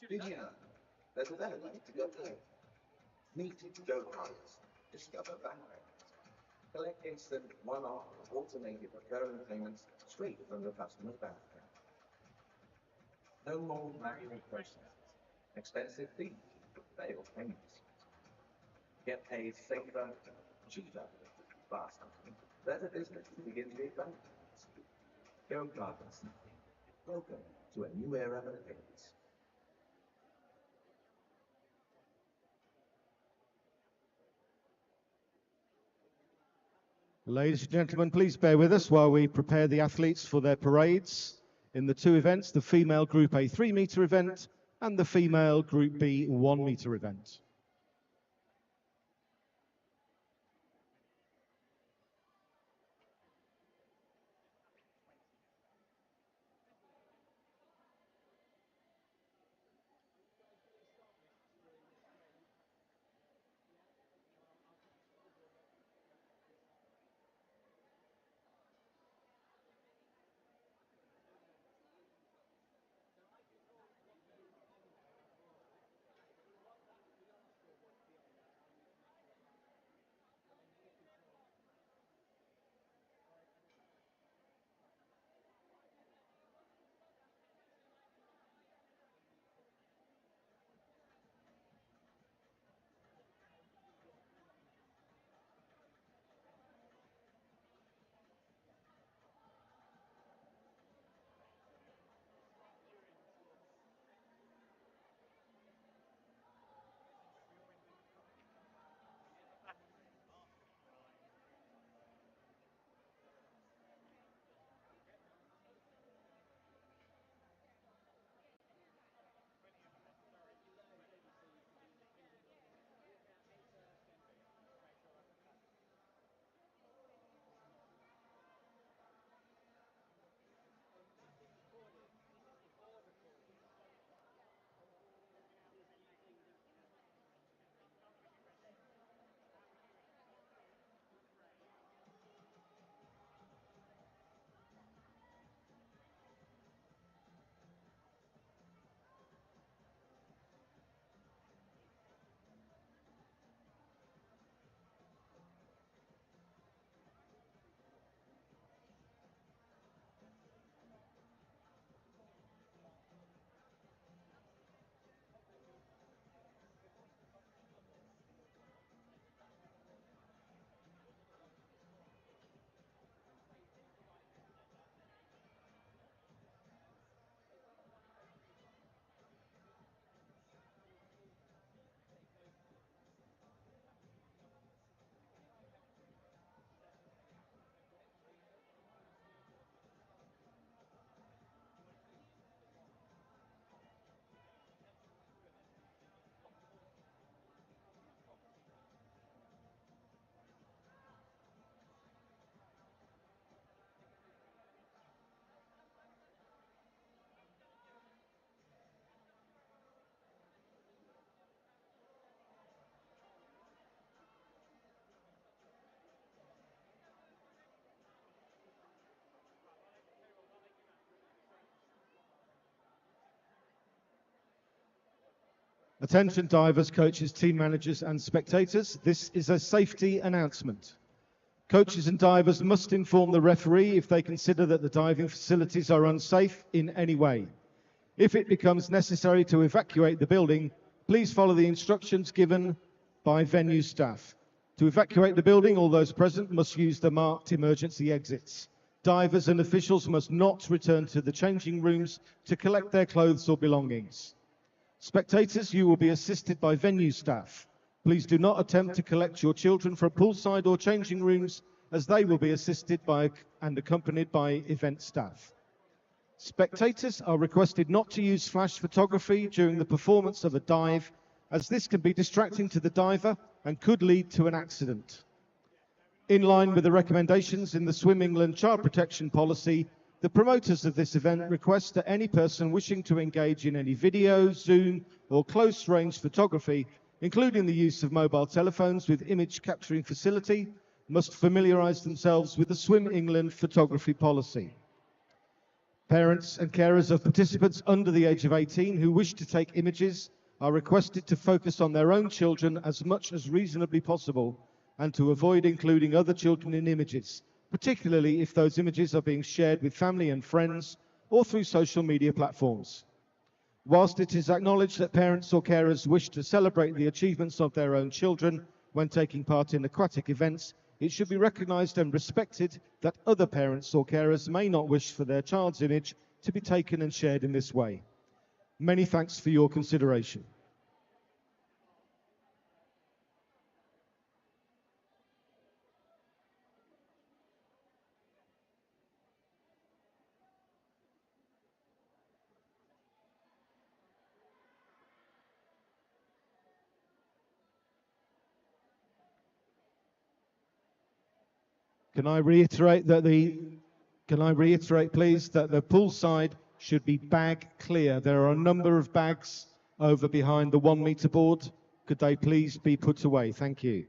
Did you know there's a better way to go playing? Meet Joe Carlos. Discover Bankrate. Collect instant one-off automated recurring payments straight from the customer's bank account. No more manual processes, expensive fees, failed payments. Get paid safer, cheaper, faster. Better business begins with Bankrate. Joe Carlos. Welcome to a new era of payments. Ladies and gentlemen, please bear with us while we prepare the athletes for their parades in the two events, the female Group A 3-metre event and the female Group B 1-metre event. Attention divers, coaches, team managers and spectators. This is a safety announcement. Coaches and divers must inform the referee if they consider that the diving facilities are unsafe in any way. If it becomes necessary to evacuate the building, please follow the instructions given by venue staff. To evacuate the building, all those present must use the marked emergency exits. Divers and officials must not return to the changing rooms to collect their clothes or belongings. Spectators, you will be assisted by venue staff. Please do not attempt to collect your children from poolside or changing rooms, as they will be assisted by and accompanied by event staff. Spectators are requested not to use flash photography during the performance of a dive, as this can be distracting to the diver and could lead to an accident. In line with the recommendations in the Swim England Child Protection Policy, the promoters of this event request that any person wishing to engage in any video, zoom or close-range photography, including the use of mobile telephones with image capturing facility, must familiarise themselves with the Swim England photography policy. Parents and carers of participants under the age of 18 who wish to take images are requested to focus on their own children as much as reasonably possible and to avoid including other children in images, particularly if those images are being shared with family and friends or through social media platforms. Whilst it is acknowledged that parents or carers wish to celebrate the achievements of their own children when taking part in aquatic events, it should be recognised and respected that other parents or carers may not wish for their child's image to be taken and shared in this way. Many thanks for your consideration. Can I reiterate, please, that the poolside should be bag clear? There are a number of bags over behind the 1 metre board. Could they please be put away? Thank you.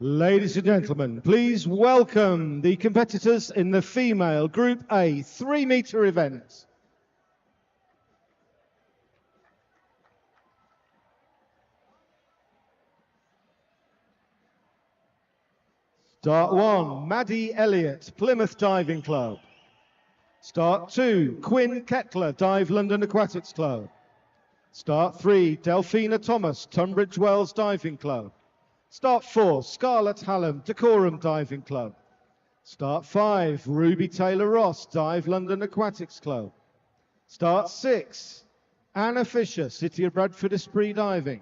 Ladies and gentlemen, please welcome the competitors in the female Group A 3 metre event. Start 1, Maddie Elliott, Plymouth Diving Club. Start 2, Quinn Kettler, Dive London Aquatics Club. Start 3, Delphina Thomas, Tunbridge Wells Diving Club. Start 4, Scarlett Hallam, Decorum Diving Club. Start 5, Ruby Taylor Ross, Dive London Aquatics Club. Start 6, Anna Fisher, City of Bradford Esprit Diving.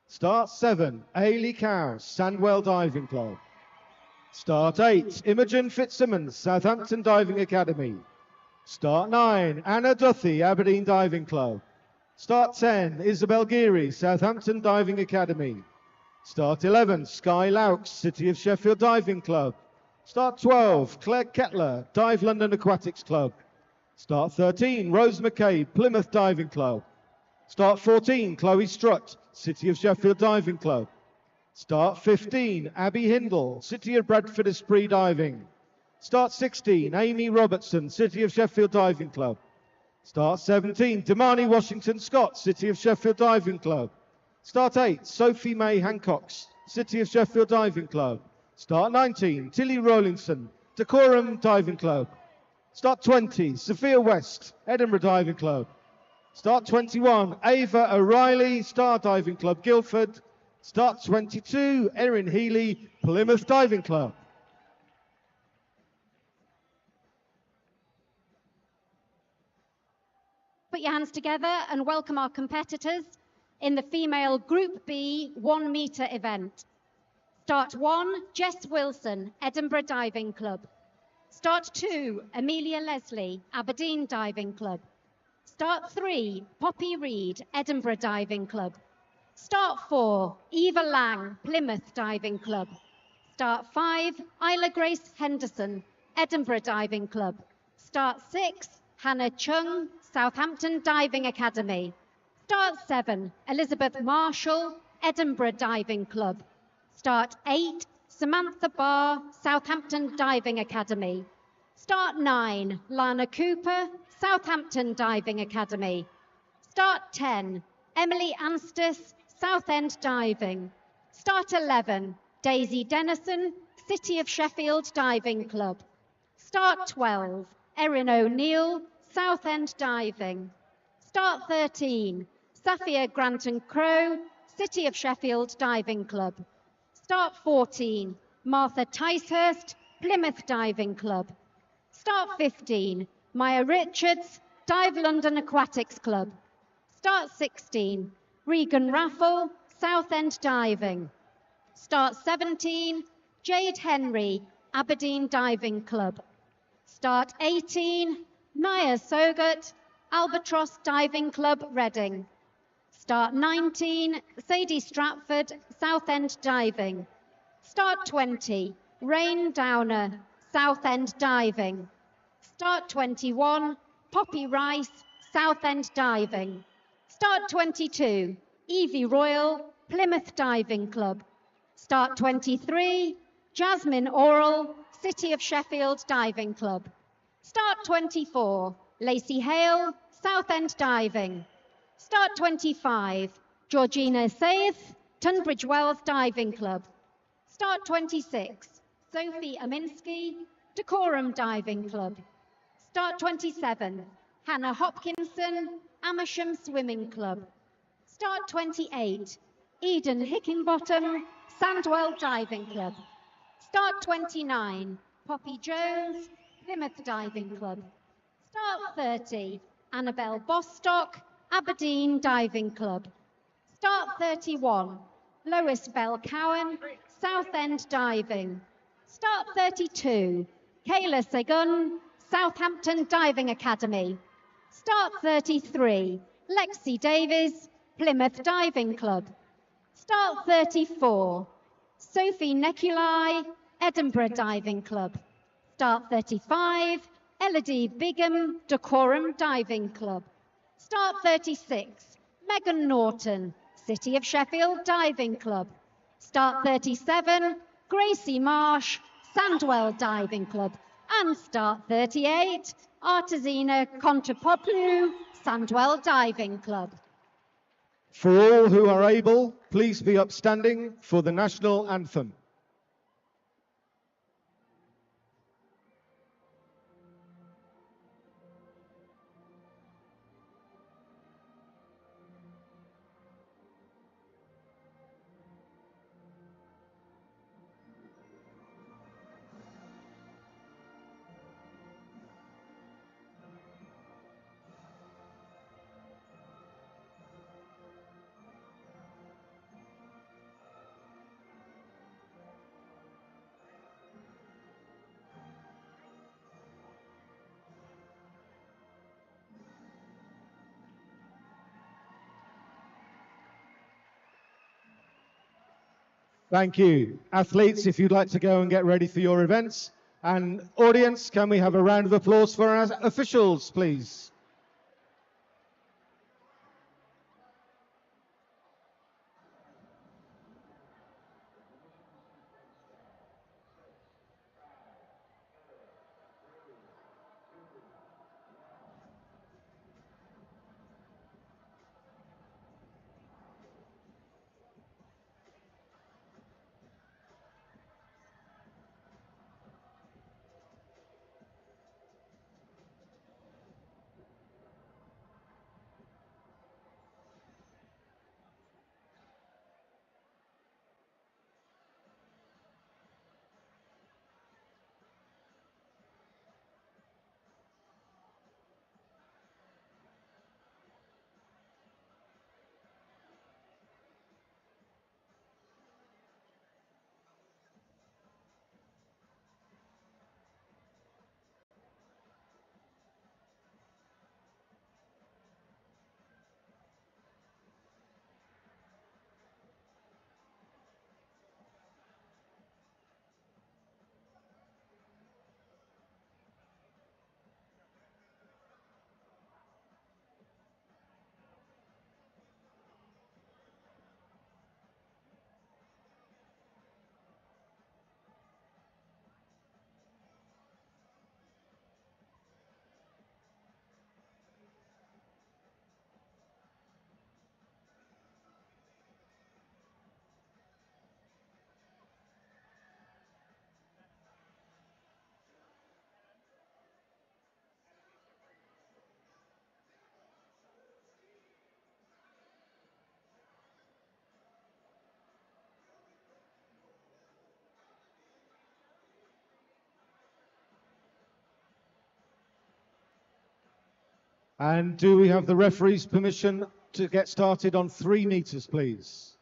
Start 7, Ailey Cowes, Sandwell Diving Club. Start 8, Imogen Fitzsimmons, Southampton Diving Academy. Start 9, Anna Duthie, Aberdeen Diving Club. Start 10, Isabel Geary, Southampton Diving Academy. Start 11, Sky Laux, City of Sheffield Diving Club. Start 12, Claire Kettler, Dive London Aquatics Club. Start 13, Rose McCabe, Plymouth Diving Club. Start 14, Chloe Strutt, City of Sheffield Diving Club. Start 15, Abby Hindle, City of Bradford Esprit Diving. Start 16, Amy Robertson, City of Sheffield Diving Club. Start 17, Damani Washington Scott, City of Sheffield Diving Club. Start 8, Sophie May Hancock, City of Sheffield Diving Club. Start 19, Tilly Rowlinson, Decorum Diving Club. Start 20, Sophia West, Edinburgh Diving Club. Start 21, Ava O'Reilly, Star Diving Club, Guildford. Start 22, Erin Healy, Plymouth Diving Club. Put your hands together and welcome our competitors in the female Group B 1 metre event. Start 1, Jess Wilson, Edinburgh Diving Club. Start 2, Amelia Leslie, Aberdeen Diving Club. Start 3, Poppy Reid, Edinburgh Diving Club. Start 4, Eva Lang, Plymouth Diving Club. Start 5, Isla Grace Henderson, Edinburgh Diving Club. Start 6, Hannah Chung, Southampton Diving Academy. Start 7, Elizabeth Marshall, Edinburgh Diving Club. Start 8, Samantha Barr, Southampton Diving Academy. Start 9, Lana Cooper, Southampton Diving Academy. Start 10, Emily Anstis, Southend Diving. Start 11, Daisy Dennison, City of Sheffield Diving Club. Start 12, Erin O'Neill, Southend Diving. Start 13, Safia Granton Crowe, City of Sheffield Diving Club. Start 14, Martha Ticehurst, Plymouth Diving Club. Start 15, Maya Richards, Dive London Aquatics Club. Start 16, Regan Raffle, Southend Diving. Start 17, Jade Henry, Aberdeen Diving Club. Start 18, Naya Sogurt, Albatross Diving Club, Reading. Start 19, Sadie Stratford, Southend Diving. Start 20, Rain Downer, Southend Diving. Start 21, Poppy Rice, Southend Diving. Start 22, Evie Royal, Plymouth Diving Club. Start 23, Jasmine Oral, City of Sheffield Diving Club. Start 24, Lacey Hale, Southend Diving. Start 25, Georgina Saith, Tunbridge Wells Diving Club. Start 26, Sophie Aminsky, Decorum Diving Club. Start 27, Hannah Hopkinson, Amersham Swimming Club. Start 28, Eden Hickinbottom, Sandwell Diving Club. Start 29, Poppy Jones, Plymouth Diving Club. Start 30, Annabelle Bostock, Aberdeen Diving Club. Start 31, Lois Bell Cowan, Southend Diving. Start 32, Kayla Segun, Southampton Diving Academy. Start 33, Lexi Davies, Plymouth Diving Club. Start 34, Sophie Nekulai, Edinburgh Diving Club. Start 35, Elodie Bigham, Decorum Diving Club. Start 36, Megan Norton, City of Sheffield Diving Club. Start 37, Gracie Marsh, Sandwell Diving Club. And start 38, Artesina Contrepopu, Sandwell Diving Club. For all who are able, please be upstanding for the national anthem. Thank you. Athletes, if you'd like to go and get ready for your events. And audience, can we have a round of applause for our officials, please? And do we have the referee's permission to get started on 3 meters, please?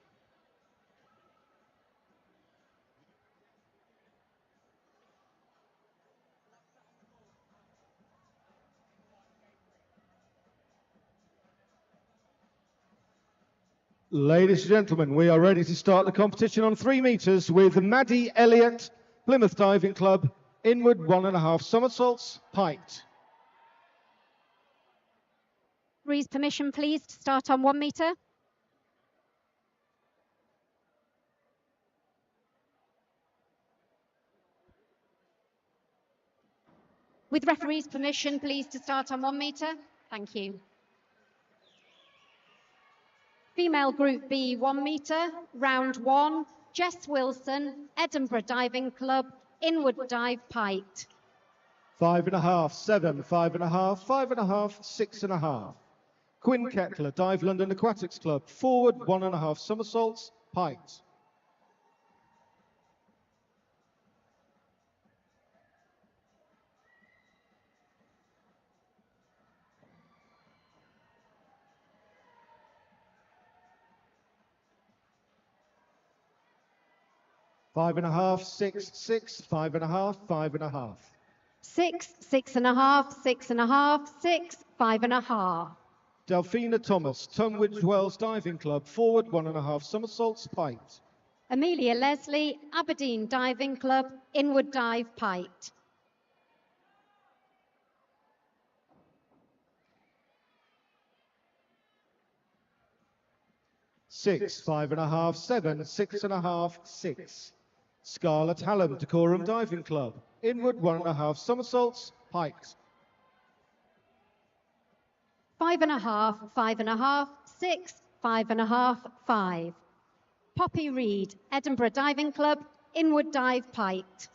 Ladies and gentlemen, we are ready to start the competition on 3 meters with Maddie Elliott, Plymouth Diving Club, inward 1.5 somersaults, height. Referee's permission, please, to start on 1 meter. With referee's permission, please, to start on 1 meter. Thank you. Female Group B, 1 meter, round 1, Jess Wilson, Edinburgh Diving Club, inward dive height. 5.5, 7, 5.5, 5.5, 6.5. Quinn Kettler, Dive London Aquatics Club, forward 1.5 somersaults, height. 5.5, 6, 6, 5.5, 5.5. 6, 6.5, 6.5, 6, 5.5. Delphina Thomas, Tunbridge Wells Diving Club, forward 1.5 somersaults, height. Amelia Leslie, Aberdeen Diving Club, inward dive height. 6, 5.5, 7, 6.5, 6. Scarlett Hallam, Decorum Diving Club, inward 1.5 somersaults, height. 5.5, 5.5, 6, 5.5, 5. Poppy Reid, Edinburgh Diving Club, inward dive height.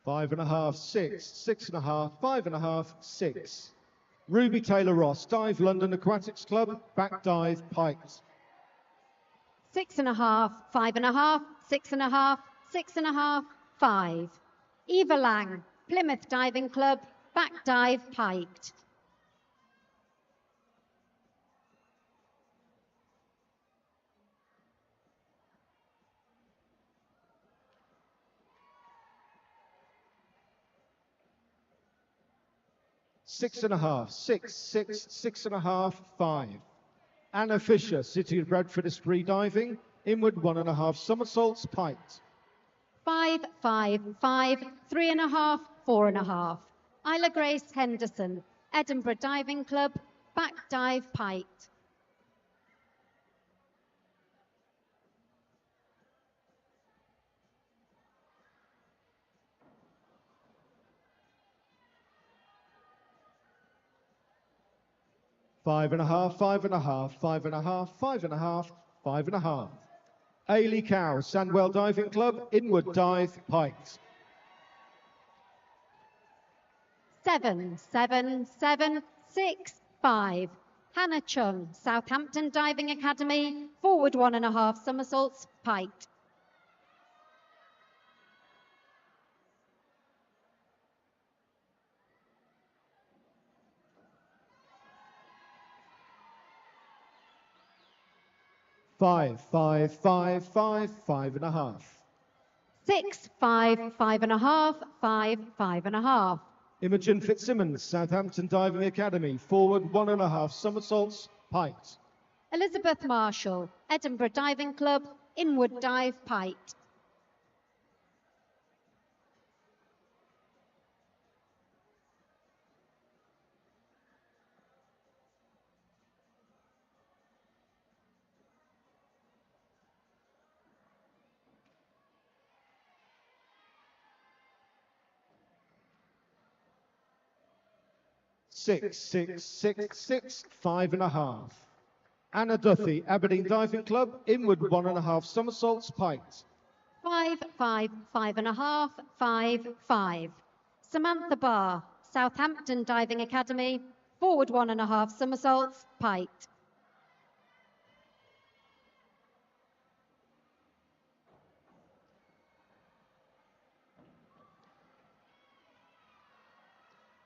5.5, 6, 6.5, 5.5, 6. Ruby Taylor Ross, Dive London Aquatics Club, back dive height. 6.5, 5.5, 6.5, 6.5, 5. Eva Lang, Plymouth Diving Club, back dive height. 6.5, 6, 6, 6.5, 5. Anna Fisher, City of Bradford Esprit Diving, inward 1.5 somersaults, height. 5, 5, 5, 3.5, 4.5. Isla Grace Henderson, Edinburgh Diving Club, back dive height. 5.5, 5.5, 5.5, 5.5, 5.5. Ailey Cow, Sandwell Diving Club, inward dive height. 7, 7, 7, 6, 5. Hannah Chung, Southampton Diving Academy, forward 1.5 somersaults, height. 5, 5, 5, 5, 5.5. 6, 5, 5.5, 5, 5.5. Imogen Fitzsimmons, Southampton Diving Academy, forward 1.5 somersaults, height. Elizabeth Marshall, Edinburgh Diving Club, inward dive height. 6, 6, 6, 6, 5.5. Anna Duthie, Aberdeen Diving Club, inward 1.5 somersaults, height. 5, 5, 5.5, 5, 5. Samantha Barr, Southampton Diving Academy, forward 1.5 somersaults, piked.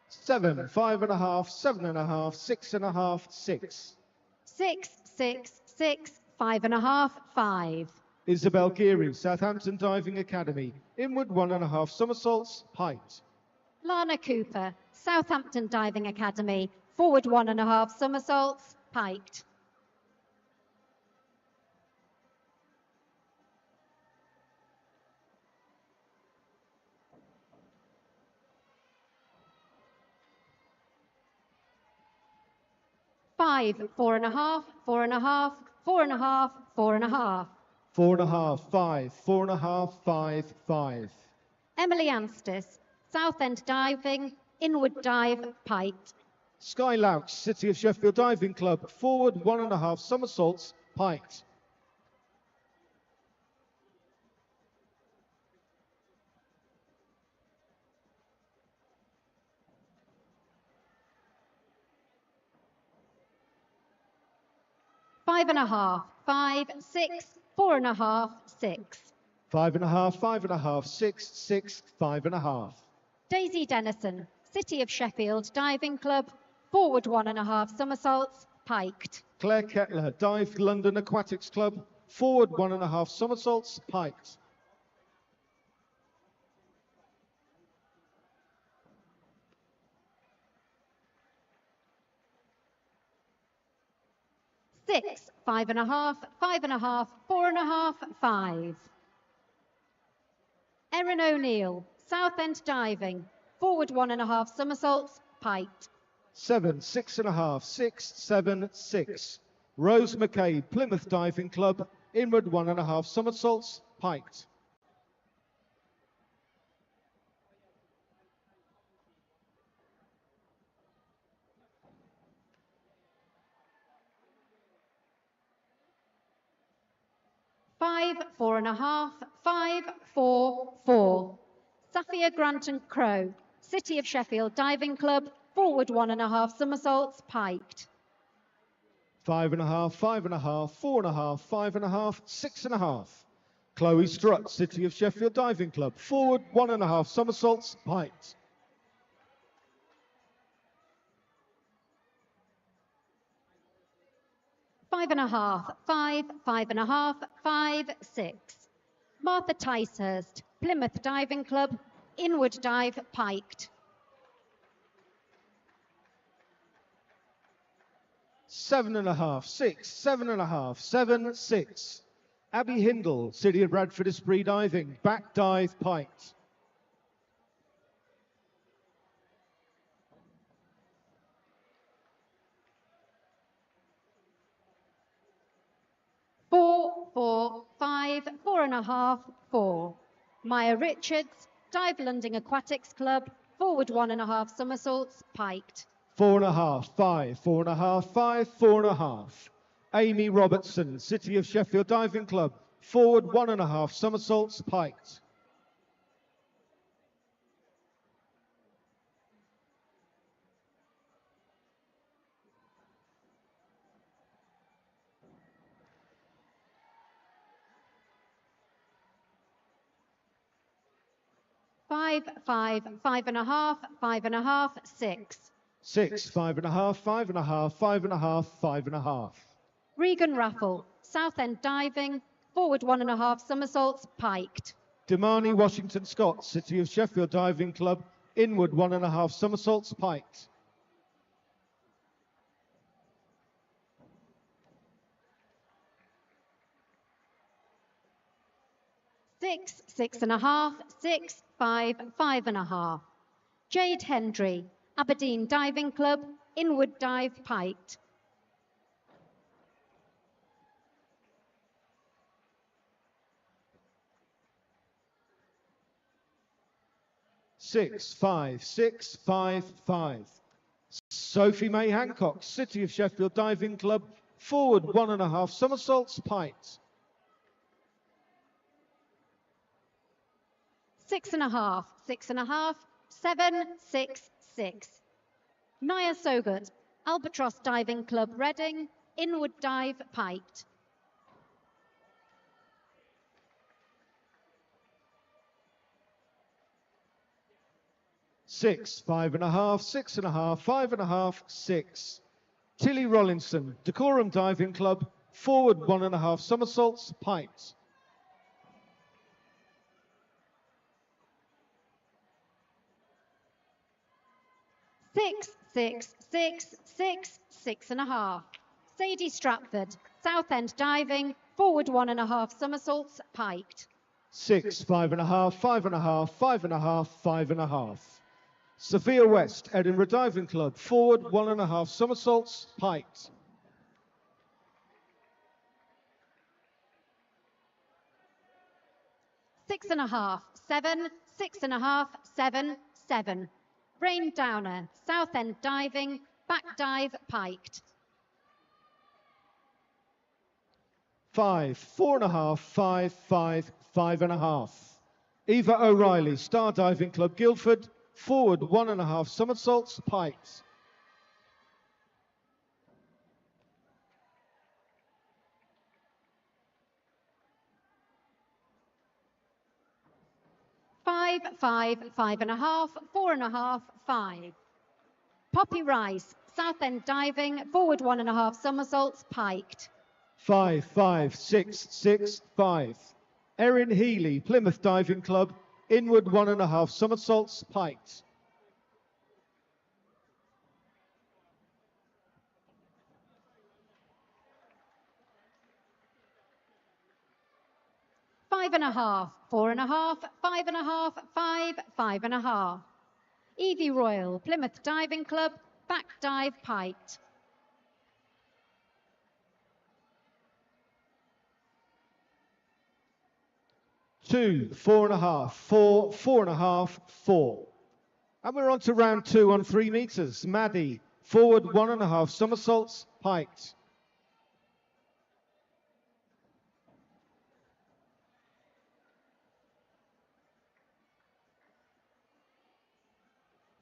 Seven, 5.5, 7.5, 6.5, 6. 6, 6, 6, 5.5, 5. Isabel Geary, Southampton Diving Academy. Inward 1.5 somersaults, height. Lana Cooper, Southampton Diving Academy, forward 1.5 somersaults, piked. Five, 4.5, 4.5, 4.5, 4.5. 4.5, 5, 4.5, 5, 5. Emily Anstis, Southend Diving, inward dive, piked. Sky Louch, City of Sheffield Diving Club, forward 1.5 somersaults, piked. Five and a half, 5, 6, 4.5, 6. 5.5, 5.5, 6, 6, 5.5. Daisy Dennison, City of Sheffield Diving Club, forward 1.5 somersaults, piked. Claire Kettler, Dive London Aquatics Club, forward 1.5 somersaults, piked. 6, 5.5, 5.5, 4.5, 5. Erin O'Neill, Southend Diving, forward 1.5 somersaults, piked. 7, 6.5, 6, 7, 6. Rose McCabe, Plymouth Diving Club, inward 1.5 somersaults, piked. 5, 4.5, 5, 4, 4. Safia Granton Crow, City of Sheffield Diving Club, forward 1.5 somersaults, piked. 5.5, 5.5, 4.5, 5.5, 6.5. Chloe Strutt, City of Sheffield Diving Club, forward 1.5 somersaults, piked. 5.5, 5, 5.5, 5, 6. Martha Ticehurst, Plymouth Diving Club, inward dive, piked. 7.5, 6, 7.5, 7, 6. Abby Hindle, City of Bradford Esprit Diving, back dive, piked. 4, 4, 5, 4.5, 4. Maya Richards, Dive London Aquatics Club, forward 1.5 somersaults, piked. 4.5, 5, 4.5, 5, 4.5. Amy Robertson, City of Sheffield Diving Club, forward 1.5 somersaults, piked. 5, 5, 5.5, 5.5, 6. 6, 5.5, 5.5, 5.5, 5.5. Regan Raffle, Southend Diving, forward 1.5 somersaults, piked. Damani Washington Scott, City of Sheffield Diving Club, inward 1.5 somersaults, piked. 6, 6.5, 6, 5, 5.5. Jade Hendry, Aberdeen Diving Club, inward dive, piked. 6, 5, 6, 5, 5. Sophie May Hancock, City of Sheffield Diving Club, forward 1.5 somersaults, piked. 6.5, 6.5, 7, 6, 6. Naya Sogut, Albatross Diving Club, Reading, inward dive, piked. 6, 5.5, 6.5, 5.5, 6. Tilly Rollinson, Decorum Diving Club, forward 1.5 somersaults, piked. 6, 6, 6, 6, 6.5. Sadie Stratford, Southend Diving, forward 1.5 somersaults, piked. 6, 5.5, 5.5, 5.5, 5.5. Sophia West, Edinburgh Diving Club, forward 1.5 somersaults, piked. 6.5, 7, 6.5, 7, 7. Brain Downer, Southend Diving, back dive, piked. 5, 4.5, 5, 5, 5.5. Eva O'Reilly, Star Diving Club, Guildford, forward 1.5 somersaults, piked. 5, 5, 5.5, 4.5, 5. Poppy Rice, Southend Diving, forward 1.5 somersaults, piked. 5, 5, 6, 6, 5. Erin Healy, Plymouth Diving Club, inward 1.5 somersaults, piked. 5.5, 4.5, 5.5, 5, 5.5. Evie Royal, Plymouth Diving Club, back dive, piked. 2, 4.5, 4, 4.5, 4. And we're on to round 2 on 3 meters. Maddie, forward 1.5 somersaults, piked.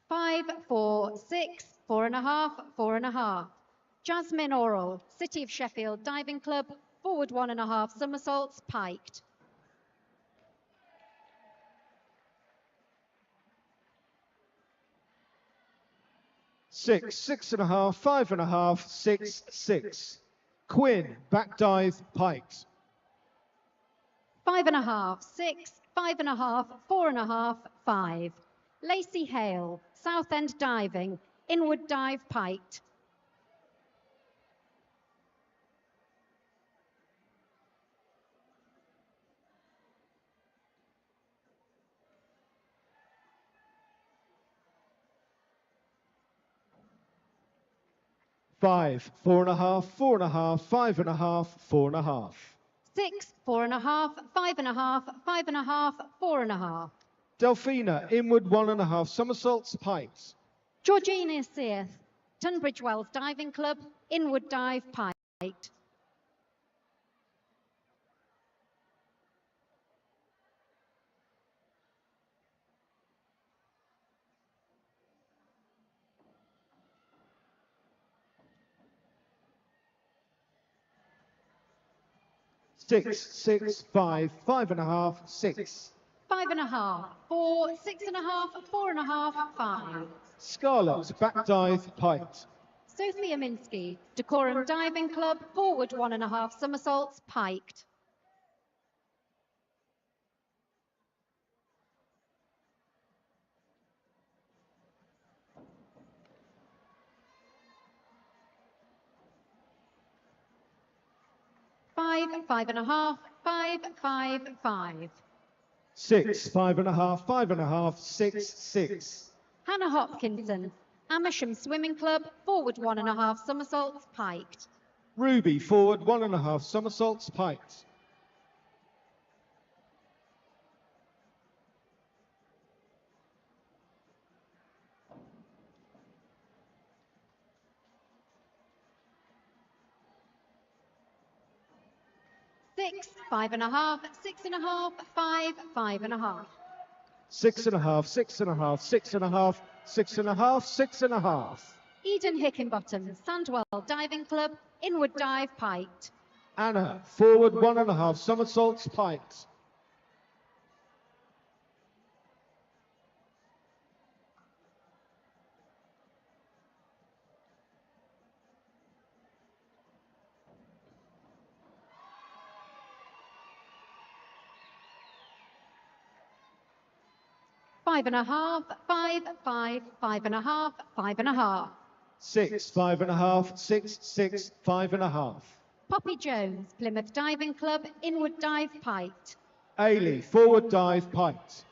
5, 4, 6, 4.5, 4.5. Jasmine Oral, City of Sheffield Diving Club, forward 1.5 somersaults, piked. 6, 6.5, 5.5, 6, 6. Quinn, back dive, piked. 5.5, 6, 5.5, 4.5, 5. Lacey Hale, Southend Diving, inward dive, piked. 5, 4.5, 4.5, 5.5, 4.5. 6, 4.5, 5.5, 5.5, 4.5. Delphina, inward 1.5 somersaults, piked. Georgina Searth, Tunbridge Wells Diving Club, inward dive, piked. 6, 6, 5, 5.5, 6. 5.5, 4, 6.5, 4.5, 5. Scarlett, back dive, piked. Sophia Minsky, Decorum Diving Club, forward 1.5 somersaults, piked. 5, 5.5, 5, 5, 5. 6, 5.5, 5.5, 6, 6. Hannah Hopkinson, Amersham Swimming Club, forward 1.5 somersaults, piked. Ruby, forward 1.5 somersaults, piked. 6, 5.5, 6.5, 5, 5.5. 6.5, 6.5, 6.5, 6.5, 6.5. Eden Hickenbottom, Sandwell Diving Club, inward dive piked. Anna, forward 1.5 somersaults piked. Five and a half, 5, 5, 5.5, 5.5. 6, 5.5, 6, 6, 5.5. Poppy Jones, Plymouth Diving Club, inward dive piked. Ailey, forward dive piked.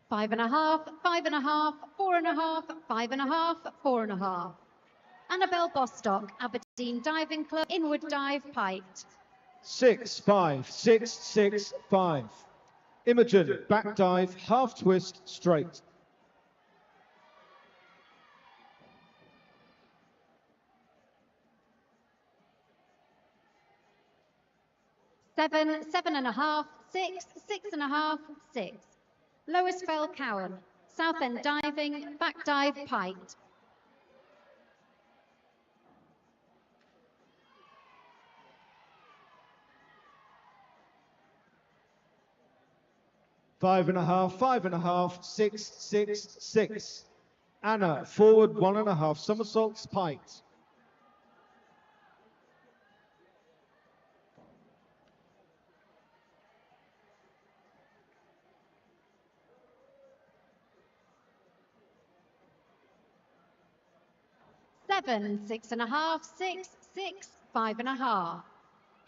Five and a half, 5.5, 4.5, 5.5, 4.5. Annabelle Bostock, Aberdeen Diving Club, inward dive piked. 6, 5, 6, 6, 5. Imogen, back dive, half twist, straight. 7, 7.5, 6, 6.5, 6. Lois Fell Cowan, Southend Diving, back dive piked. 5.5, 5.5, 6, 6, 6. Anna, forward 1.5 somersaults piked. 7, 6.5, 6, 6, 5.5.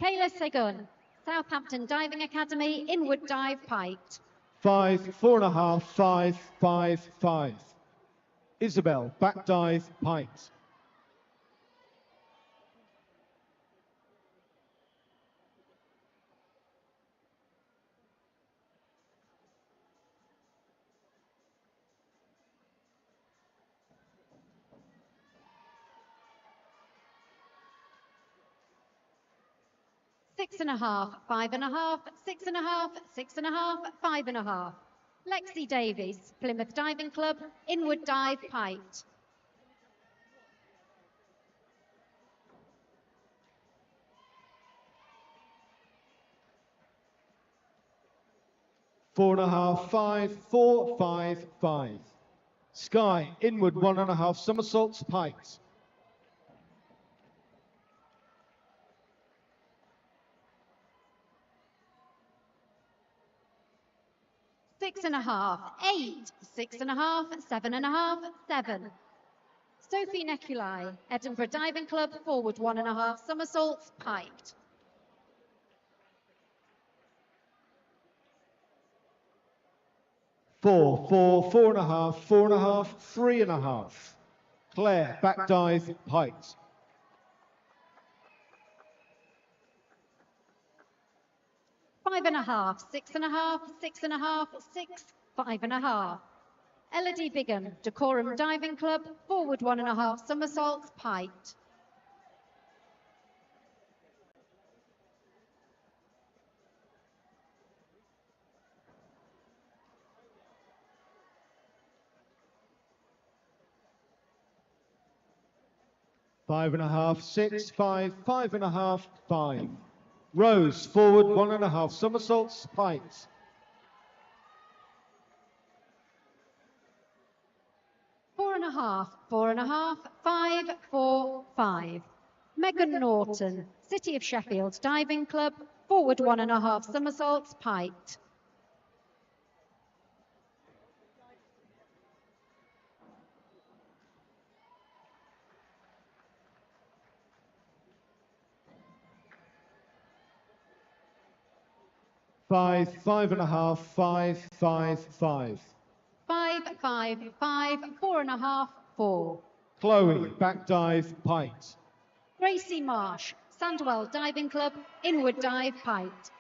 Kayla Segun, Southampton Diving Academy, inward dive piked. 5, 4.5, 5, 5, 5. Isabel, back dive, piked. 6.5, 5.5, 6.5, 6.5, 5.5. Lexi Davies, Plymouth Diving Club, inward dive piked. 4.5, 5, 4, 5, 5. Sky, inward 1.5 somersaults piked. 6.5, 8, 6.5, 7.5, 7. Sophie Neculai, Edinburgh Diving Club, forward 1.5 somersaults piked. 4, 4, 4.5, 4.5, 3.5. Claire, back dive, piked. 5.5, 6.5, 6.5, 6, 5.5. Elodie Bigham, Decorum Diving Club, forward 1.5 somersaults piked. 5.5, 6, 5, 5.5, 5. Rose, forward 1.5 somersaults piked. 4.5, 4.5, 5, 4, 5. Megan Norton, City of Sheffield Diving Club, forward 1.5 somersaults piked. 5, 5.5, 5, 5, 5. 5, 5, 5, 4.5, 4. Chloe, back dive, piked. Gracie Marsh, Sandwell Diving Club, inward dive piked.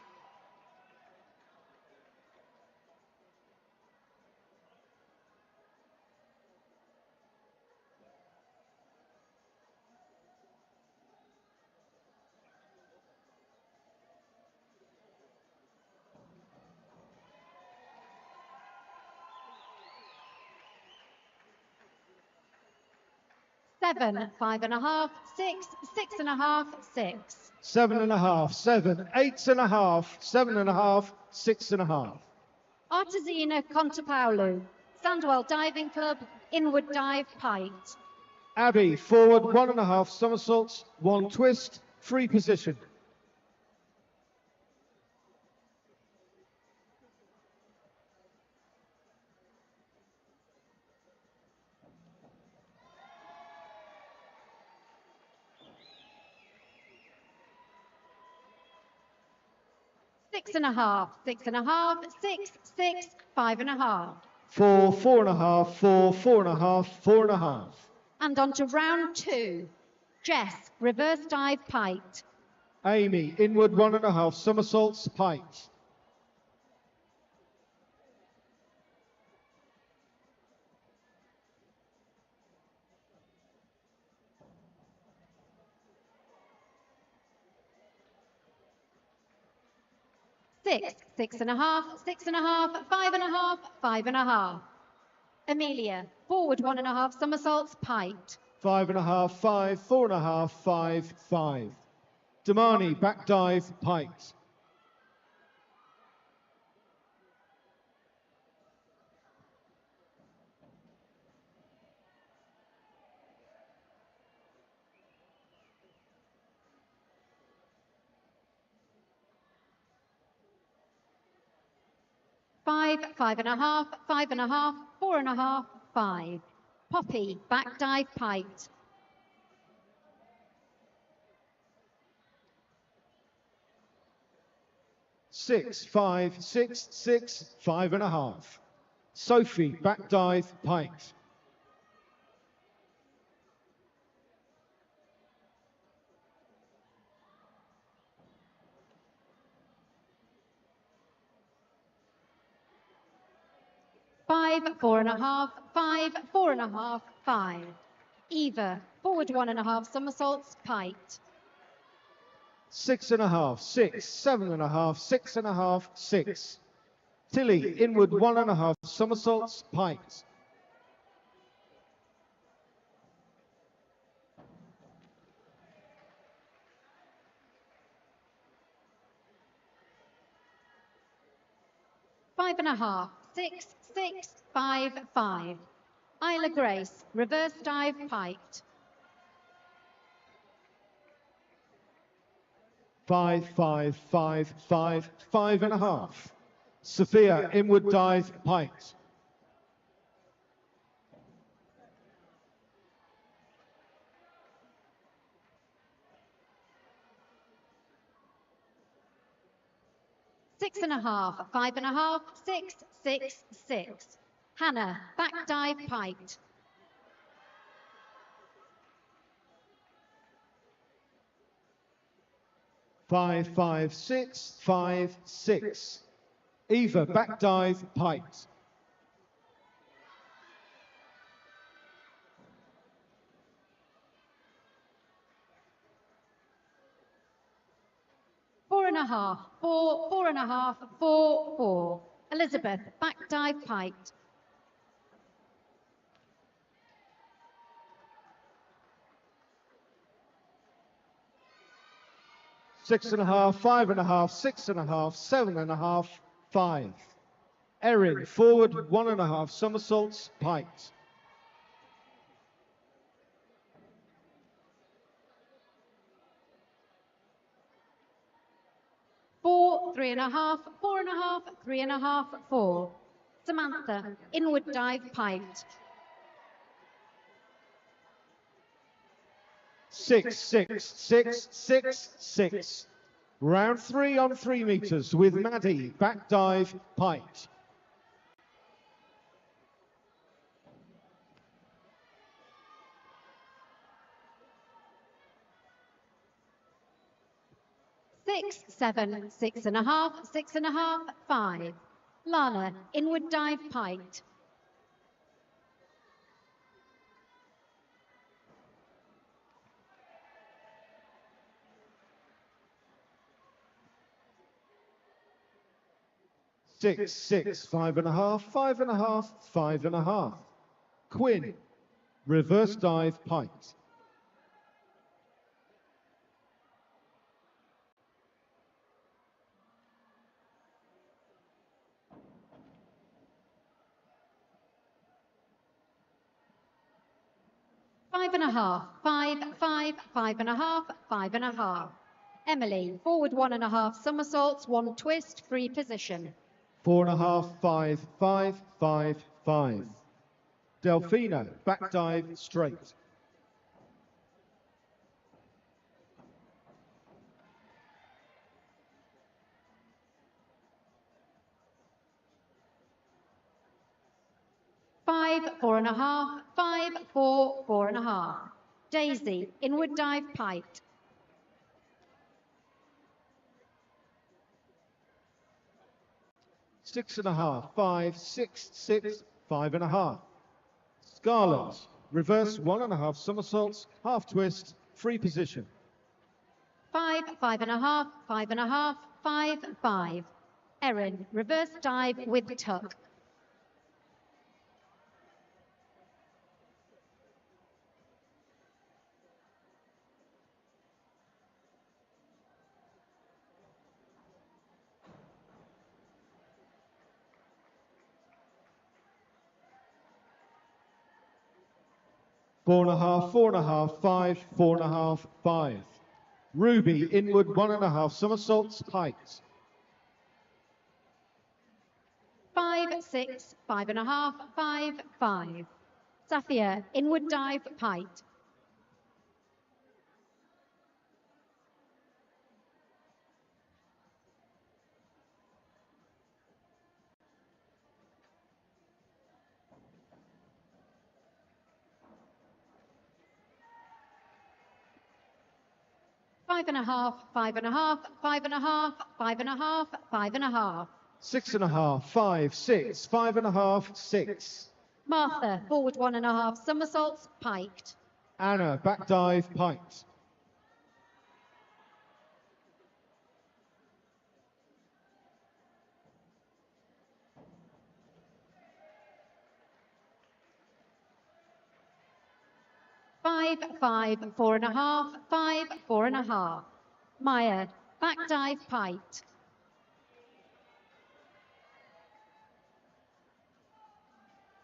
7, 5.5, 6, 6.5, 6. 7.5, 7, 8.5, 7.5, 6.5. Artesina Contepaulu, Sandwell Diving Club, inward dive Pite. Abby, forward 1.5 somersaults, 1 twist, free position. Six and a half, 6.5, 6, 6, 5.5. 4, 4.5, 4, 4.5, 4.5. And on to round 2. Jess, reverse dive Pite. Amy, inward 1.5 somersaults, Pite. Six, 6.5, 6.5, 5.5, 5.5. Amelia, forward 1.5 somersaults Pite. 5.5, 5, 4.5, 5, 5. Damani, back dive, Pite. Five, 5.5, 5.5, 4.5, 5. Poppy, back dive Pite. 6, 5, 6, 6, 5.5. Sophie, back dive, Pite. 5, 4.5, 5, 4.5, 5. Eva, forward 1.5 somersaults Pite. 6.5, 6, 7.5, 6.5, 6. Tilly, inward 1.5 somersaults, Pite. 5.5, 6, 6, 5, 5. Isla Grace, reverse dive Pite. 5, 5, 5, 5, 5.5. Sophia, inward dive, Pite. 6.5, 5.5, 6, 6, 6. Hannah, back dive Pite. 5, 5, 6, 5, 6. Eva, back dive, Pite. 4.5, 4, 4.5, 4, 4. Elizabeth, back dive Pite. 6.5, 5.5, 6.5, 7.5, 5. Erin, forward 1.5 somersaults, Pite. 4, 3.5, 4.5, 3.5, 4. Samantha, inward dive Pite. 6, 6, 6, 6, 6. Round 3 on 3 meters with Maddie, back dive, Pite. 6, 7, 6.5, 6.5, 5. Lana, inward dive Pite. 6, 6, 5.5, 5.5, 5.5. Quinn, reverse dive, pike. Five and a half, 5, 5, 5 and a half, 5 and a half. Emily, forward 1.5 somersaults, 1 twist, free position. 4.5, 5, 5, 5, 5. Delfino, back dive, straight. Five, 4.5, 5, 4, 4.5. Daisy, inward dive, pike. 6.5, 5, 6, 6, 5.5. Scarlett, reverse 1.5 somersaults, half twist, free position. 5, 5.5, 5.5, 5, 5. Erin, reverse dive with tuck. 4.5, 4.5, 5, 4.5, 5. Ruby, inward 1.5 somersaults, height. 5, 6, 5.5, 5, 5. Safia, inward dive, pike. 5.5, 5.5, 5.5, 5.5, 5.5. 6.5, 5, 6, 5.5, 6. Martha, forward 1.5 somersaults, piked. Anna, back dive, piked. 5, 5, 4.5, 5, 4.5. Maya, back dive, piked.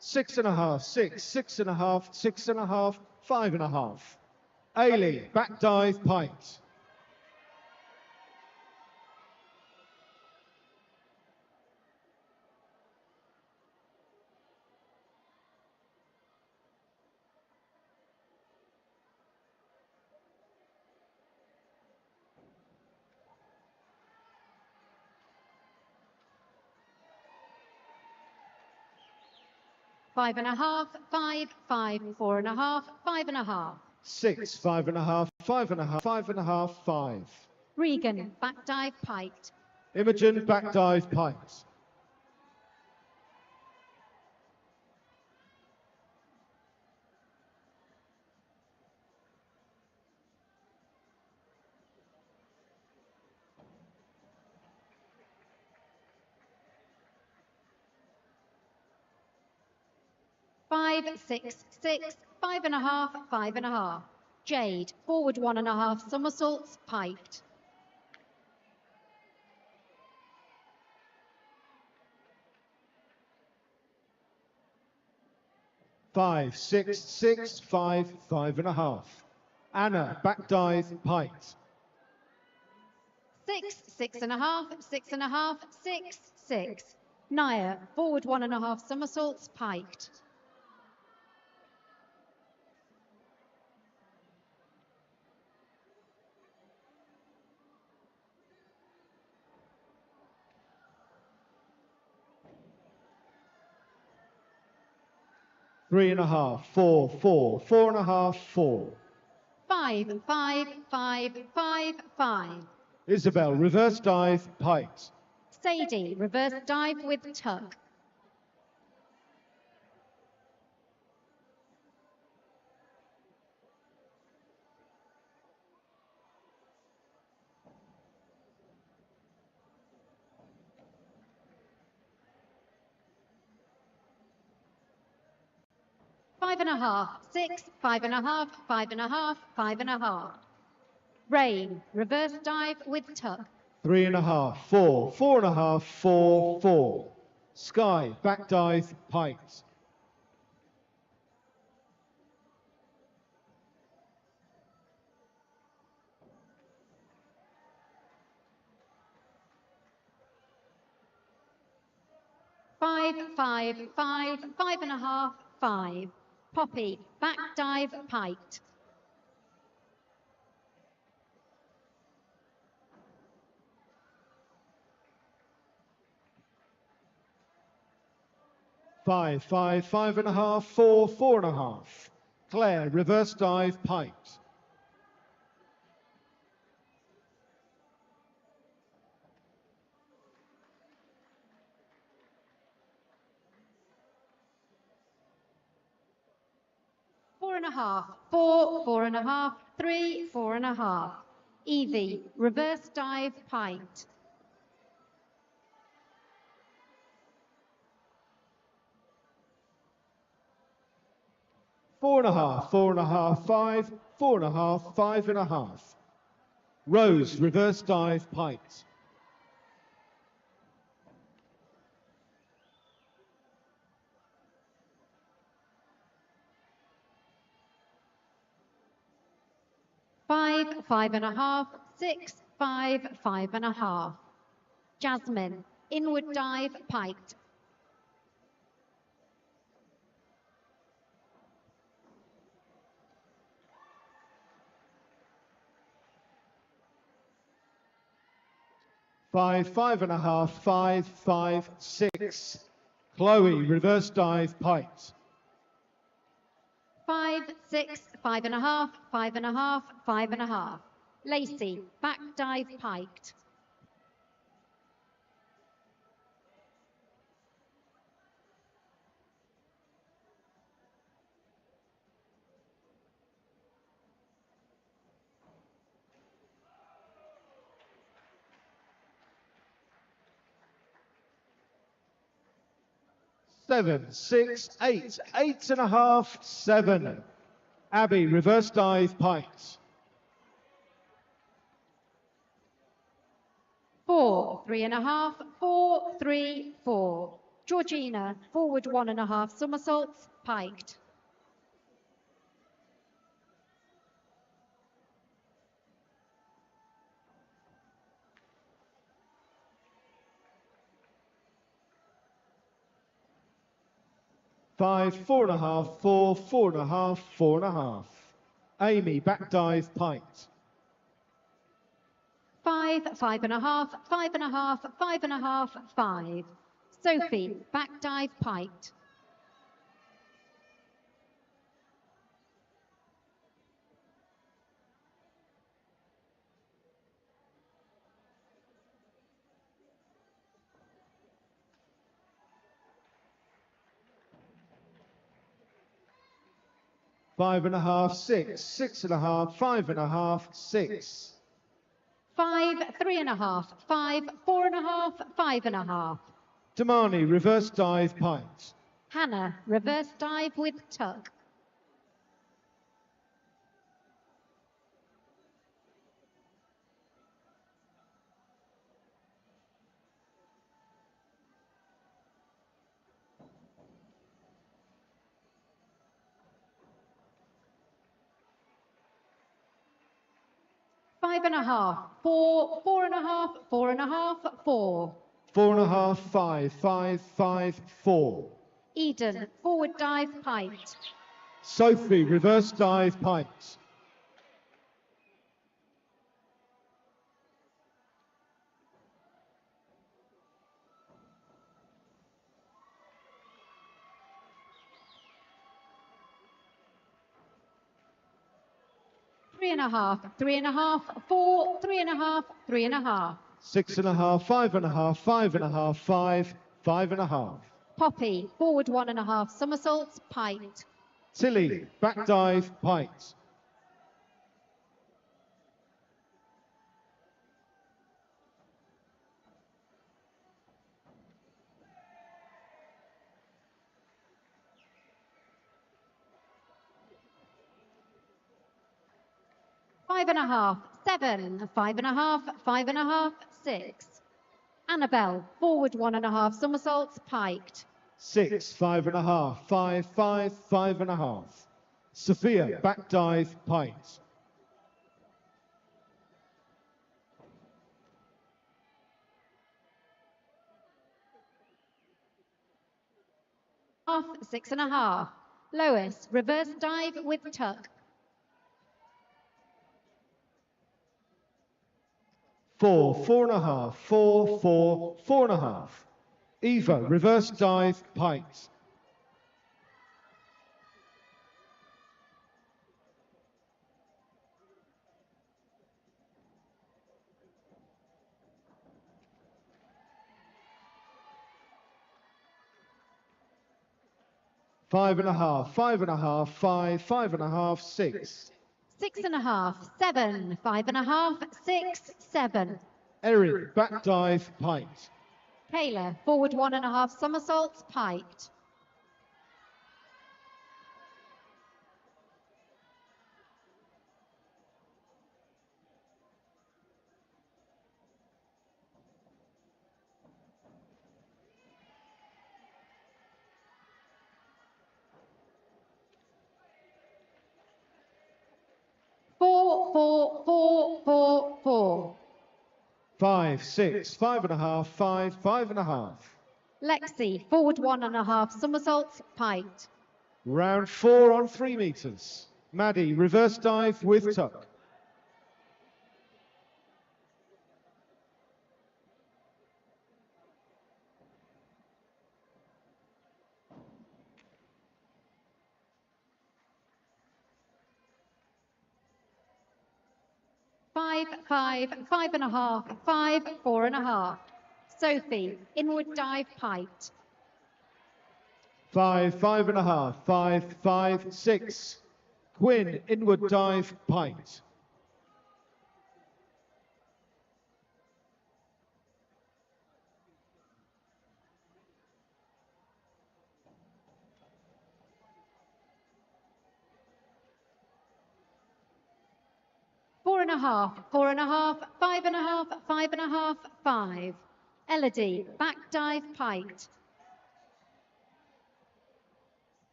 6.5, 6, 6.5, 6.5, 5.5. Ailey, back dive, piked. 5.5, 5, 5, 4.5, 5.5. 6, 5.5, 5.5, 5.5, 5. Regan, back dive, piked. Imogen, back dive, piked. 5, 6, 6, 5.5, 5.5. Jade, forward 1.5 somersaults, piked. 5, 6, 6, 5, 5.5. Anna, back dive, piked. 6, 6.5, 6.5, 6, 6. Naya, forward 1.5 somersaults, piked. 3.5, 4, 4, 4.5, 4. 5, 5, 5, 5, 5. Isabel, reverse dive, piked. Sadie, reverse dive with tuck. 5.5, 6, 5.5, 5.5, 5.5. Rain, reverse dive with tuck. 3.5, 4, 4.5, 4, 4. Sky, back dive, piked. 5, 5, 5, 5.5, 5. Poppy, back dive, piked. 5, 5, 5.5, 4, 4.5. Claire, reverse dive, piked. 4.5, 4, 4.5, 3, 4.5. Evie, reverse dive, piked. 4.5, 4.5, 5, 4.5, 5.5. Rose, reverse dive, piked. 5, 5.5, 6, 5, 5.5. Jasmine, inward dive, piked. 5, 5.5, 5, 5, 6. Chloe, reverse dive, piked. 5, 6, 5.5, 5.5, 5.5. Lacey, back dive, piked. 7, 6, 8, 8.5, 7. Abby, reverse dive, piked. 4, 3.5, 4, 3, 4. Georgina, forward 1.5 somersaults, piked. 5, 4.5, 4, 4.5, 4.5. Amy, back dive, piked. 5, 5.5, 5.5, 5.5, 5. Sophie, back dive, piked. 5.5, 6, 6.5, 5.5, 6. 5, 3.5, 5, 4.5, 5.5. Damani, reverse dive, piked. Hannah, reverse dive with tuck. 5.5, 4, 4.5, 4.5, 4. 4.5, 5, 5, 5, 4. Eden, forward dive, piked. Sophie, reverse dive, piked. 3.5, 3.5, 4, 3.5, 3.5. 6.5, 5.5, 5.5, 5, 5.5. Poppy, forward 1.5 somersaults, piked. Tilly, back dive, piked. 5.5, 7, 5.5, 5.5, 6. Annabelle, forward 1.5 somersaults, piked. 6, 5.5, 5, 5, 5.5. Sophia, back dive, piked. Half, 6.5. Lois, reverse dive with tuck. 4, 4.5, 4, 4, 4.5. Eva, reverse dive, piked. 5.5, 5.5, 5, 5.5, 6. 6.5, 7, 5.5, 6, 7. Eric, back dive, piked. Kayla, forward 1.5 somersaults, piked. 4, 4, 4, 4, 4. 5, 6, 5.5, 5, 5.5. Lexi, forward 1.5 somersaults, piked. Round 4 on 3 meters. Maddie, reverse dive with tuck. 5, 5, 5.5, 5, 4.5. Sophie, inward dive, piked. 5, 5.5, 5, 5, 6. Quinn, inward dive, piked. 4.5, 4.5, 5.5, 5.5, 5. Elodie, back dive, piked.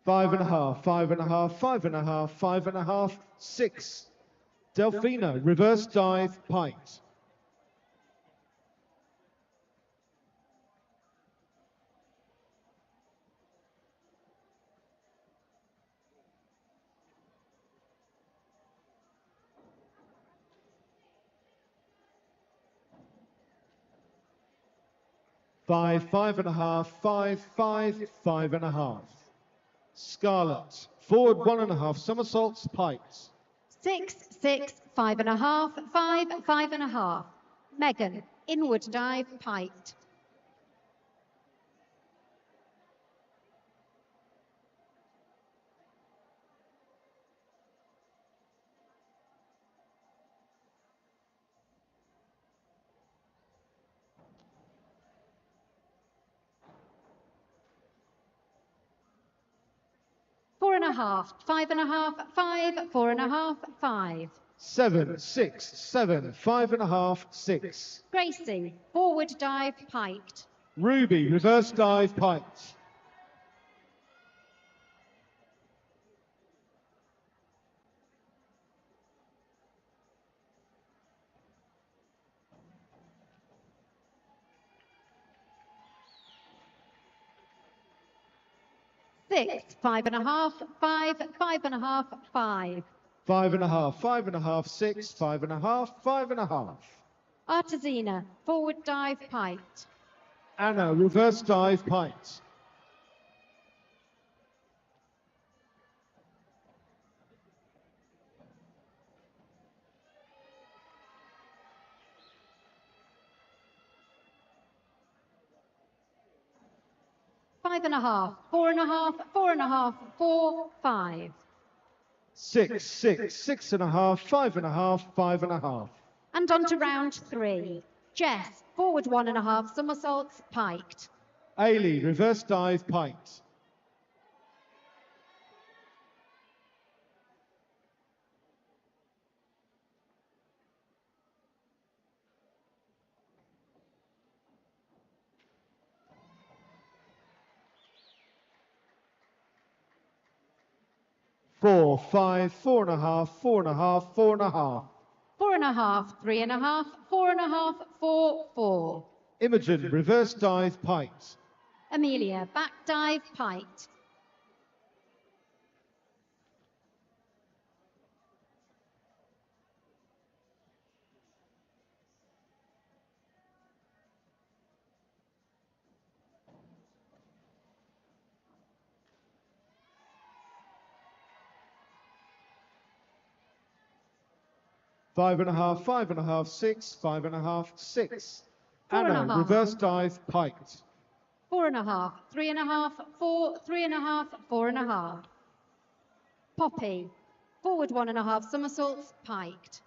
5.5, 5.5, 5.5, 5.5, 6. Delphina, reverse dive, piked. 5, 5.5, 5, 5, 5.5. Scarlett, forward 1.5 somersaults, piked. 6, 6, 5.5, 5, 5.5. Megan, inward dive, piked. 4.5, 5.5, 5, 4.5, 5. 7, 6, 7, 5.5, 6. Gracie, forward dive, piked. Ruby, reverse dive, piked. 6, 5.5, 5, 5.5, 5. 5.5, 5.5, 6, 5.5, 5.5. Artesina, forward dive, piked. Anna, reverse dive, piked. 5.5, 4.5, 4.5, 4, 5. 6, 6, 6.5, 5.5, 5.5. And on to round 3. Jess, forward 1.5 somersaults, piked. Ailey, reverse dive, piked. 4, 5, 4.5, 4.5, 4.5. 4.5, 3.5, 4.5, 4, 4. Imogen, reverse dive, piked. Amelia, back dive, piked. Five and a half, 6, 5.5, 6. Four and a Anna, half. reverse dive, piked. 4.5, 3.5, 4, 3.5, 4.5. Poppy, forward 1.5 somersaults, piked.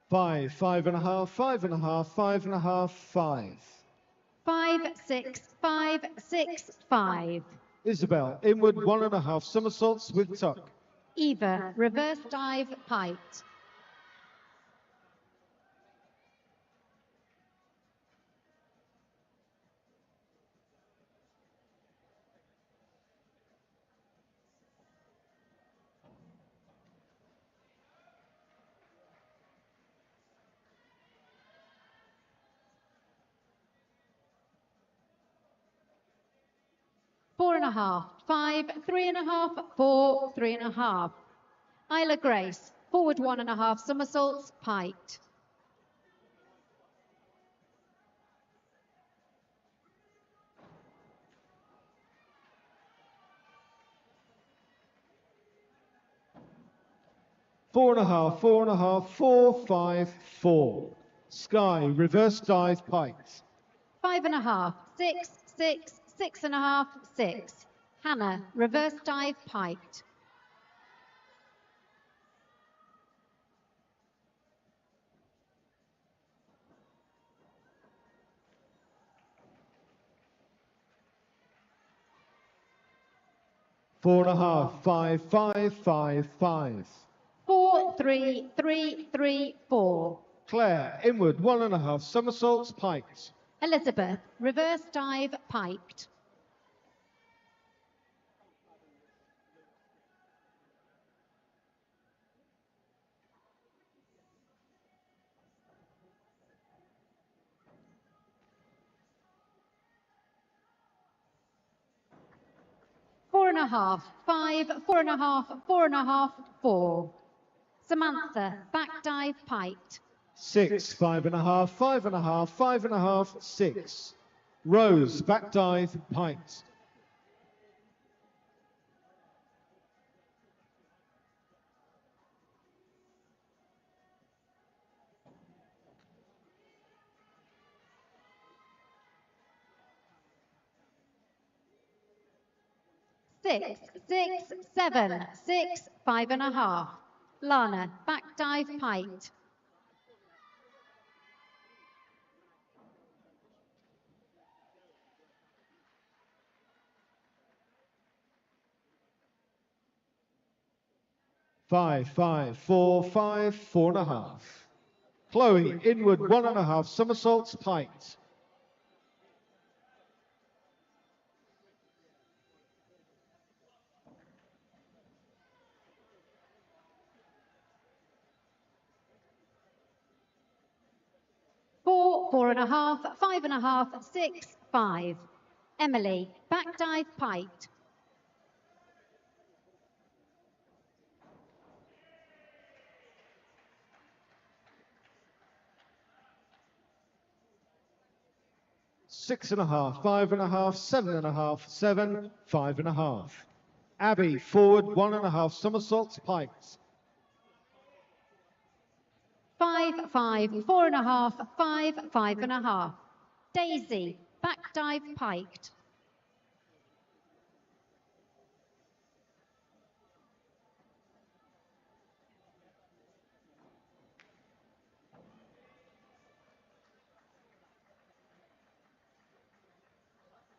Five, 5.5, 5.5, 5.5, 5. 5, 6, 5, 6, 5. Isabel, inward 1.5 somersaults with tuck. Eva, reverse dive, piked. Four and a half, 5, 3.5, 4, 3.5. Isla Grace, forward 1.5 somersaults, piked. Four and a half, 4.5, 4, 5, 4. Sky, reverse dive, piked. 5.5, 6, 6, 6.5, 6. Hannah, reverse dive, piked. Four and a half, 5, 5, 5, 5. 4, 3, 3, 3, 4. Claire, inward 1.5 somersaults, piked. Elizabeth, reverse dive, piked. Four and a half, 5, 4.5, 4.5, 4. Samantha, back dive, piked. 6, 5.5, 5.5, 5.5, 6. Rose, back dive, piked. Six, 6, 7, 6, 5.5. Lana, back dive, piked. Five, 5, 4, 5, 4.5. Chloe, inward 1.5 somersaults, piked. Four, 4.5, 5.5, 6, 5. Emily, back dive, piked. Six and a half, 5.5, 7.5, 7, 5.5. Abby, forward 1.5 somersaults, piked. 5, 5, 4.5, 5, 5.5. Daisy, back dive, piked.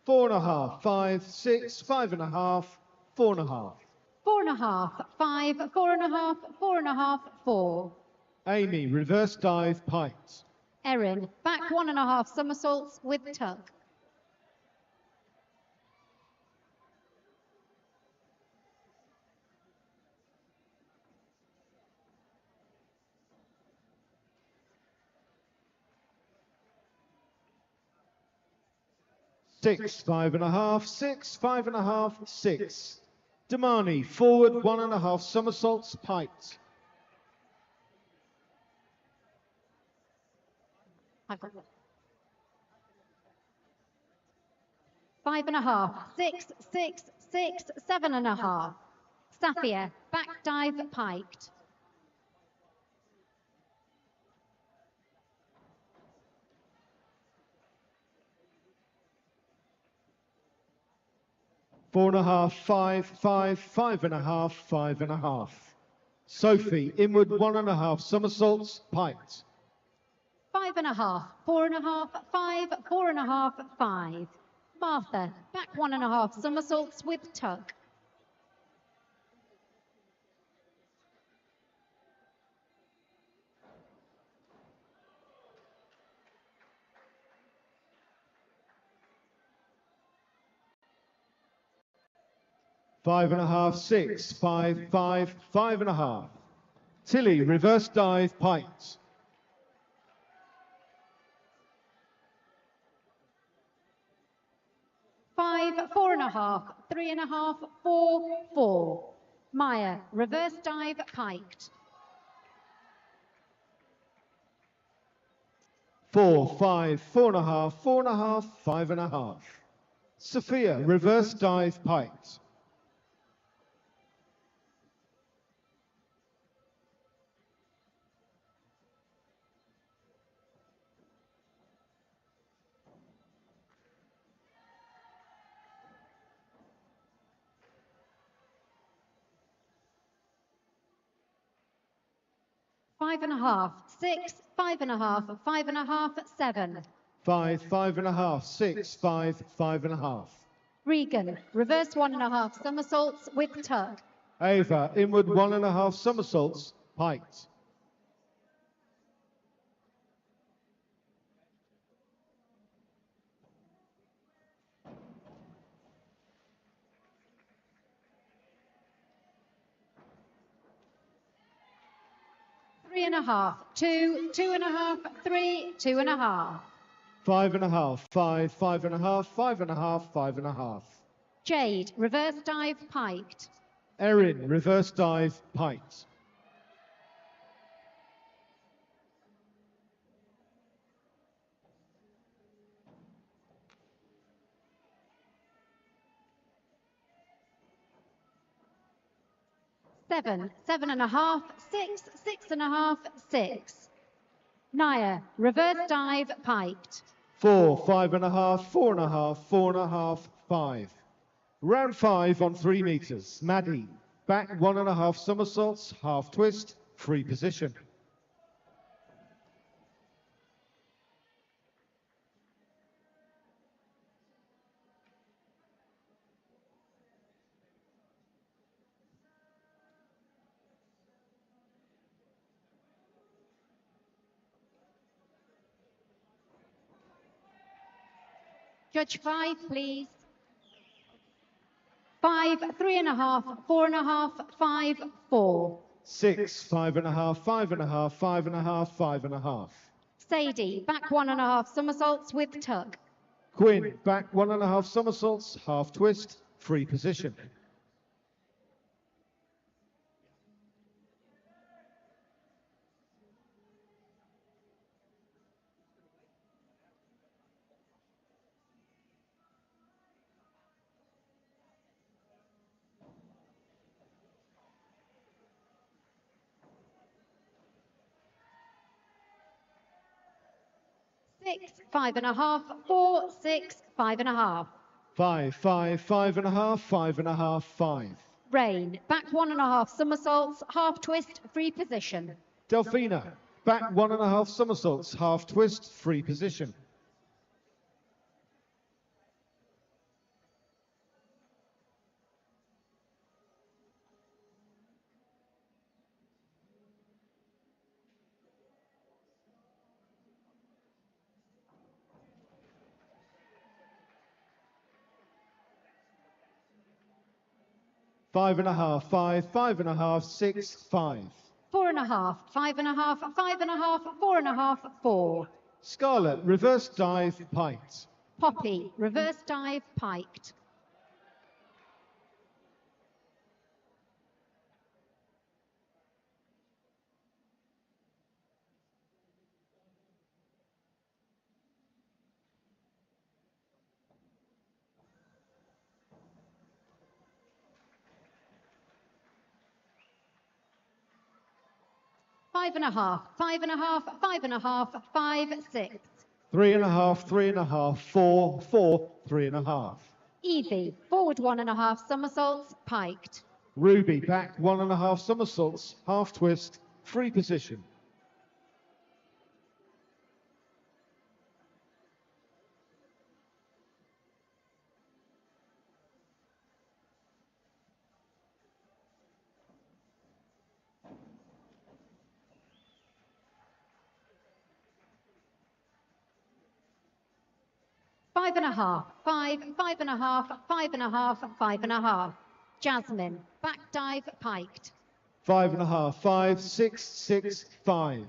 Four and a half, 5, 6, 5.5, 4.5. 4.5, 5, 4.5, 4.5, 4. Amy, reverse dive, piked. Erin, back 1.5 somersaults with tuck. Six, 5.5, 6, 5.5, 6. Damani, forward 1.5 somersaults, piked. I've got that. 5.5, 6, 6, 6, 7.5. Safia, back dive, piked. Four and a half, 5, 5, 5.5, 5.5. Sophie, inward 1.5 somersaults, piked. 5.5, 4.5, 5, 4.5, 5. Martha, back 1.5 somersaults with tuck. Five and a half, 6, 5, 5, 5.5. Tilly, reverse dive, piked. 5, 4.5, 3.5, 4, 4. Maya, reverse dive, piked. 4, 5, 4.5, 4.5, 5.5. Sophia, reverse dive, piked. 5.5, 6, 5.5, 5.5, 7. 5, 5.5, 6, 5, 5.5. Regan, reverse 1.5 somersaults with tuck. Ava, inward 1.5 somersaults, piked. 3.5, 2, 2.5, 3, 2.5. 5.5, 5, 5.5, 5.5, 5.5. Jade, reverse dive, piked. Erin, reverse dive, piked. 7, 7.5, 6, 6.5, 6. Naya, reverse dive, piked. 4, 5.5, 4.5, 4.5, 5. Round 5 on 3 meters. Maddie, back 1.5 somersaults, half twist, free position. Judge 5, please. 5, 3.5, 4.5, 5, 4. 6, 5.5, 5.5, 5.5, 5.5. Sadie, back 1.5 somersaults with tuck. Quinn, back 1.5 somersaults, half twist, free position. Six, 5.5, 4, 6, 5.5. 5, 5, 5.5, 5.5, 5. Rain, back 1.5 somersaults, half twist, free position. Delphina, back 1.5 somersaults, half twist, free position. 5.5, 5, 5.5, 6, 5. 4.5, 5.5, 5.5, 4.5, 4. Scarlet, reverse dive, piked. Poppy, reverse dive, piked. Five and a half, 5.5, 5.5, 5, 6. 3.5, 3.5, 4, 4, 3.5. Evie, forward 1.5 somersaults, piked. Ruby, back 1.5 somersaults, half twist, free position. Five and a half, 5, 5.5, 5.5, 5.5. Jasmine, back dive, piked. 5.5, 5, 6, 6, 5.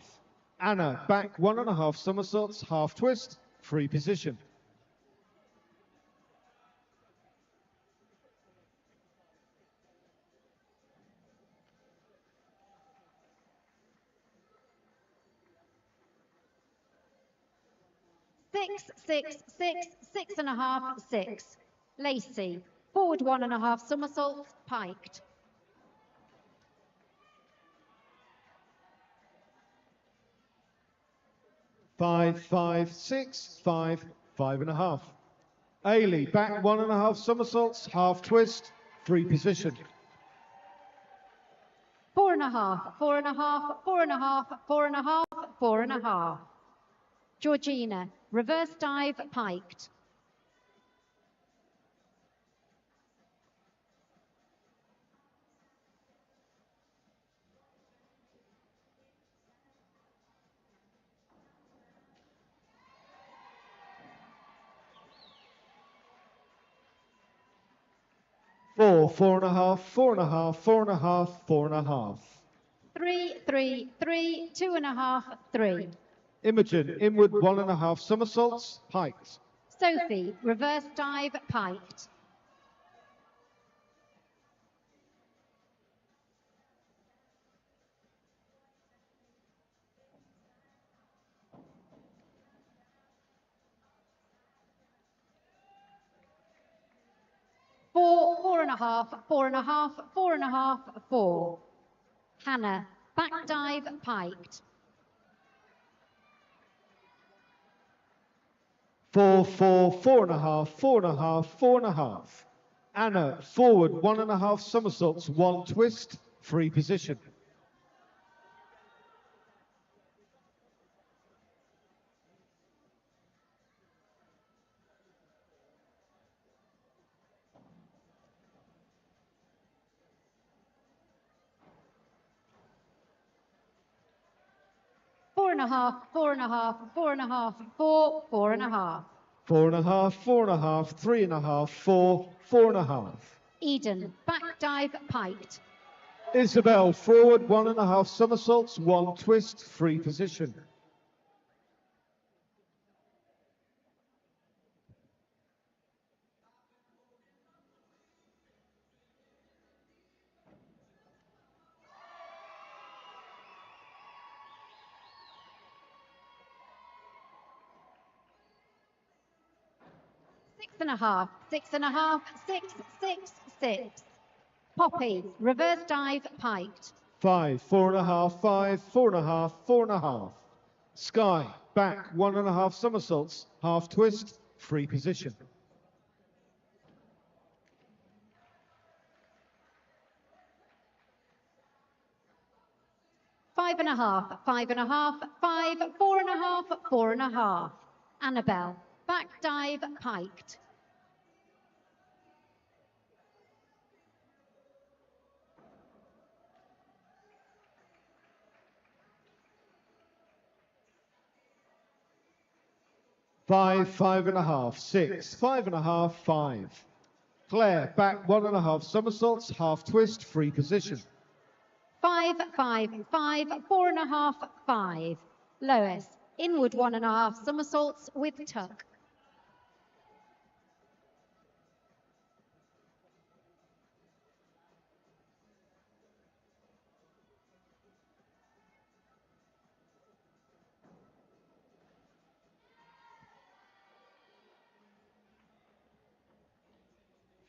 Anna, back 1.5 somersaults, half twist, free position. Six, 6, 6, 6.5, 6. Lacey, forward 1.5 somersaults, piked. 5, 5, 6, 5, 5.5. Ailey, back 1.5 somersaults, half twist, free position. 4.5, 4.5, 4.5, 4.5, 4.5. Georgina, reverse dive, piked. 4, 4.5, 4.5, 4.5, 4.5. 3, 3, 3, 2.5, 3. Imogen, inward 1.5 somersaults, piked. Sophie, reverse dive, piked. 4, 4.5, 4.5, 4.5, 4. Hannah, back dive, piked. 4, 4, 4.5, 4.5, 4.5. Anna, forward 1.5 somersaults, one twist, free position. Four and a half, 4.5, 4.5, 4, 4.5. 4.5, 4.5, 3.5, 4, 4.5. Eden, back dive, piked. Isabel, forward 1.5 somersaults, one twist, free position. Six and a half, 6.5, 6, 6, 6. Poppy, reverse dive, piked. 5, 4.5, 5, 4.5, 4.5. Sky, back 1.5 somersaults, half twist, free position. Five and a half, 5.5, 5, 4.5, 4.5. Annabelle, back dive, piked. 5, 5.5, 6, 5.5, 5. Claire, back 1.5 somersaults, half twist, free position. 5, 5, 5, 4.5, 5. Lois, inward 1.5 somersaults with tuck.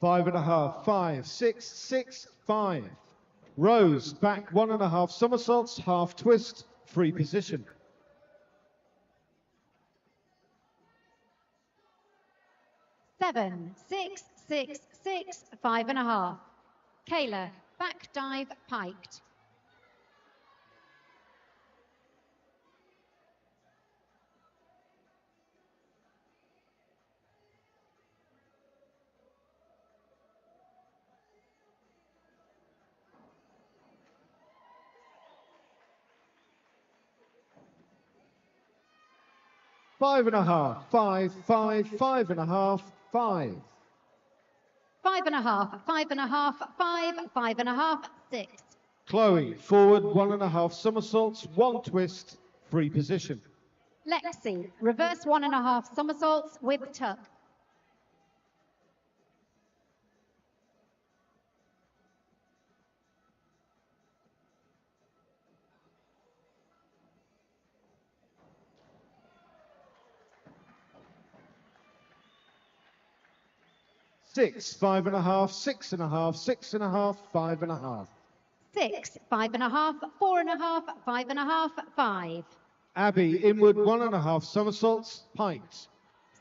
Five and a half, 5, 6, 6, 5. Rose, back 1.5 somersaults, half twist, free position. 7, 6, 6, 6, 5.5. Kayla, back dive piked. 5.5, 5, 5, 5.5, 5. 5.5, 5.5, 5, 5.5, 6. Chloe, forward 1.5 somersaults, 1 twist, free position. Lexi, reverse 1.5 somersaults with tuck. 6, 5.5, 6.5, 6.5, 5.5. 6, 5.5, 4.5, 5.5, 5. Abby, inward 1.5 somersaults, piked.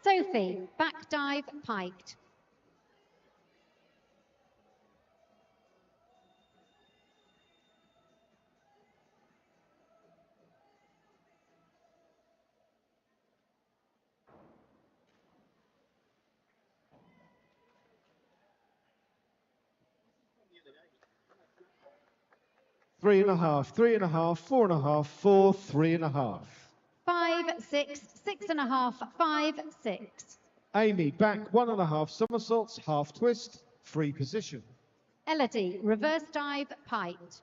Sophie, back dive piked. 3.5, 3.5, 4.5, 4, 3.5. 5, 6, 6.5, 5, 6. Amy, back 1.5 somersaults, half twist, free position. Elodie, reverse dive piked.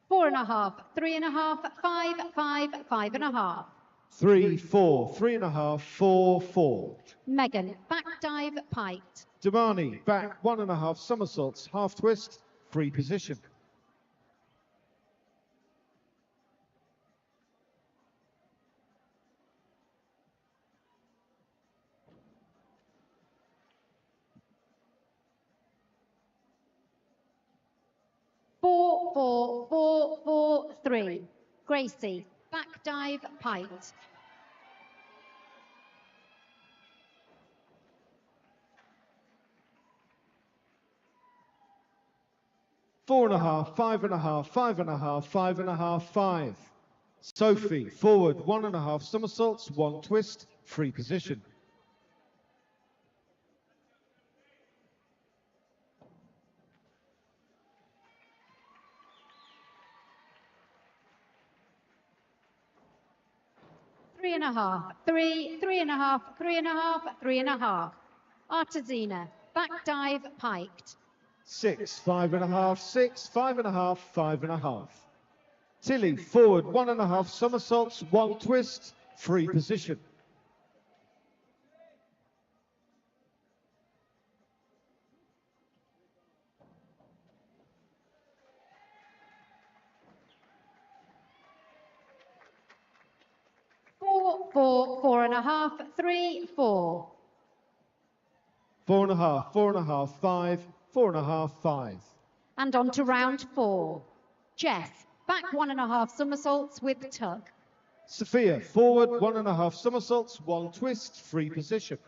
4.5, 3.5, 5, 5, 5.5. 3, 4, 3.5, 4, 4. Megan, back dive piked. Damani, back 1.5 somersaults, half twist, free position. 4, 4, 4, 4, 3. Gracie, back dive piked. 4.5, 5.5, 5.5, 5.5, 5. Sophie, forward 1.5 somersaults, 1 twist, free position. 3.5, 3, 3.5, 3.5, 3.5. Artesina, back dive piked. 6, 5.5, 6, 5.5, 5.5. Tilly, forward 1.5 somersaults, 1 twist, free position. 4, 4, 4.5, 3, 4. 4.5, 4.5, 5, 4.5, 5. And on to round 4. Jess, back 1.5 somersaults with tuck. Sophia, forward 1.5 somersaults, 1 twist, free position.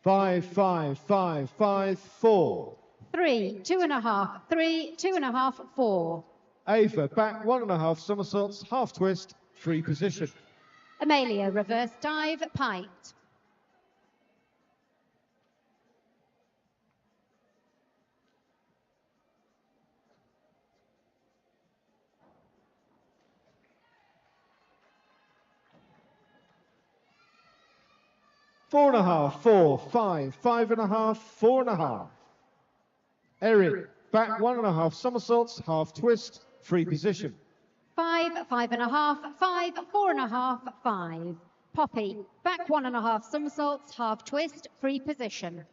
5, 5, 5, 5, 4. 3, 2.5, 3, 2.5, 4. Ava, back 1.5 somersaults, half twist, free position. Amelia, reverse dive, piked. 4.5, 4, 5, 5.5, 4.5. Eric, back 1.5 somersaults, half twist, free position. 5, 5.5, 5, 4.5, 5. Poppy, back 1.5 somersaults, half twist, free position.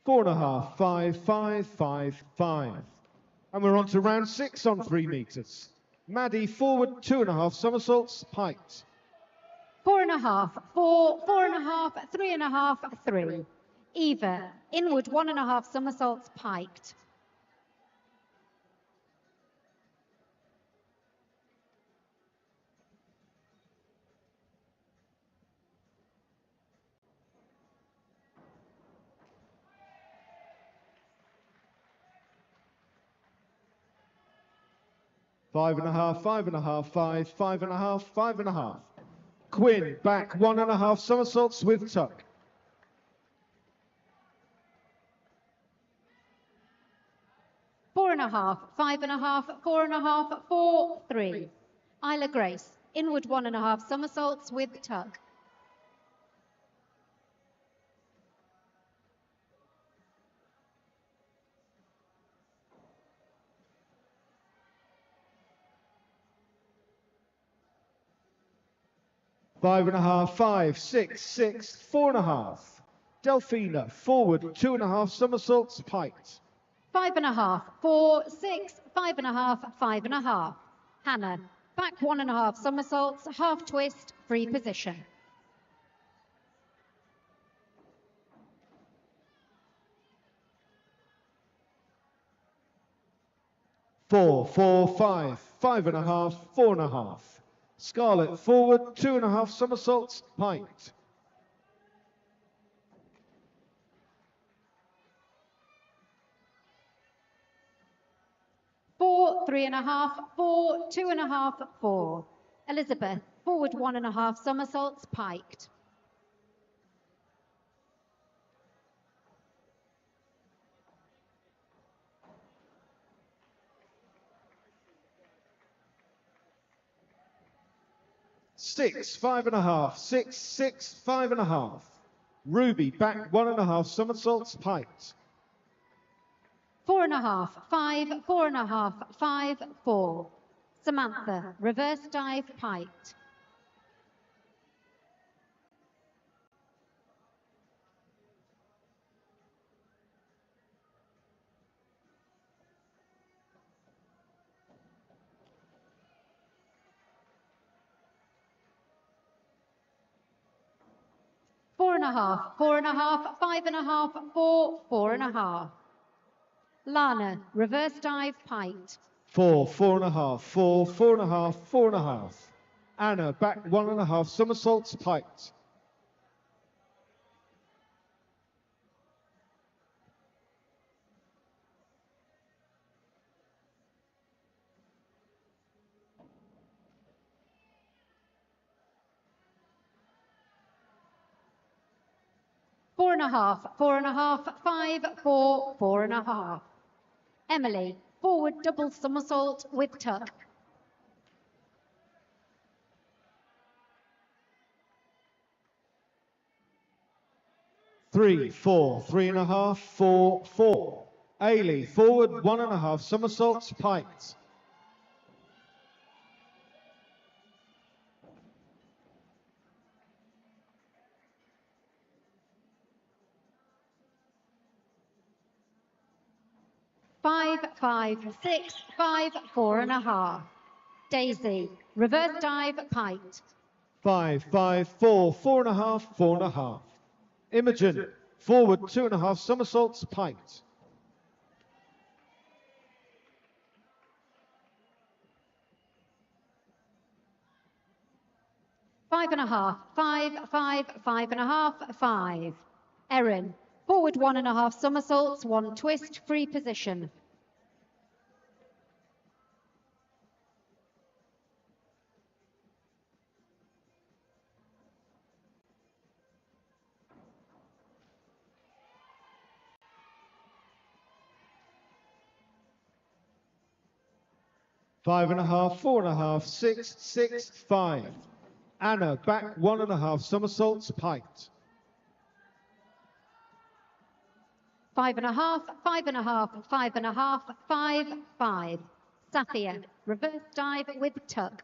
Four and a half, 5, 5, 5, 5. And we're on to round 6 on 3 metres. Maddie, forward 2.5 somersaults, piked. 4.5, 4, 4.5, 3.5, 3. Eva, inward 1.5 somersaults, piked. 5.5, 5.5, 5, 5.5, 5.5. Quinn, back 1.5 somersaults with tuck. 4.5, 5.5, 4.5, 4, 3. Isla Grace, inward 1.5 somersaults with tuck. 5.5, 5, 6, 6, 4.5. Delphina, forward 2.5 somersaults, piked. 5.5, 4, 6, 5.5, 5.5. Hannah, back 1.5 somersaults, half twist, free position. 4, 4, 5, 5.5, 4.5. Scarlett, forward 2.5 somersaults, piked. 4, 3.5, 4, 2.5, 4. Elizabeth, forward 1.5 somersaults, piked. 6, 5.5, 6, 6, 5.5. Ruby, back 1.5 somersaults, piked. 4.5, 5, 4.5, 5, 4. Samantha, reverse dive, piked. 4.5, 4.5, 5.5, 4, 4.5. Lana, reverse dive, piked. 4, 4.5, 4, 4.5, 4.5. Anna, back 1.5 somersaults, piked. 4.5, 4.5, 5, 4, 4.5. Emily, forward double somersault with tuck. 3, 4, 3.5, 4, 4. Ailey, forward 1.5 somersaults, piked. 5, 5, 6, 5, 4.5. Daisy, reverse dive, piked. 5, 5, 4, 4.5, 4.5. Imogen, Forward 2.5 somersaults, piked. 5.5, 5, 5, 5.5, 5. Erin, forward 1.5 somersaults, 1 twist, free position. Five and a half, 4.5, 6, 6, 5. Anna, back 1.5 somersaults, piked. 5.5, 5.5, 5.5, 5, 5. Safia, reverse dive with tuck.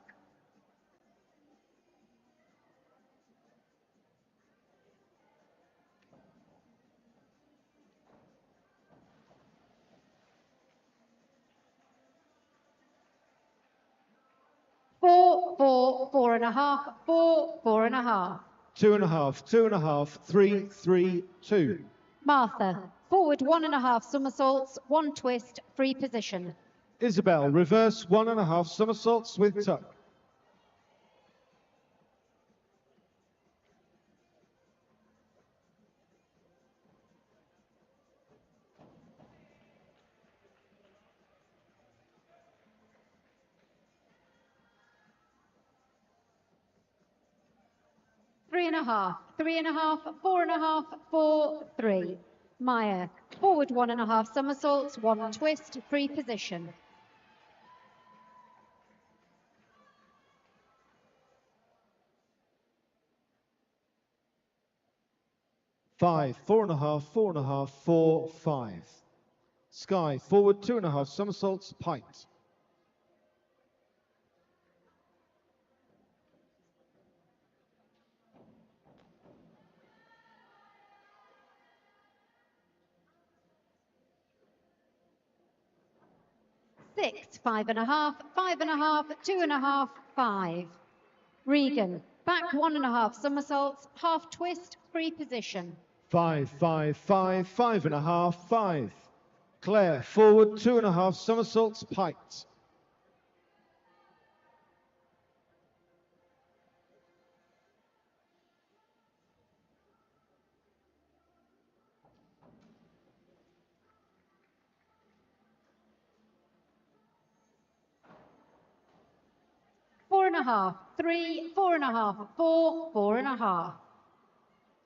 4, 4, 4.5, 4, 4.5. 2.5, 2.5, 3, 3, 2. Martha, forward 1.5 somersaults, 1 twist, free position. Isabel, reverse 1.5 somersaults with tuck. 3.5, 3.5, 4.5, 4, 3. Maya, forward 1.5 somersaults, 1 twist, free position. 5, 4.5, 4.5, 4, 5. Sky, forward 2.5 somersaults, piked. 6, 5.5, 5.5, 2.5, 5. Regan, back 1.5 somersaults, half twist, free position. 5, 5, 5, 5.5, 5. Claire, forward 2.5 somersaults, piked. 4.5, 3, 4.5, 4, 4.5.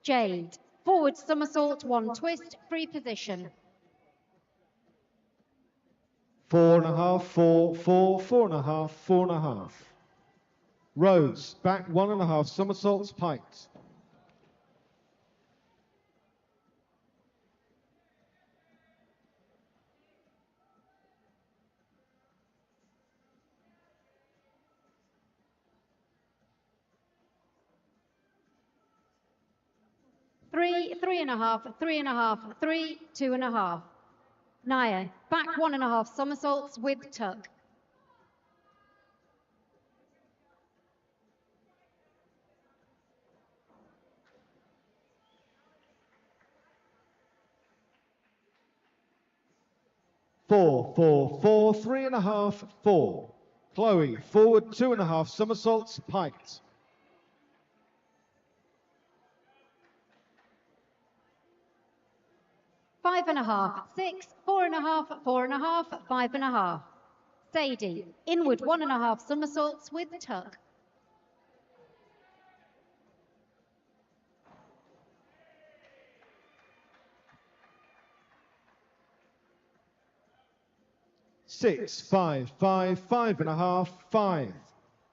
Jade, forward somersault, 1 twist, free position. 4.5, 4, 4, 4.5, 4.5. Rose, back 1.5 somersaults, piked. 3, 3.5, 3.5, 3, 2.5. Naya, back 1.5 somersaults with tuck. 4, 4, 4, 3.5, 4. Chloe, forward 2.5 somersaults, piked. 5.5, 6, 4.5, 4.5, 5.5. Sadie, inward 1.5 somersaults with tuck. 6, 5, 5, 5.5, 5.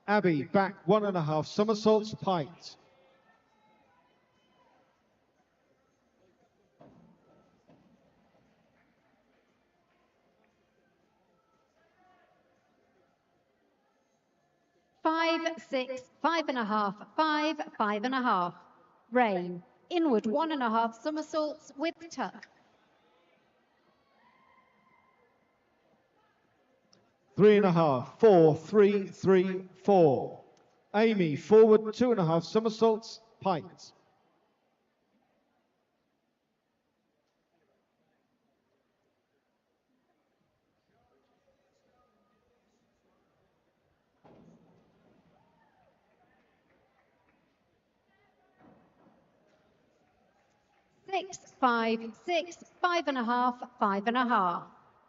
Abby, back 1.5 somersaults, piked. 5, 6, 5.5, 5, 5.5. Rain, inward 1.5 somersaults with tuck. 3.5, 4, 3, 3, 4. Amy, forward 2.5 somersaults, piked. 6, 5, 6, 5.5, 5.5.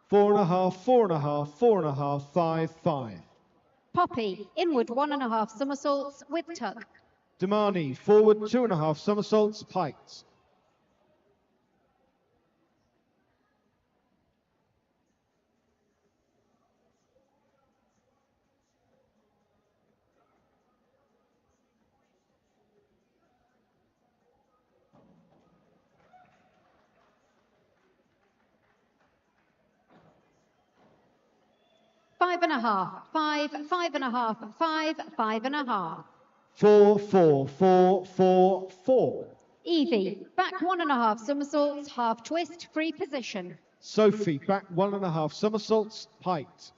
4.5, 4.5, 4.5, 5, 5. Poppy, inward 1.5 somersaults with tuck. Damani, forward 2.5 somersaults, piked. Five and a half, 5, 5.5, 5, 5.5. 4, 4, 4, 4, 4. Evie, back 1.5 somersaults, half twist, free position. Sophie, back 1.5 somersaults, piked.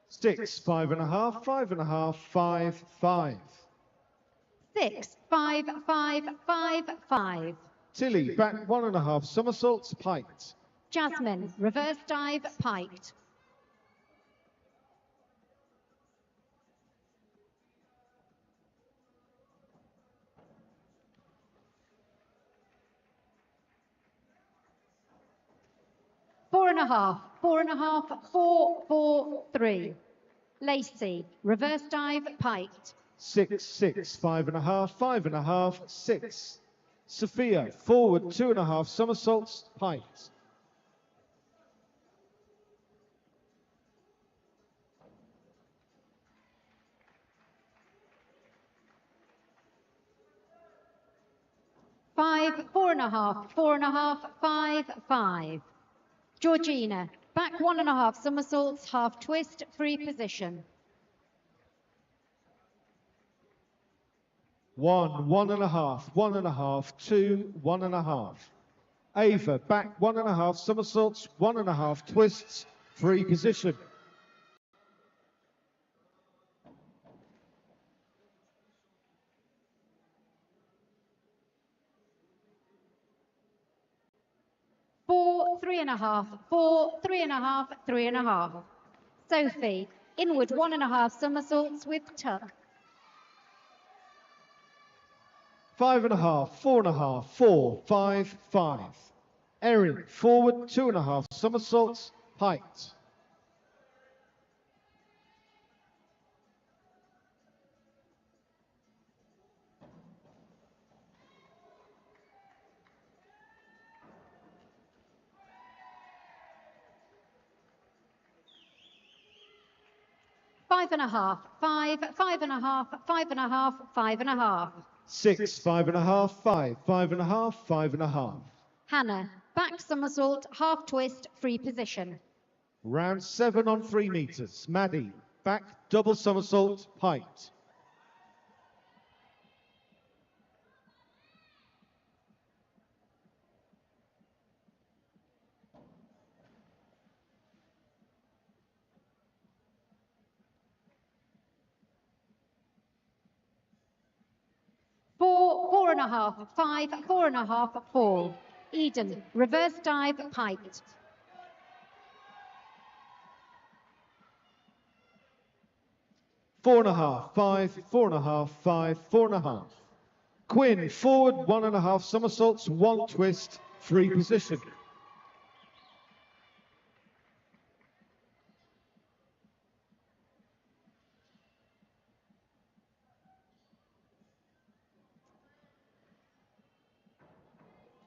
Sticks, 5.5, 5.5, 5, 5. 6, 5, 5, 5, 5. Tilly, back 1.5 somersaults, piked. Jasmine, reverse dive, piked. Four and a half, 4.5, 4, 4, 3. Lacey, reverse dive, piked. 6, 6, 5.5, 5.5, 6. Sophia, forward 2.5 somersaults, piked. Five, 4.5, 4.5, 5, 5. Georgina, back 1.5 somersaults, half twist, free position. 1, 1.5, 1.5, 2, 1.5. Ava, back 1.5 somersaults, 1.5 twists, free position. Four, 3.5, 4, 3.5, 3.5. Sophie, inward 1.5 somersaults with tuck. 5.5, 4.5, 4, 5, 5. Erin, forward 2.5 somersaults, piked. Five and a half, 5, 5.5, 5.5, 5.5. 6, 5.5, 5, 5.5, 5.5. Hannah, back somersault, half twist, free position. Round 7 on 3 meters. Maddie, back double somersault, piked. Four, 4.5, 5, 4.5, 4. Eden, reverse dive, piked. 4.5, 5, 4.5, 5, 4.5. Quinn, forward 1.5 somersaults, 1 twist, free position.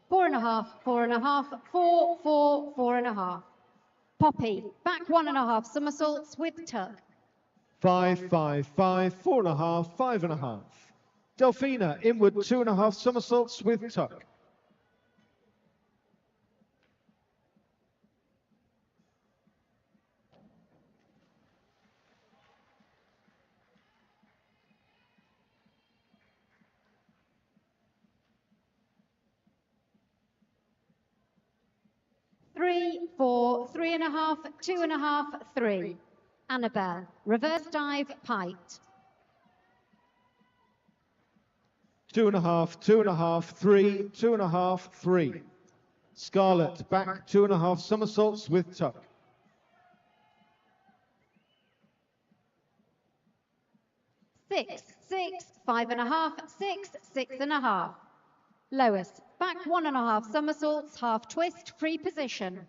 Four and a half, 4.5, 4, 4, 4.5. Poppy, back 1.5 somersaults with tuck. 5, 5, 5, 4.5, 5.5. Delphina, inward 2.5 somersaults with tuck. Three, 4, 3.5, 2.5, 3. Annabelle, reverse dive, piked. 2.5, 2.5, 3, 2.5, 3. Scarlett, back 2.5 somersaults with tuck. Six, 6, 5.5, 6, 6.5. Lois, back 1.5 somersaults, half twist, free position.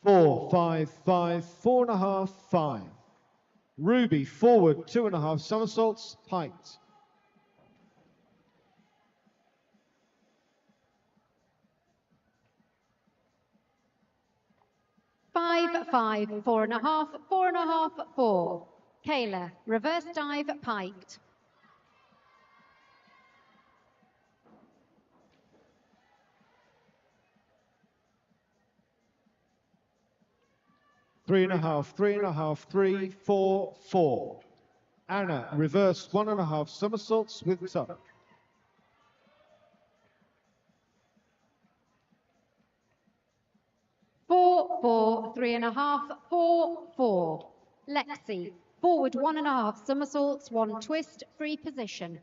Four, 5, 5, 4.5, 5. Ruby, forward 2.5 somersaults, height. 5, 5, 4.5, 4.5, 4. Kayla, reverse dive, piked. 3.5, 3.5, 3, 4, 4. Anna, reverse 1.5 somersaults with tuck. Four, 4, 3.5, 4, 4. Lexi, forward 1.5 somersaults, 1 twist, free position.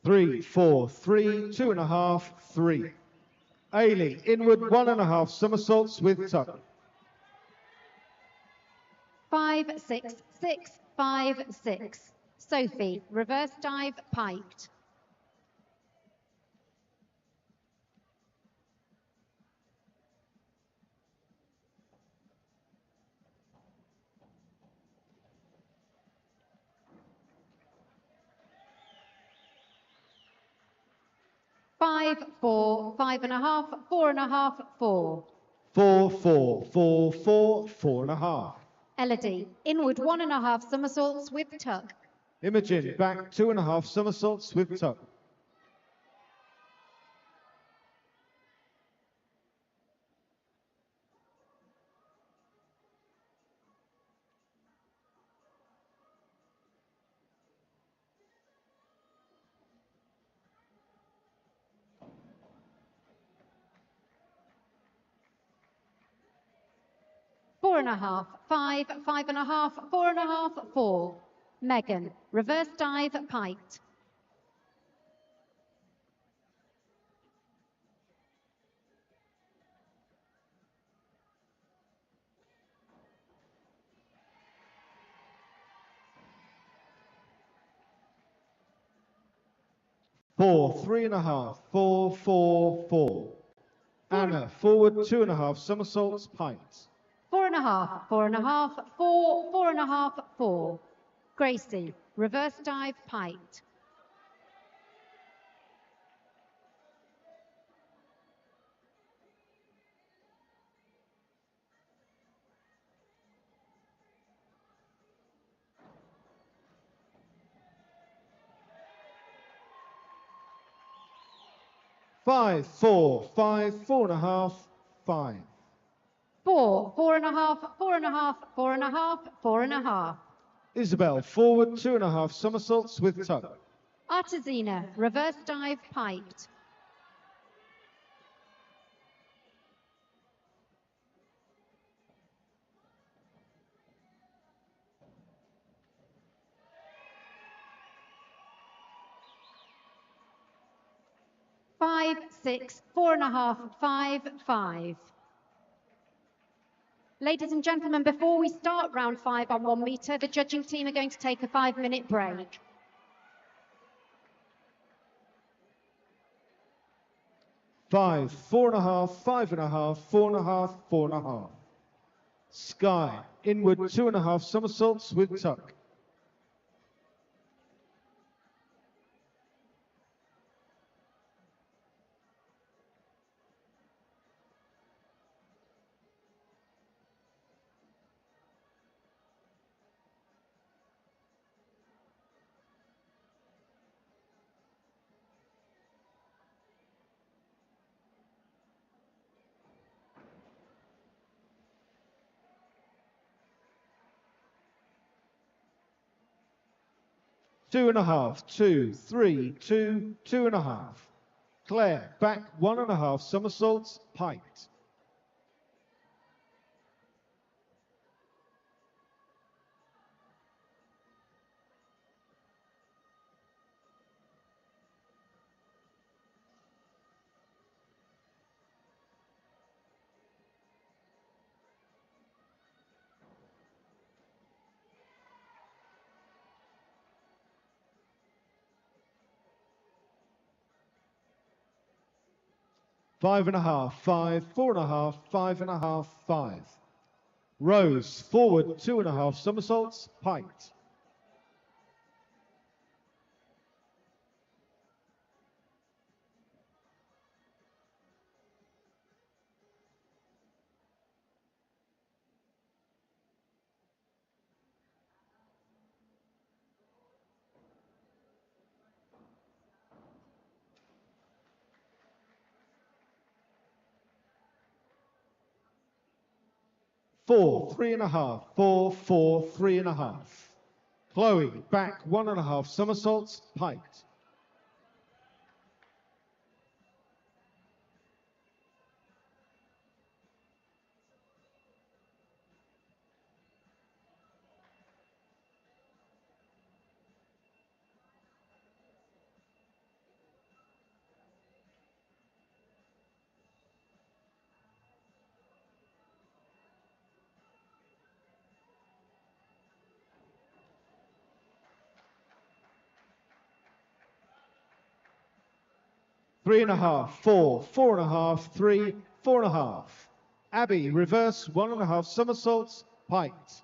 Three, 4, 3, 2.5, 3. Ailey, inward 1.5 somersaults with tuck. 5, 6, 6, 5, 6. Sophie, reverse dive, piked. 5, 4, 5.5, 4.5, 4. 4, 4, 4, 4, 4.5. Elodie, inward 1.5 somersaults with tuck. Imogen, back 2.5 somersaults with tuck. Four and a half, 5, 5.5, 4.5, 4. Megan, reverse dive, piked. 4, 3.5, 4, 4, 4. Anna, forward 2.5 somersaults, piked. 4.5, 4.5, 4, 4.5, 4. Gracie, reverse dive, piked. 5, 4, 5, 4.5, 5. 4, 4.5, 4.5, 4.5, 4.5. Isabel, forward 2.5 somersaults with tuck. Artesina, reverse dive, piked. 5, 6, 4.5, 5, 5. Ladies and gentlemen, before we start round 5 on 1 metre, the judging team are going to take a 5-minute break. Five, 4.5, 5.5, 4.5, 4.5. Sky, inward 2.5 somersaults with tuck. 2.5, 2, 3, 2, 2.5. Claire, back 1.5 somersaults, piked. Five and a half, 5, 4.5, 5.5, 5. Rose, forward 2.5 somersaults, piked. Four, 3.5, 4, 4, 3.5. Chloe, back 1.5 somersaults, piked. Three and a half, 4, 4.5, 3, 4.5. Abby, reverse 1.5 somersaults, piked.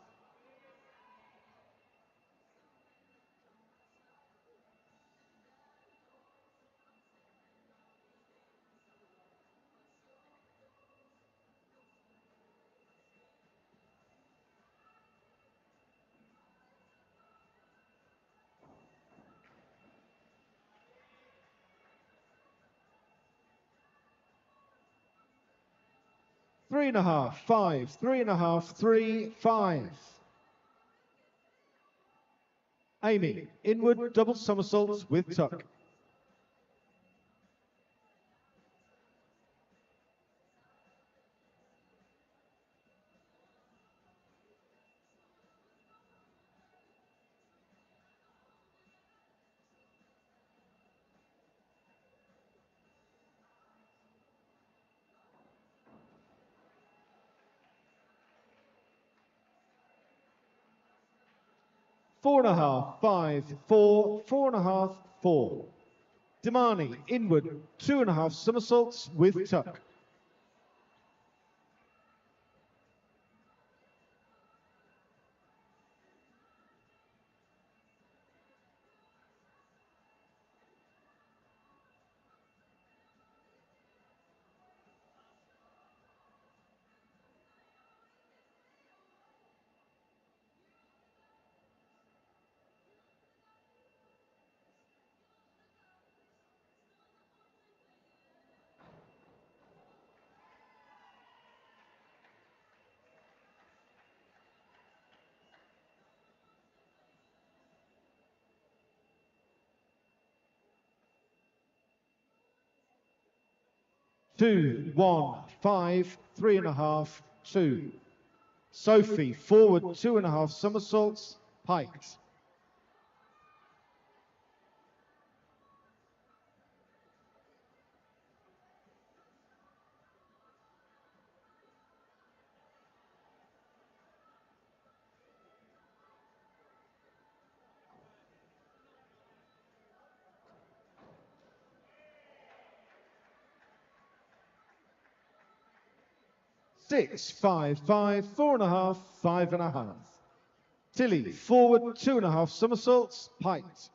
Three and a half, 5, 3.5, 3, 5. Amy, inward double somersaults with tuck. Four and a half, 5, 4, 4.5, 4. Damani, inward 2.5 somersaults with tuck. Two, 1, 5, 3.5, 2. Sophie, forward 2.5 somersaults, piked. Six, 5, 5, 4.5, 5.5. Tilly, forward 2.5 somersaults, piked.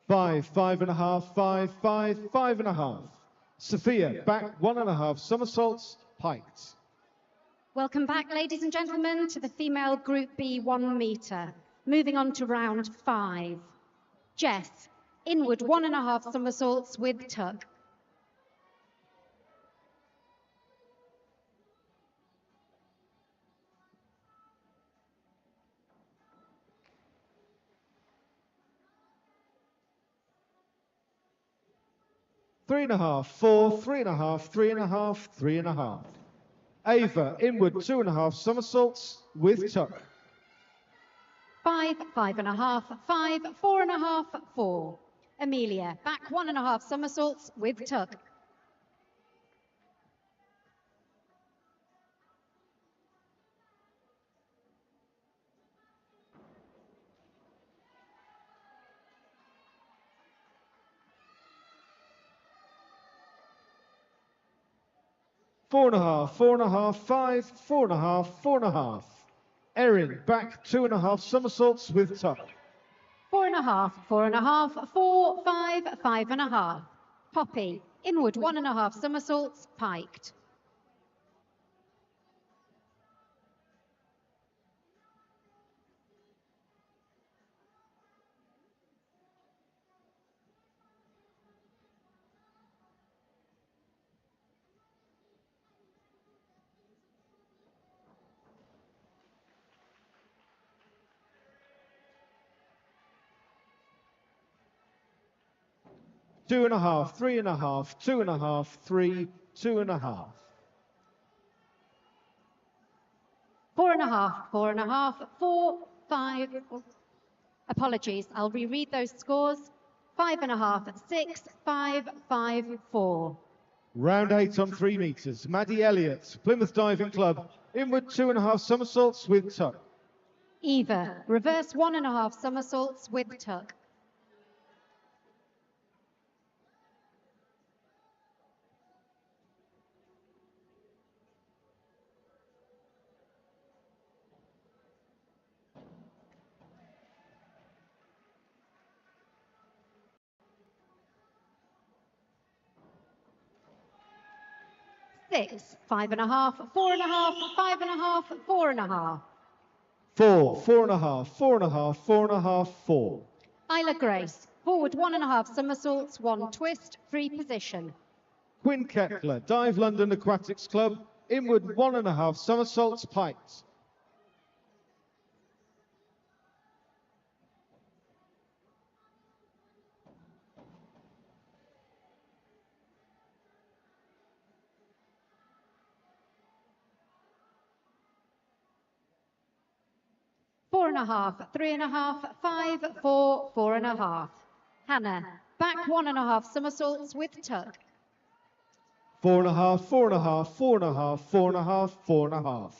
Five, 5.5, 5, 5, 5.5. Sophia, back 1.5 somersaults, piked. Welcome back, ladies and gentlemen, to the female Group B 1 metre. Moving on to round 5. Jess, inward 1.5 somersaults with tuck. Three and a half, 4, 3.5, 3.5, 3.5. Ava, inward 2.5 somersaults with tuck. 5, 5.5, 5, 4.5, 4. Amelia, back 1.5 somersaults with tuck. Four and a half, 4.5, 5, 4.5, 4.5. Erin, back 2.5 somersaults with tuck. 4.5, 4.5, 4, 5, 5.5. Poppy, inward 1.5 somersaults, piked. Two and a half, 3.5, 2.5, 3, 2.5. 4.5, 4.5, 4, 5. Apologies, I'll reread those scores. 5.5, 6, 5, 5, 4. Round 8 on 3 metres. Maddie Elliott, Plymouth Diving Club, inward 2.5 somersaults with tuck. Eva, reverse 1.5 somersaults with tuck. Six, 5.5, 4.5, 5.5, 4.5. 4, 4.5, 4.5, 4.5, 4. Isla Grace, forward 1.5 somersaults, 1 twist, free position. Quinn Kettler, Dive London Aquatics Club, inward 1.5 somersaults piked. 4.5, 3.5, 5, 4, 4.5. Hannah, back 1.5 somersaults with tuck. 4.5, 4.5, 4.5, 4.5, 4.5.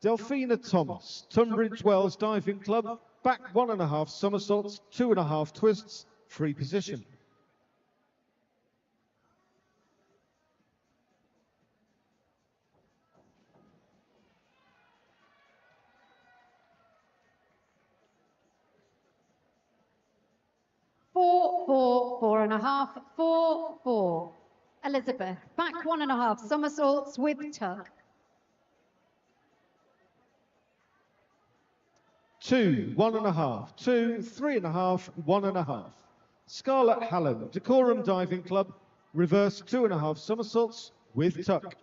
Delphina Thomas, Tunbridge Wells Diving Club, back 1.5 somersaults, 2.5 twists, free position. 4, 4, 4.5, 4, 4. Elizabeth, back 1.5 somersaults with tuck. 2, 1.5, 2, 3.5, 1.5. Scarlett Hallam, Decorum Diving Club, reverse 2.5 somersaults with tuck.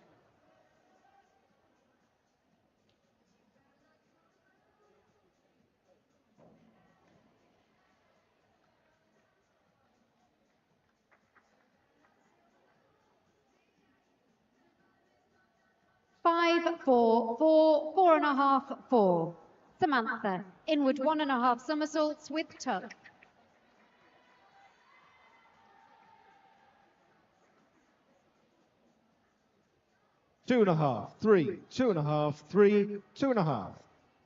5, 4, 4, 4.5, 4. Samantha, inward 1.5 somersaults with tuck. 2.5, 3, 2.5, 3, 2.5.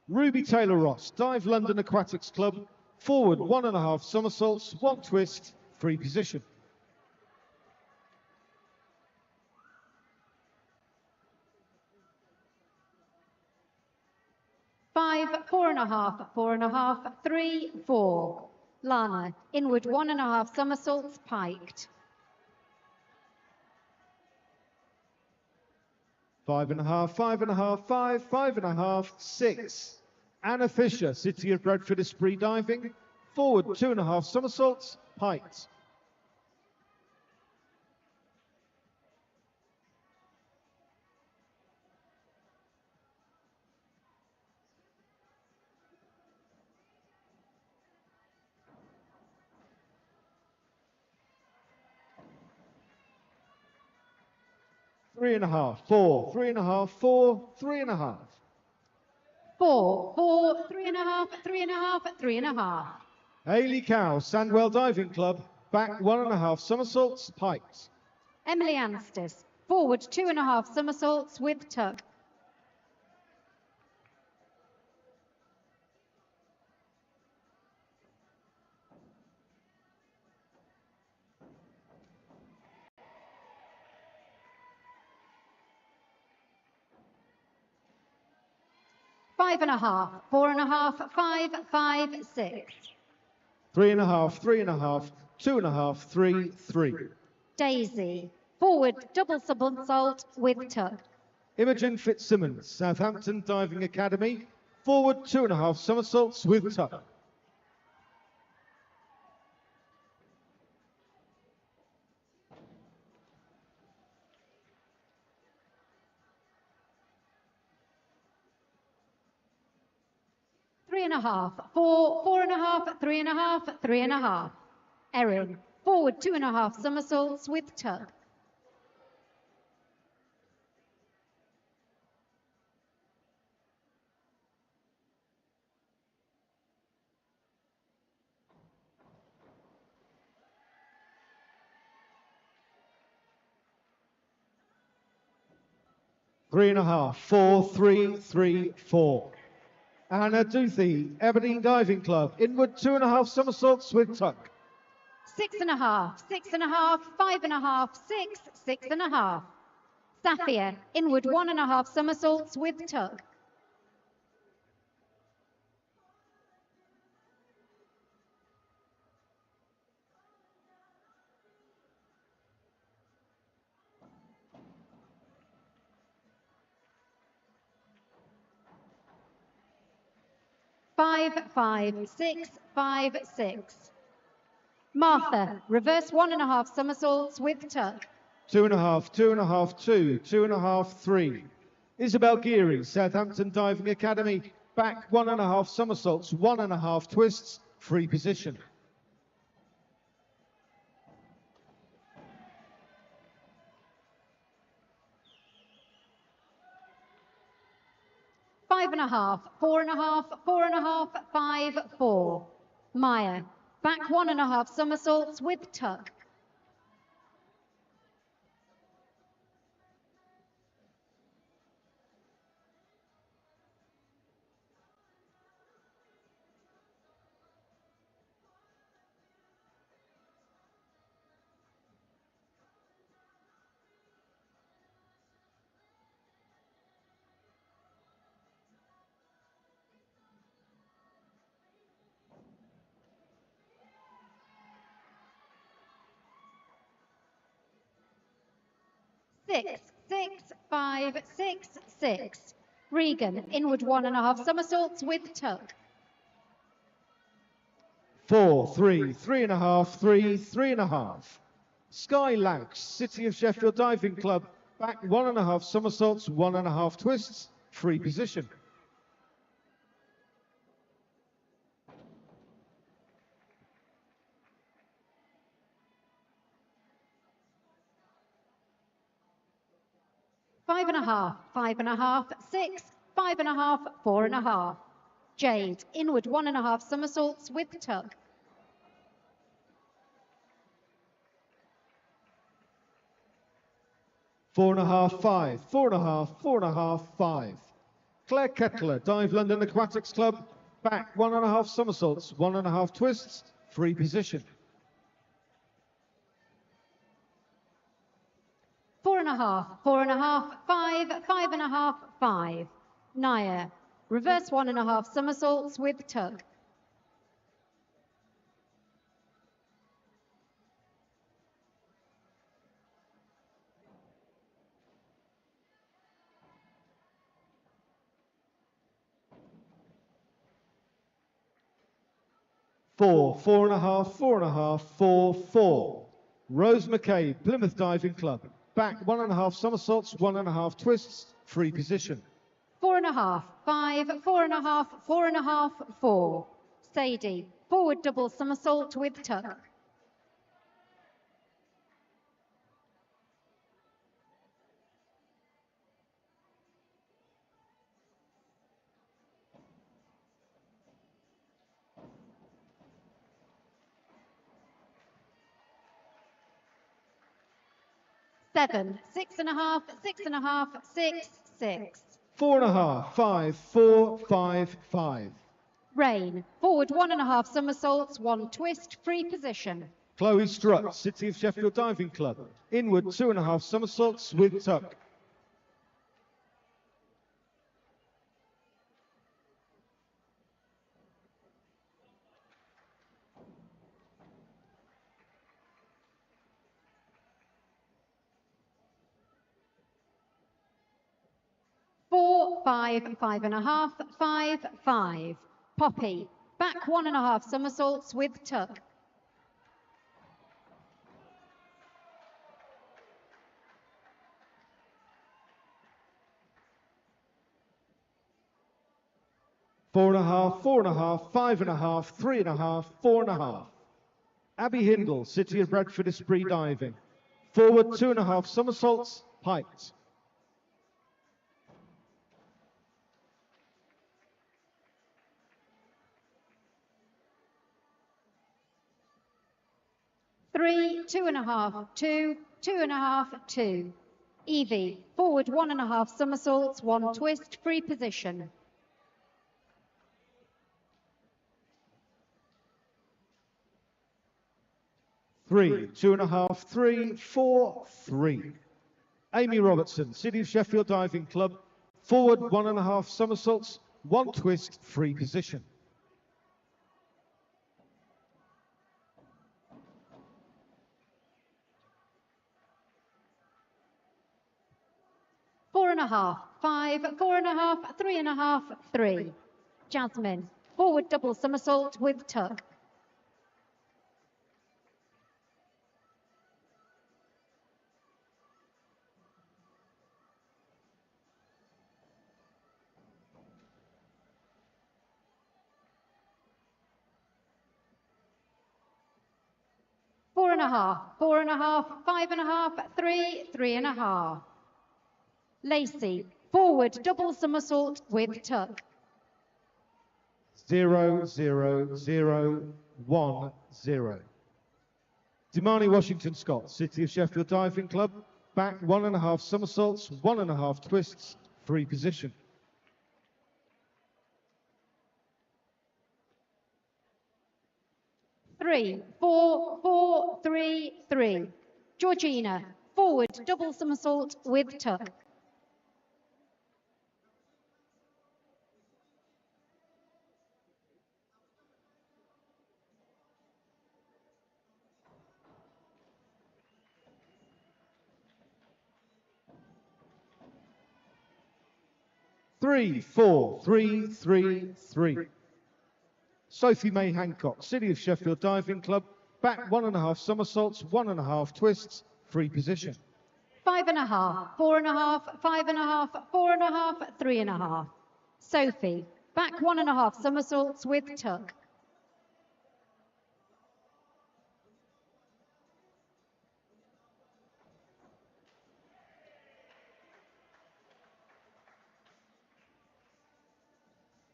Ruby Taylor Ross, Dive London Aquatics Club, forward 1.5 somersaults, 1 twist, free position. 5, 4.5, 4.5, 3, 4. Lana, inward 1.5 somersaults piked. 5.5, 5.5, 5, 5.5, 6. Anna Fisher, City of Bradford Esprit Diving, forward 2.5 somersaults, height. Three and a half, 4, 3.5, 4, 3.5. 4, 4, 3.5, 3.5, 3.5. Hayley Cow, Sandwell Diving Club, back 1.5 somersaults, height. Emily Anstis, forward 2.5 somersaults with tuck. Five and a half, 4.5, 5, 5, 6. 3.5, 3.5, 2.5, 3, 3. Daisy, forward double somersault with tuck. Imogen Fitzsimmons, Southampton Diving Academy, forward 2.5 somersaults with tuck. Three and a half, 4, 4.5, 3.5, 3.5. Erin, forward 2.5 somersaults with tuck. Three and a half, 4, 3, 3, 4. Anna Duthie, Aberdeen Diving Club, inward 2.5 somersaults with tuck. 6.5, 6.5, 5.5, 6, 6.5. Safia, inward 1.5 somersaults with tuck. Five, 5, 6, 5, 6. Martha, reverse 1.5 somersaults with tuck. 2.5, 2.5, 2, 2.5, 3. Isabel Geary, Southampton Diving Academy, back 1.5 somersaults, 1.5 twists, free position. Five and a half, 4.5, 4.5, 5, 4. Maya, back 1.5 somersaults with tuck. Six, 6, 5, 6, 6. Regan, inward 1.5 somersaults with tuck. 4, 3, 3.5, 3, 3.5. Sky Lanks, City of Sheffield Diving Club, back 1.5 somersaults, 1.5 twists, free position. Five and a half, 5.5, 6, 5.5, 4.5. Jade, inward 1.5 somersaults with tuck. 4.5, 5, 4.5, 4.5, 5. Claire Kettler, Dive London Aquatics Club, back 1.5 somersaults, 1.5 twists, free position. 4.5, 4.5, 5, 5.5, 5. Naya, reverse 1.5 somersaults with tuck. 4, 4.5, 4.5, 4, 4. Rose McCabe, Plymouth Diving Club. Back 1.5 somersaults, 1.5 twists, free position. 4.5, 5, 4.5, 4.5, 4. Sadie, forward double somersault with tuck. Seven, 6.5, 6.5, 6, 6. 4.5, 5, 4, 5, 5. Rain, forward 1.5 somersaults, 1 twist, free position. Chloe Strutt, City of Sheffield Diving Club. Inward 2.5 somersaults with tuck. Four, 5, 5.5, 5, 5. Poppy, back 1.5 somersaults with tuck. Four and a half, 4.5, 5.5, 3.5, 4.5. Abby Hindle, City of Bradford Esprit Diving. Forward 2.5 somersaults, piked. Three, 2.5, 2, 2.5, 2. Evie, forward 1.5 somersaults, 1 twist, free position. Three, 2.5, 3, 4, 3. Amy Robertson, City of Sheffield Diving Club. Forward 1.5 somersaults, 1 twist, free position. 4.5, 5, 4.5, 3.5, 3. Jasmine, forward double somersault with tuck. Four and a half, 5.5, 3, 3.5. Lacey, forward double somersault with tuck. 0, 0, 0, 1, 0. Damani Washington Scott, City of Sheffield Diving Club. Back 1.5 somersaults, 1.5 twists, free position. Three, 4, 4, 3, 3. Georgina, forward double somersault with tuck. Three, 4, 3, 3, 3. Sophie May Hancock, City of Sheffield Diving Club. Back 1.5 somersaults, 1.5 twists, free position. 5.5, 4.5, 5.5, 4.5, 3.5. Sophie, back 1.5 somersaults with tuck.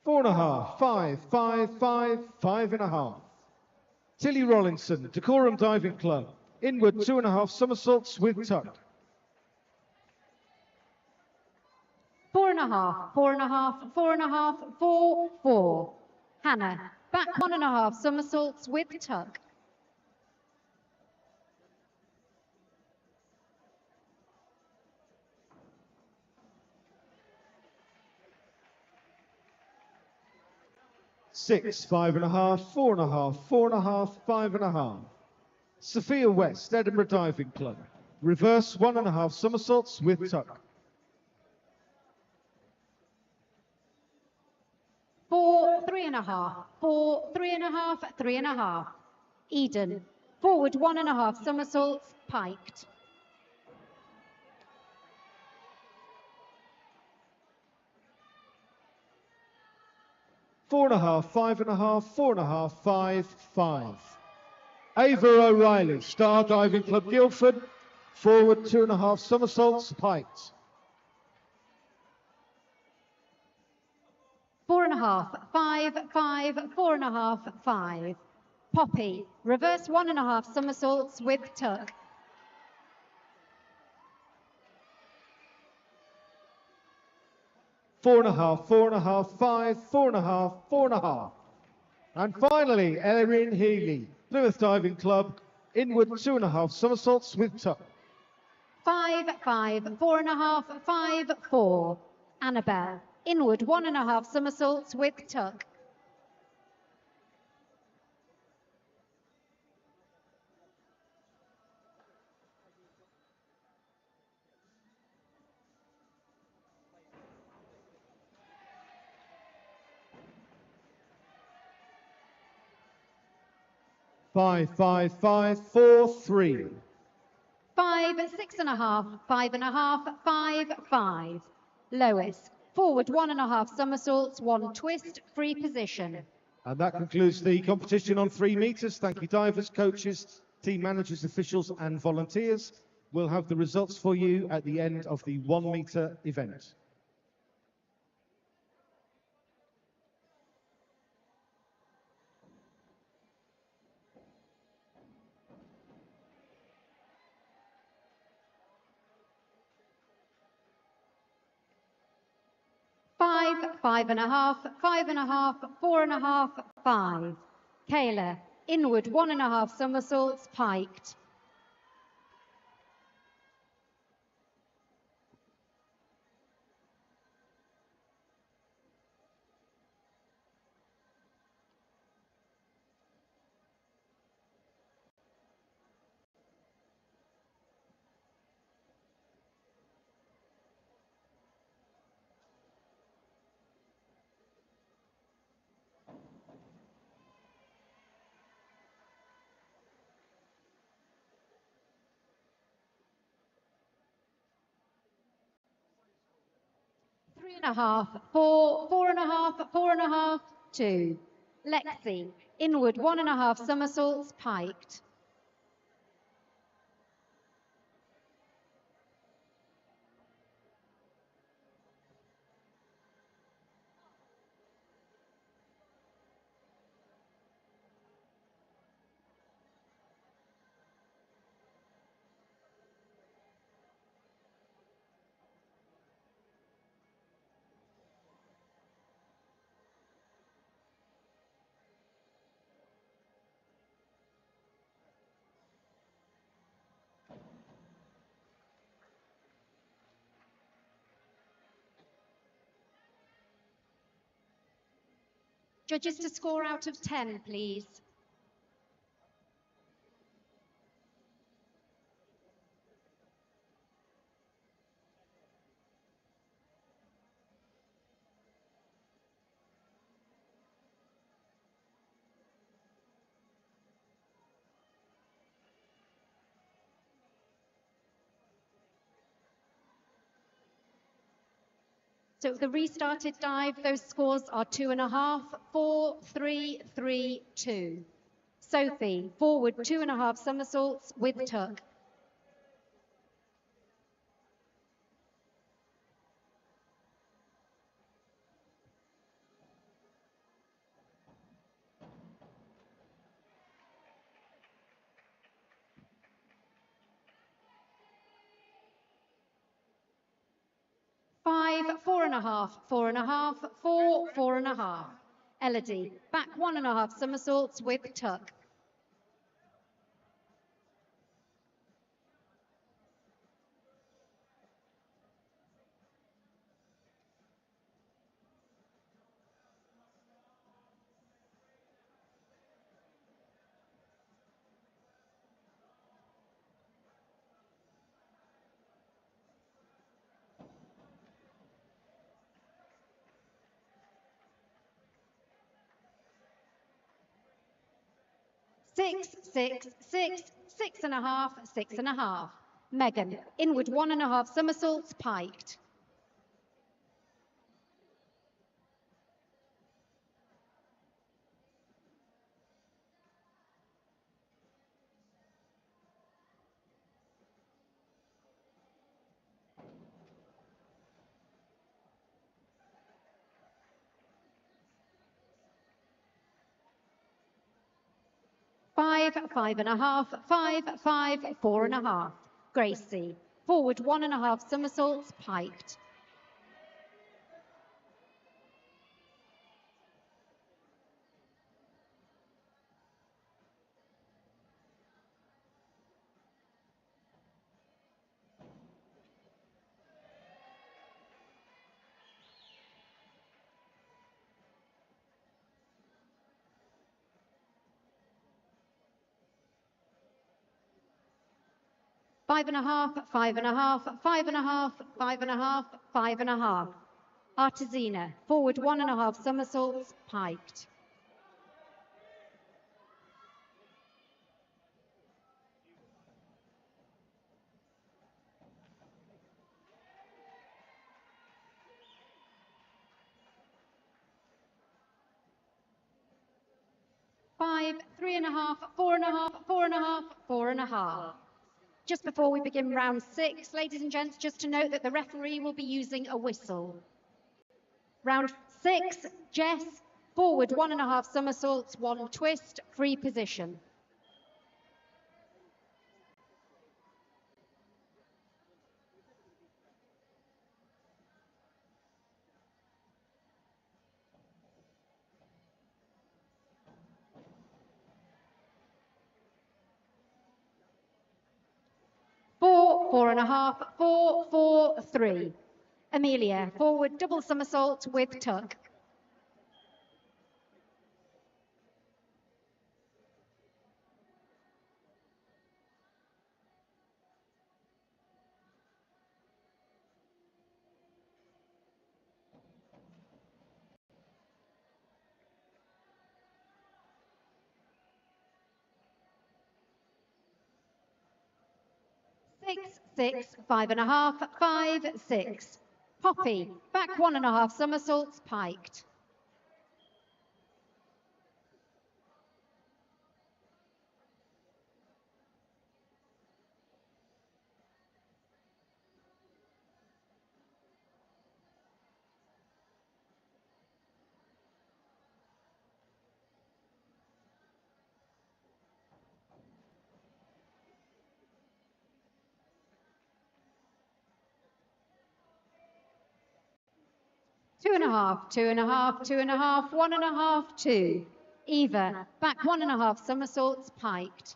Four and a half, 5, 5, 5, 5.5. Tilly Rollinson, Decorum Diving Club. Inward 2.5 somersaults with tuck. 4.5, 4.5, 4.5, 4, 4. Hannah, back 1.5 somersaults with tuck. Six, 5.5, 4.5, 4.5, 5.5. Sophia West, Edinburgh Diving Club. Reverse 1.5 somersaults with tuck. 4, 4, 3.5, 4, 3.5, 3.5. Eden, forward 1.5 somersaults, piked. 4.5, 5.5, 4.5, 5, 5. Ava O'Reilly, Star Diving Club Guildford, forward 2.5 somersaults, piked. 4.5, 5, 5, 4.5, 5. Poppy, reverse 1.5 somersaults with tuck. 4.5, 4.5, 5, 4.5, 4.5. And finally, Erin Healy, Plymouth Diving Club, inward 2.5 somersaults with tuck. 5, 5, 4.5, 5, 4. Annabelle, inward 1.5 somersaults with tuck. 5, 5, 5, 4, 3. 5, 6.5, 5.5, 5, 5. Lois, forward 1.5 somersaults, 1 twist, free position. And that concludes the competition on 3 metres. Thank you, divers, coaches, team managers, officials and volunteers. We'll have the results for you at the end of the 1 metre event. Five, 5.5, 5.5, 4.5, 5. Kayla, inward 1.5 somersaults, piked. 3.5, 4, 4.5, 4.5, 2. Lexi, inward 1.5 somersaults, piked. 'Judges to score out of 10, please. So the restarted dive, those scores are 2.5, 4, 3, 3, 2. Sophie, forward 2.5 somersaults with tuck. 5, 4.5, 4.5, 4, 4.5. Elodie, back 1.5 somersaults with tuck. 6, 6, 6, 6.5, 6.5. Megan, inward 1.5 somersaults, piked. Five, 5.5, 5, 5, 4.5. Gracie, forward 1.5 somersaults, piked. Five and a half, 5.5, 5.5, 5.5, 5.5. Artesina, forward 1.5 somersaults, piked. Five, 3.5, 4.5, 4.5, 4.5. Just before we begin round 6, ladies and gents, just to note that the referee will be using a whistle. Round 6, Jess, forward 1.5 somersaults, 1 twist, free position. Four, 4.5, 4, 4, 3. Amelia, forward double somersault with tuck. Six, 6, 5.5, 5, 6. Poppy, back 1.5 somersaults, piked. Two and a half, 2.5, 2.5, 1.5, 2. Eva, back 1.5 somersaults, piked.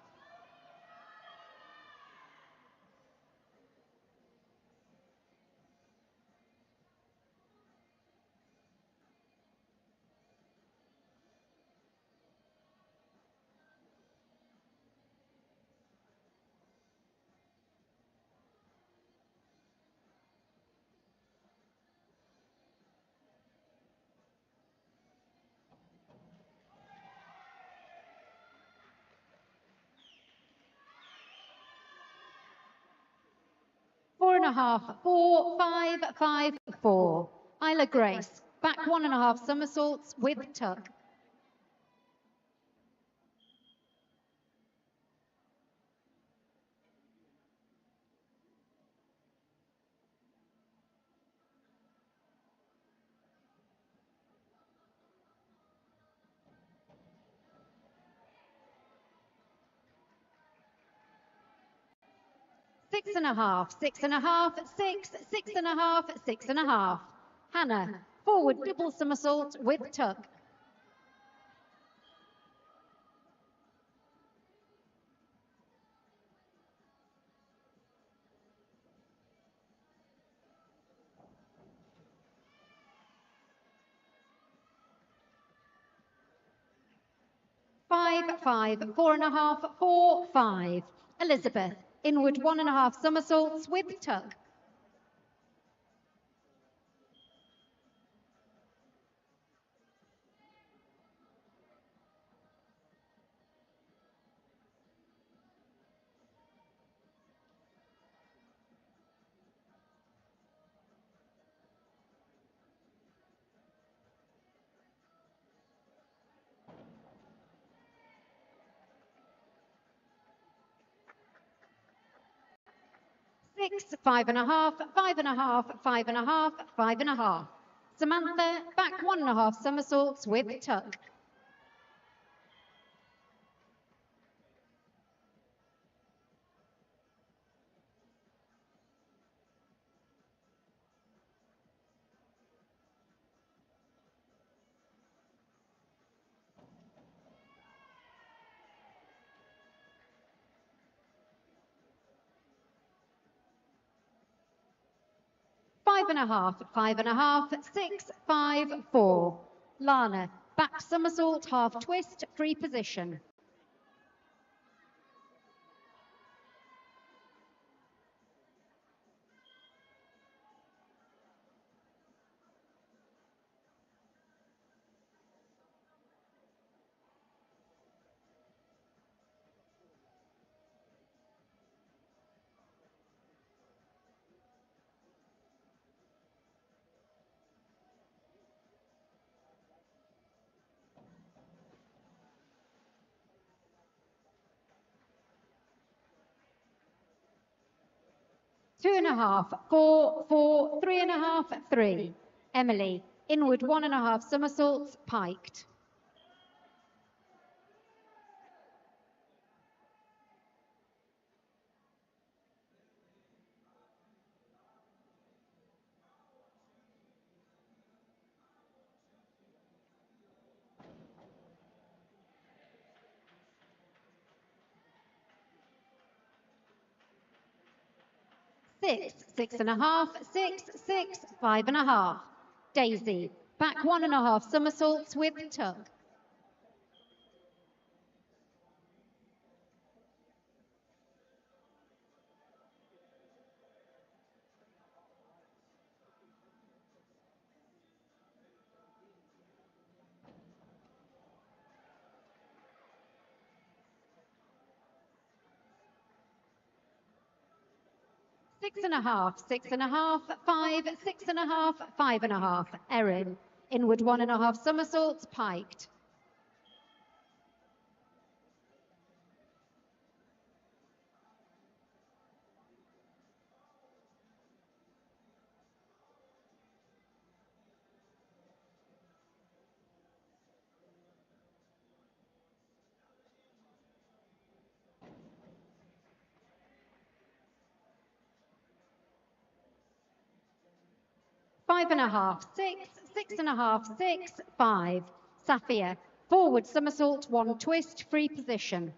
Four and a half, 4, 5, 5, 4. Isla Grace, back 1.5 somersaults with tuck. Six and a half, 6.5, 6, 6.5, 6.5. Hannah, forward double somersault with tuck. Five, 5, 4.5, 4, 5. Elizabeth, inward 1.5 somersaults with tuck. 6, 5.5, 5.5, 5.5, 5.5. Samantha, back 1.5 somersaults with tuck. Five and a half, 6, 5, 4. Lana, back somersault, half twist, free position. Two and a half, 4, 4, 3.5, 3. Emily, inward 1.5 somersaults, piked. Six, 6.5, 6, 6, 5.5. Daisy, back 1.5 somersaults with tuck. Six and a half, 6.5, 5, 6.5, 5.5. Erin, inward 1.5 somersaults, piked. Five and a half, 6, 6.5, 6, 5. Safia, forward somersault, 1 twist, free position.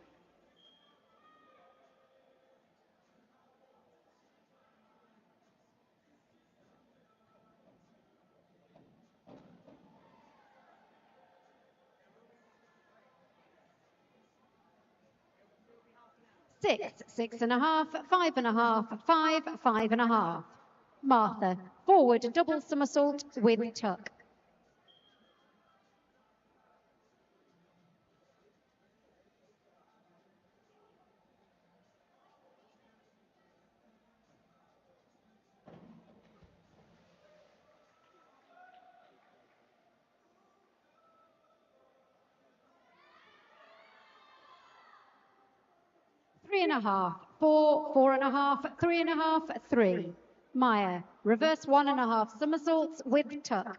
Six, 6.5, 5.5, 5, 5.5. Martha, forward double somersault with tuck. Three and a half, 4, 4.5, 3.5, 3. Maya, reverse 1.5 somersaults with tuck.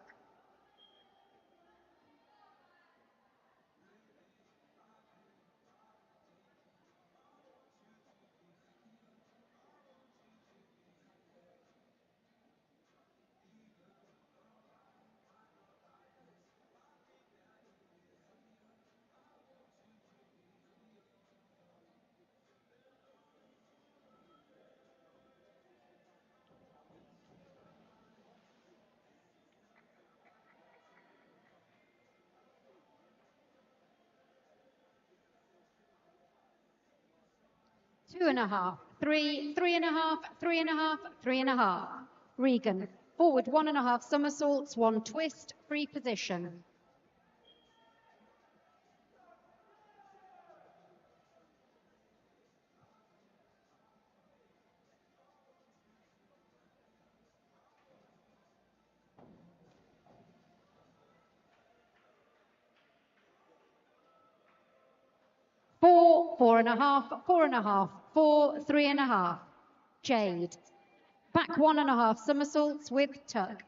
Two and a half, 3, 3.5, 3.5, 3.5. Regan, forward 1.5 somersaults, 1 twist, free position. Four, 4.5, 4.5, 4, 3.5. Jade, back 1.5 somersaults with tuck.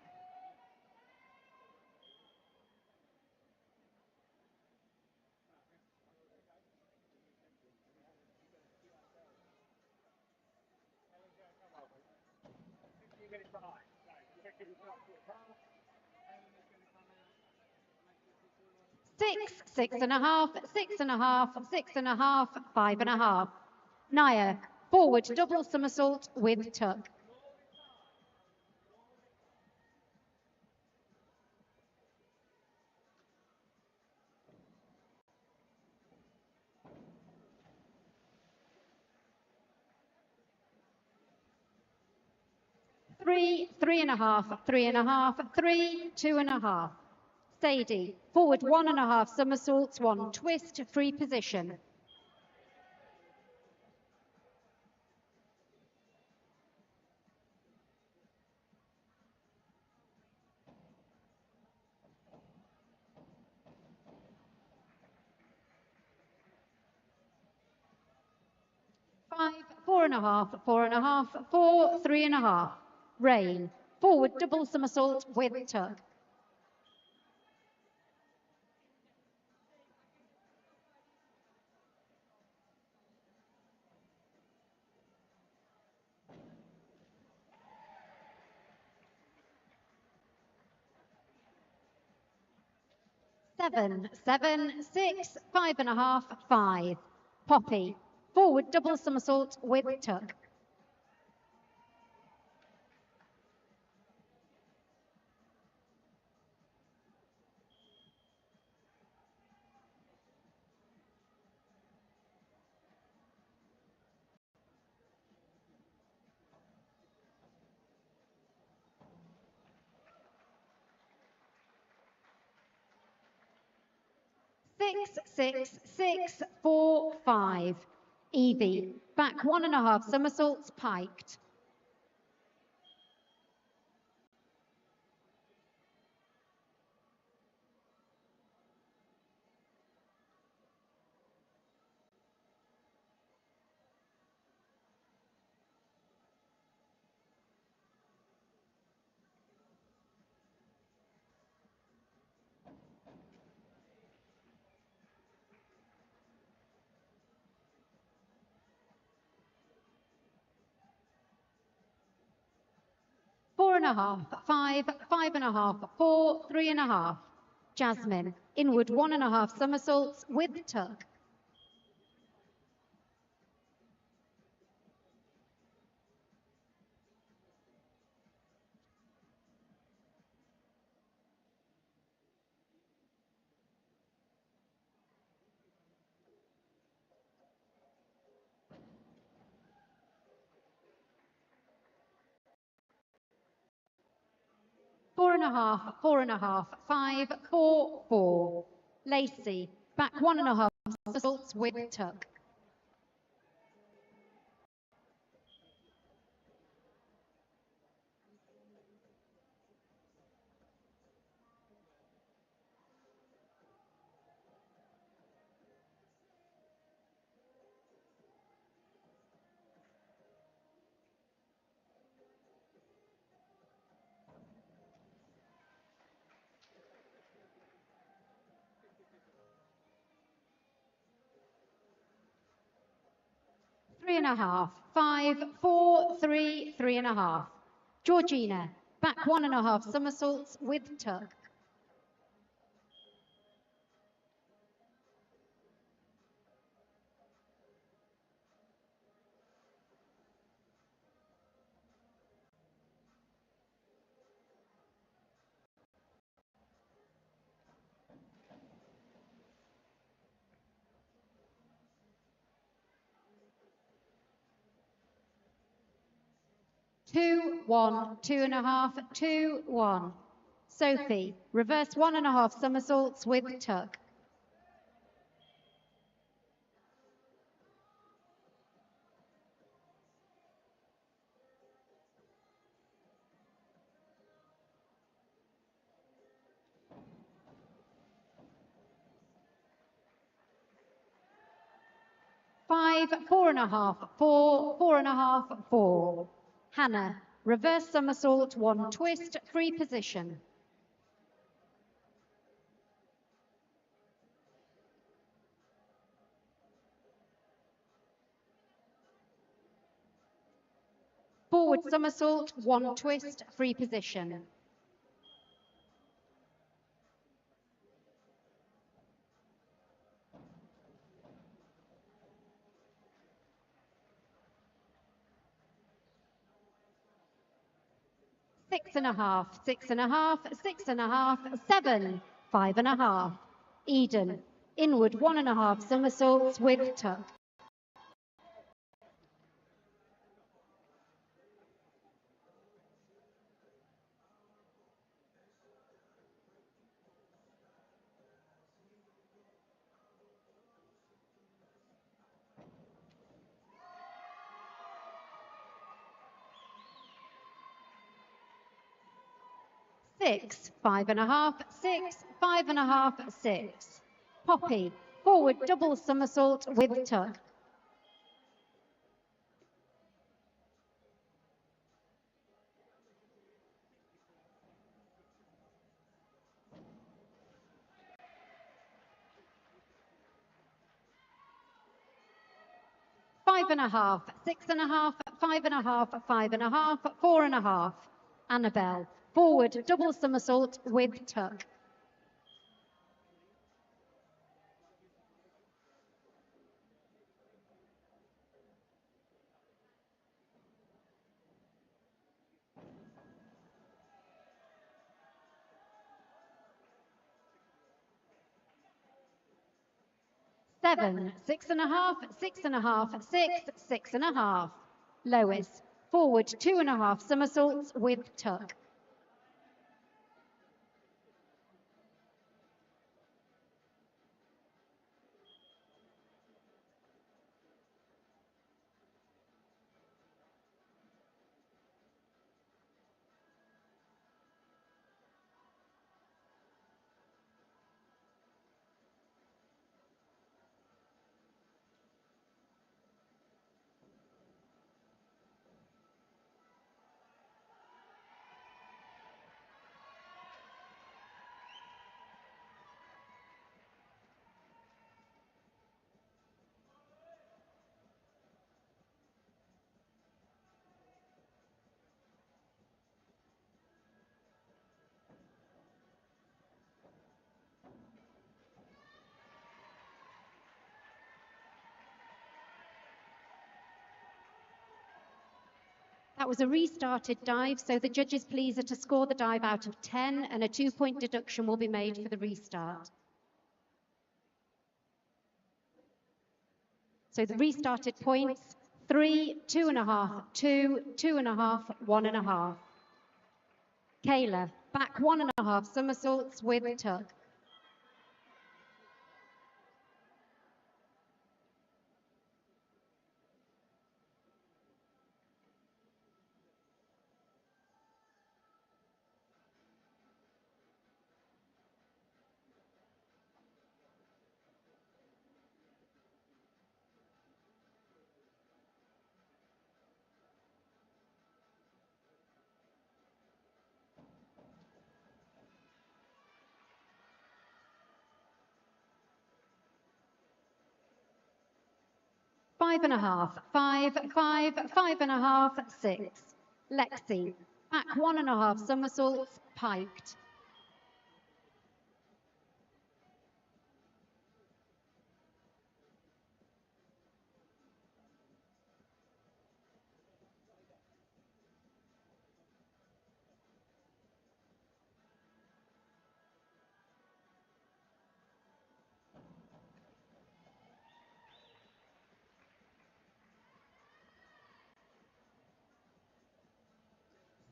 Six and a half, 6.5, 6.5, 5.5. Naya, forward double somersault with tuck. Three, 3.5, 3.5, 3, 2.5. Sadie, forward 1.5 somersaults, 1 twist, free position. Five, 4.5, 4.5, 4, 3.5. Rain, forward double somersault with tuck. Seven, 7, 6, 5.5, 5. Poppy, forward double somersault with tuck. Six, 6, 6, 4, 5. Evie, back 1.5 somersaults piked. Four and a half, 5, 5.5, 4, 3.5. Jasmine, inward 1.5 somersaults with tuck. Four and a half, 4.5, 5, 4, 4. Lacey, back 1.5 somersaults with tuck. Three and a half, 5, 4, 3, 3.5. Georgina, back 1.5 somersaults with tuck. Two, 1, 2.5, 2, 1. Sophie, reverse 1.5 somersaults with tuck. Five, 4.5, 4, 4.5, 4. Hannah, Reverse somersault, 1 twist, free position. Forward somersault, 1 twist, free position. Six and a half, 6 and a half, 6 and a half, 7, 5 and a half. Eden, inward 1.5 somersaults with tuck. Six, 5 and a half, 6, 5 and a half, 6. Poppy, forward double somersault with tuck. Five and a half, 6 and a half, 5 and a half, 5 and a half, 4 and a half. Annabelle, forward double somersault with tuck. Seven, 6 and a half, 6 and a half, 6, 6 and a half. Lois, forward 2.5 somersaults with tuck. That was a restarted dive, so the judges' pleas are to score the dive out of 10, and a 2-point deduction will be made for the restart. So the restarted points, 3, 2.5, 2, 2.5, 1.5. Kayla, back 1.5 somersaults with tuck. Five and a half, 5, 5, 5.5, 6. Lexi, back 1.5 somersaults, piked.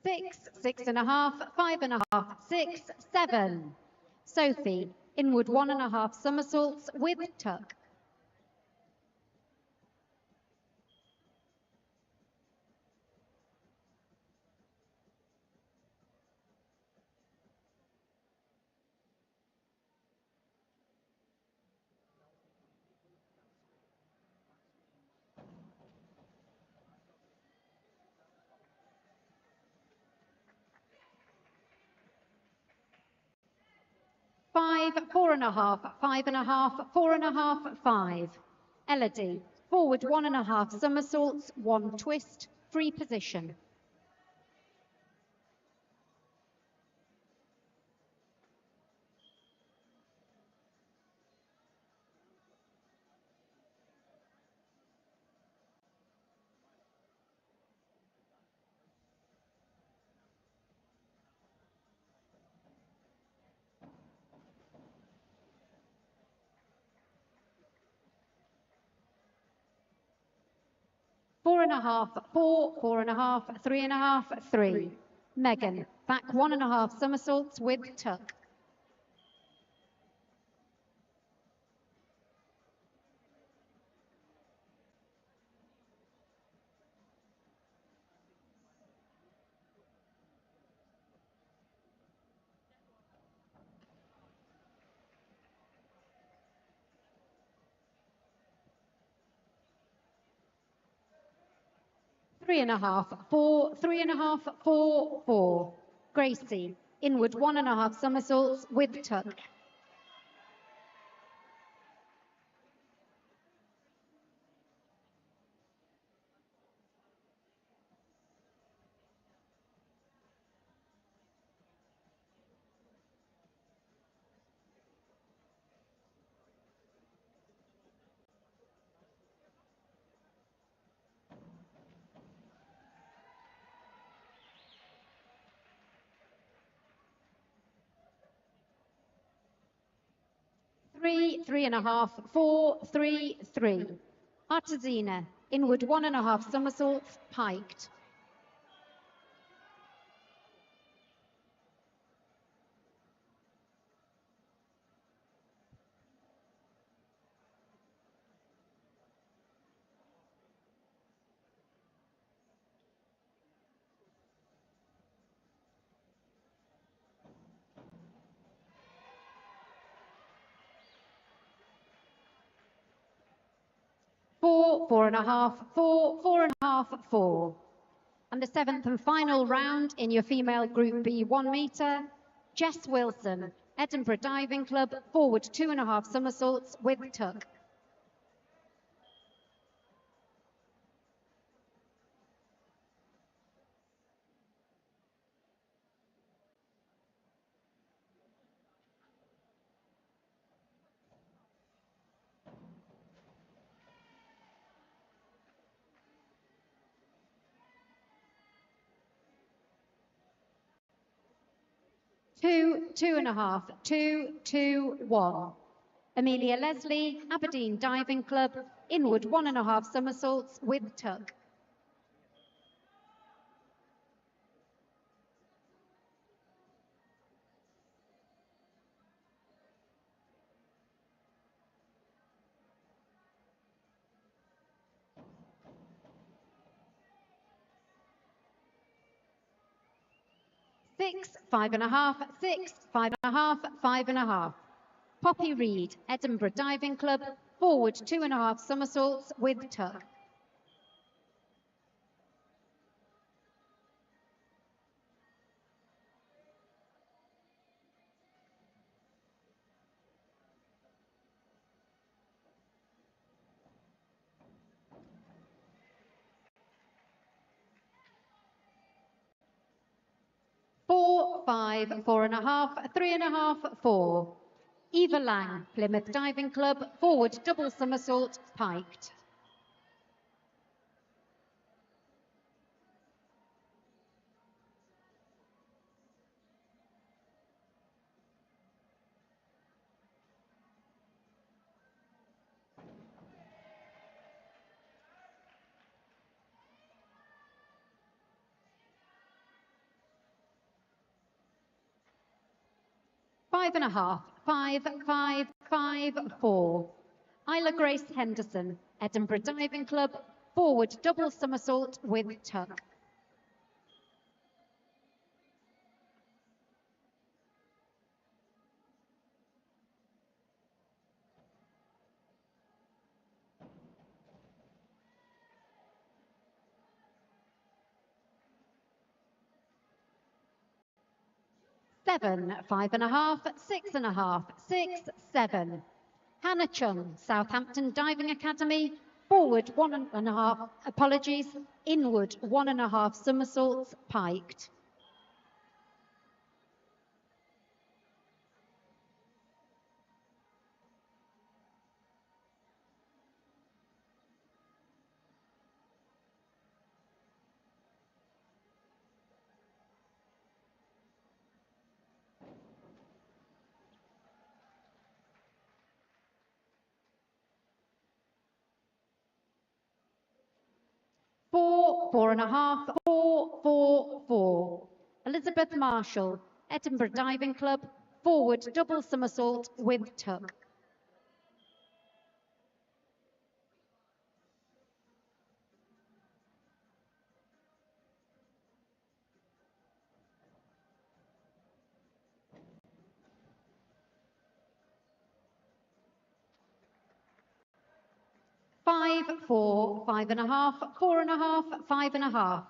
Six, 6.5, 5.5, 6, 7. Sophie, inward 1.5 somersaults with tuck. 5, 4.5, 5.5, 4.5, 5. Elodie, forward 1.5 somersaults, 1 twist, free position. Four and a half, 4, 4.5, 3.5, 3. Megan, back 1.5 somersaults with tuck. Three and a half, 4, 3.5, 4, 4. Gracie, inward 1.5 somersaults with tuck. Three, 3.5, 4, 3, 3. Artesina, inward 1.5 somersaults, piked. Four, 4.5, 4, 4.5, 4. And the 7th and final round in your female Group B 1 metre, Jess Wilson, Edinburgh Diving Club, forward 2.5 somersaults with tuck. Two, 2.5, 2, 2, 1. Amelia Leslie, Aberdeen Diving Club, inward 1.5 somersaults with tuck. Six, 5.5, 6, 5.5, 5.5. Poppy Reid, Edinburgh Diving Club, forward 2.5 somersaults with tuck. Four, 5, 4.5, 3.5, 4. Eva Lang, Plymouth Diving Club, forward double somersault, piked. Five and a half, 5, 5, 5, 4. Isla Grace Henderson, Edinburgh Diving Club, forward double somersault with tuck. 7, 5.5, 6.5, 6, 7. Hannah Chung, Southampton Diving Academy, forward 1.5, apologies, inward 1.5 somersaults, piked. Four, 4.5, 4, 4, 4. Elizabeth Marshall, Edinburgh Diving Club, forward double somersault with tuck. Five, 4, 5.5, 4.5, 5.5.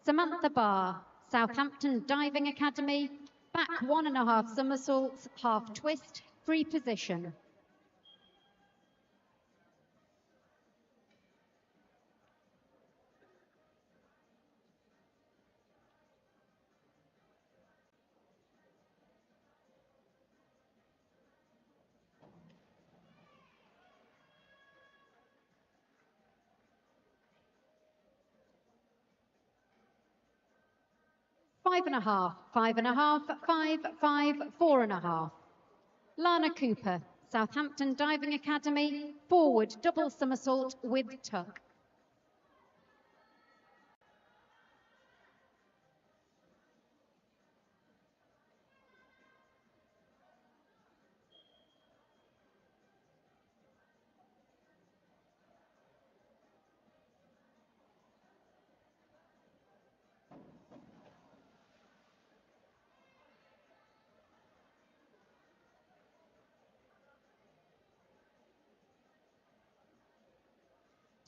Samantha Barr, Southampton Diving Academy, back 1.5 somersaults, half twist, free position. Five and a half, 5.5, 5, 5, 4.5. Lana Cooper, Southampton Diving Academy, forward double somersault with tuck.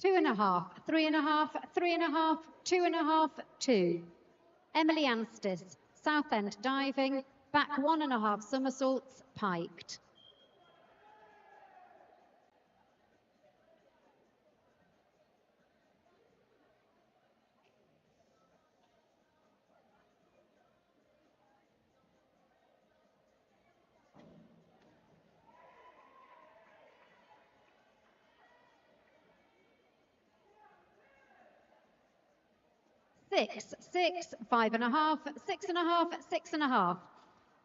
Two and a half, 3.5, 3.5, 2.5, 2. Emily Anstis, Southend Diving, back 1.5 somersaults, piked. Six, 6, 5.5, 6.5, 6.5.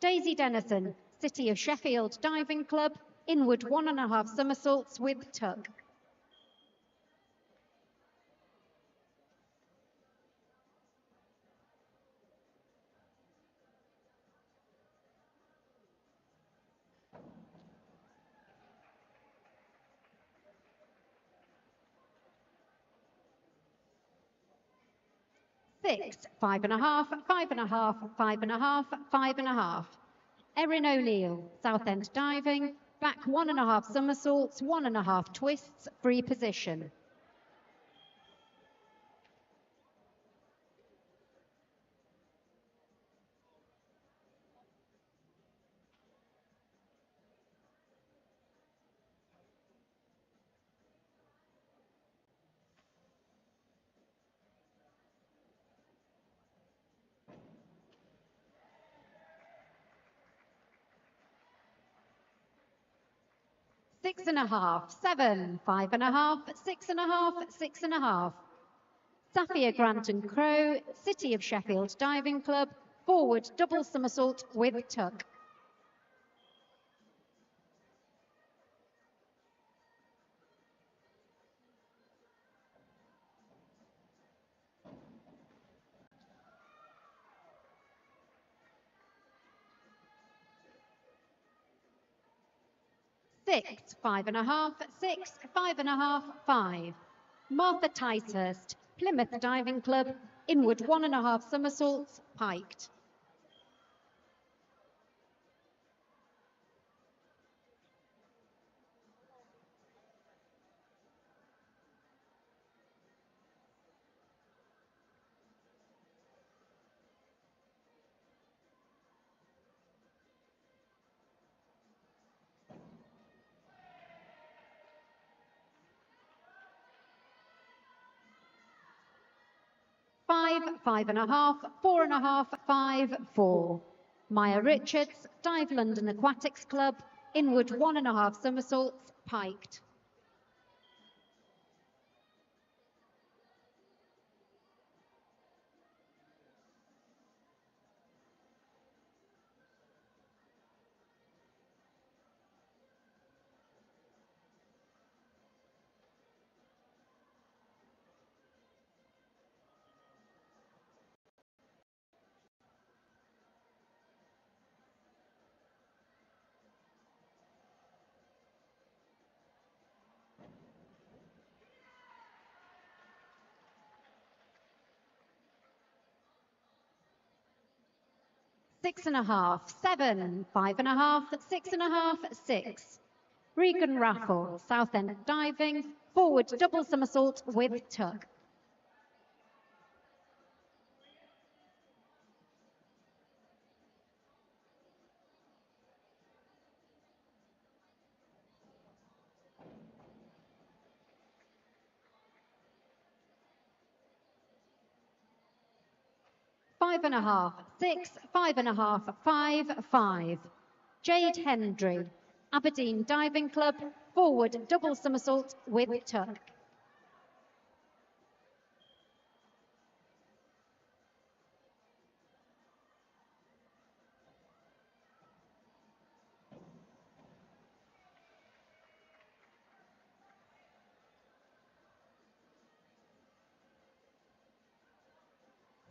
Daisy Dennison, City of Sheffield Diving Club, inward 1.5 somersaults with tuck. Six, 5.5, 5.5, 5.5, 5.5. Erin O'Neill, Southend Diving, back 1.5 somersaults, 1.5 twists, free position. Six and a half, 7, 5.5, 6.5, 6.5. Safia Granton Crow, City of Sheffield Diving Club, forward double somersault with tuck. Six, 5.5, 6, 5.5, 5. Martha Ticehurst, Plymouth Diving Club, inward 1.5 somersaults, piked. 5, 5.5, 4.5, 5, 4. Maya Richards, Dive London Aquatics Club, inward 1.5 somersaults, piked. Six and a half, 7, 5.5, 6.5, 6. Regan Raffle, Southend diving, forward double somersault with tuck. Five and a half, 6, 5.5, 5, 5. Jade Hendry, Aberdeen Diving Club, forward double somersault with tuck.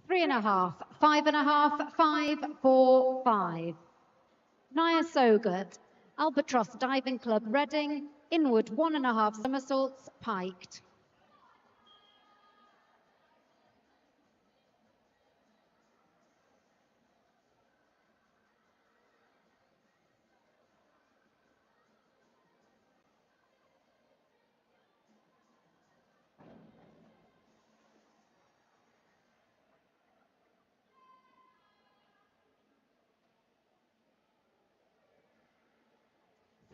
Three and a half, 5.5, 5, 4, 5. Naya Sogurt, Albatross Diving Club, Reading, inward 1.5 somersaults, piked.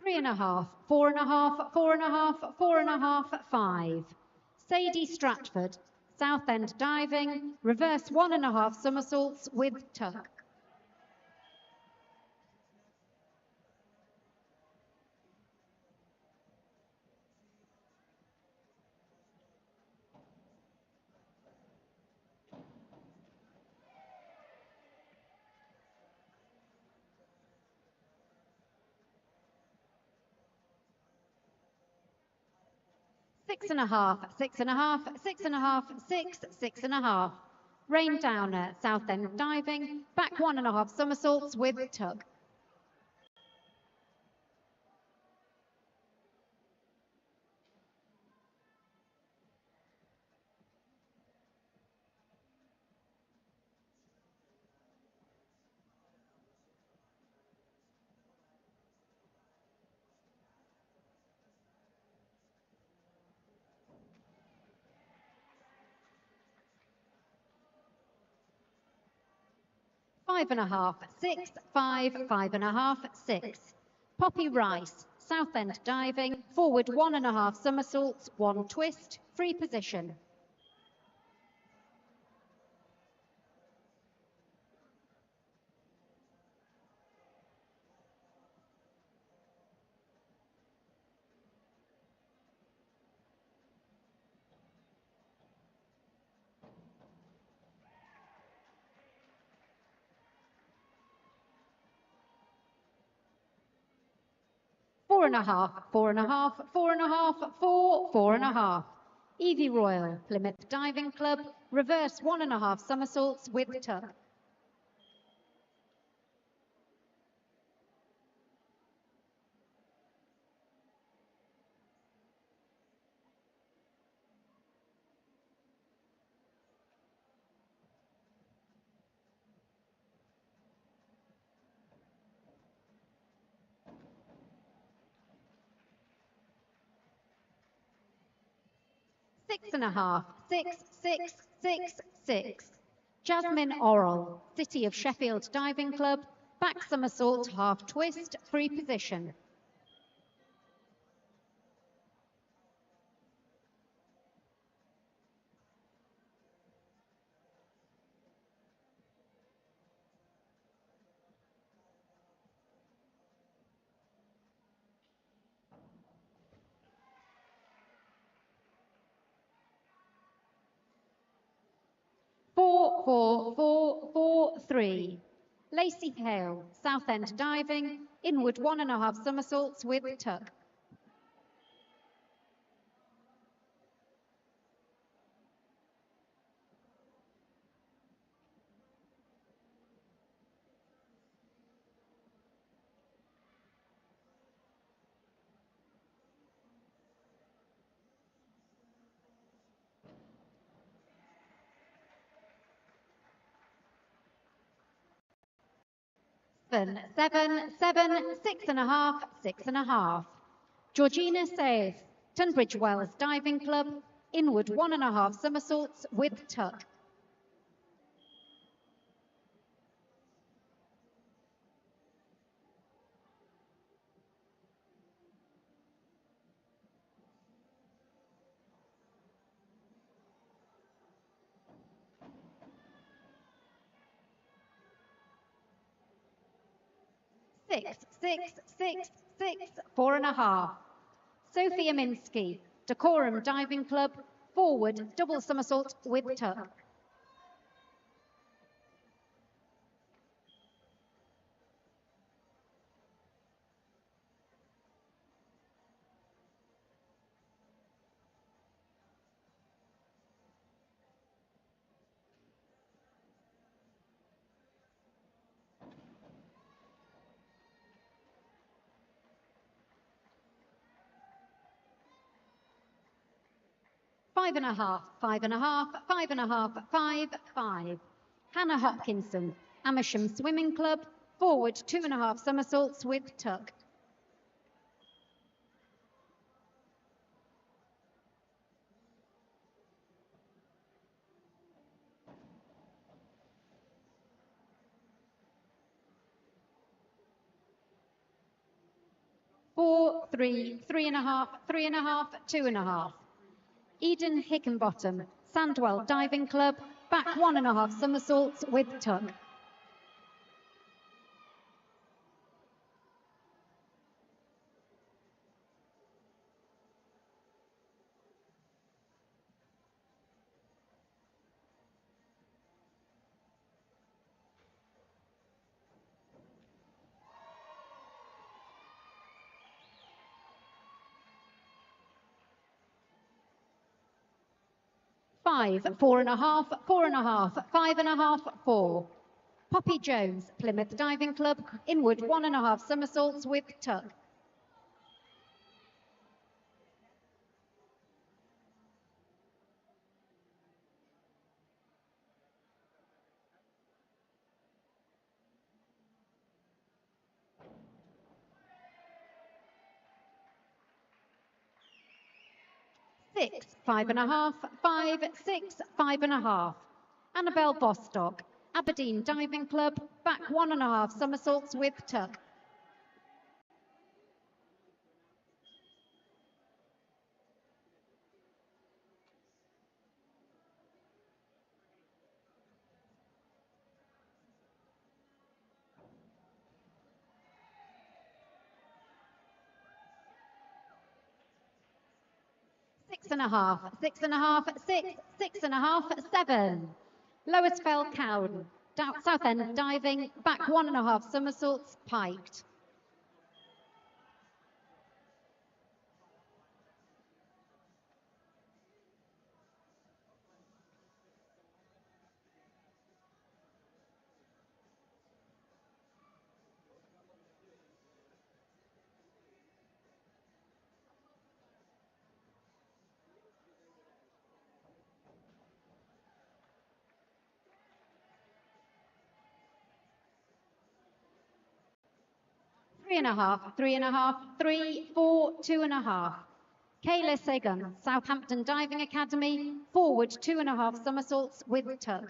Three and a half, 4.5, 4.5, 4.5, 5. Sadie Stratford, Southend Diving, reverse 1.5 somersaults with tuck. Six and a half, 6.5, 6.5, 6, 6.5. Rain Downer, Southend Diving, back 1.5 somersaults with tuck. Five and a half, 6, 5, 5.5, 6. Poppy Rice, Southend Diving, forward 1.5 somersaults, 1 twist, free position. Four and a half, 4.5, 4.5, 4, 4.5. Evie Royal, Plymouth Diving Club, reverse 1.5 somersaults with tuck. Six and a half, 6, 6, 6, 6. Jasmine Orrell, City of Sheffield Diving Club, back somersault, half twist, free position. 4, 4, 4, 4, 3. Lacey Hale, Southend Diving, inward 1.5 somersaults with tuck. Seven, 6.5, 6.5. Georgina Sayers, Tunbridge Wells Diving Club, inward 1.5 somersaults with tuck. Six, 4.5. Sophia Minsky, Decorum Diving Club, forward double somersault with tuck. Five and a half, 5.5, 5.5, 5, 5. Hannah Hopkinson, Amersham Swimming Club, forward 2.5 somersaults with tuck. Four, 3, 3.5, 3.5, 2.5. Eden Hickenbottom, Sandwell Diving Club, back 1.5 somersaults with tuck. Five, 4.5, 4.5, 5.5, 4. Poppy Jones, Plymouth Diving Club, inward 1.5 somersaults with tuck. Six, 5.5, 5, 6, 5.5. Annabelle Bostock, Aberdeen Diving Club, back 1.5 somersaults with tuck. Six and a half, 6.5, 6, 6.5, 7. Lois Fell Cowden, Southend Diving, back 1.5 somersaults, piked. Three and a half, 3.5, 3, 4, 2.5. Kayla Sagan, Southampton Diving Academy, forward 2.5 somersaults with tuck.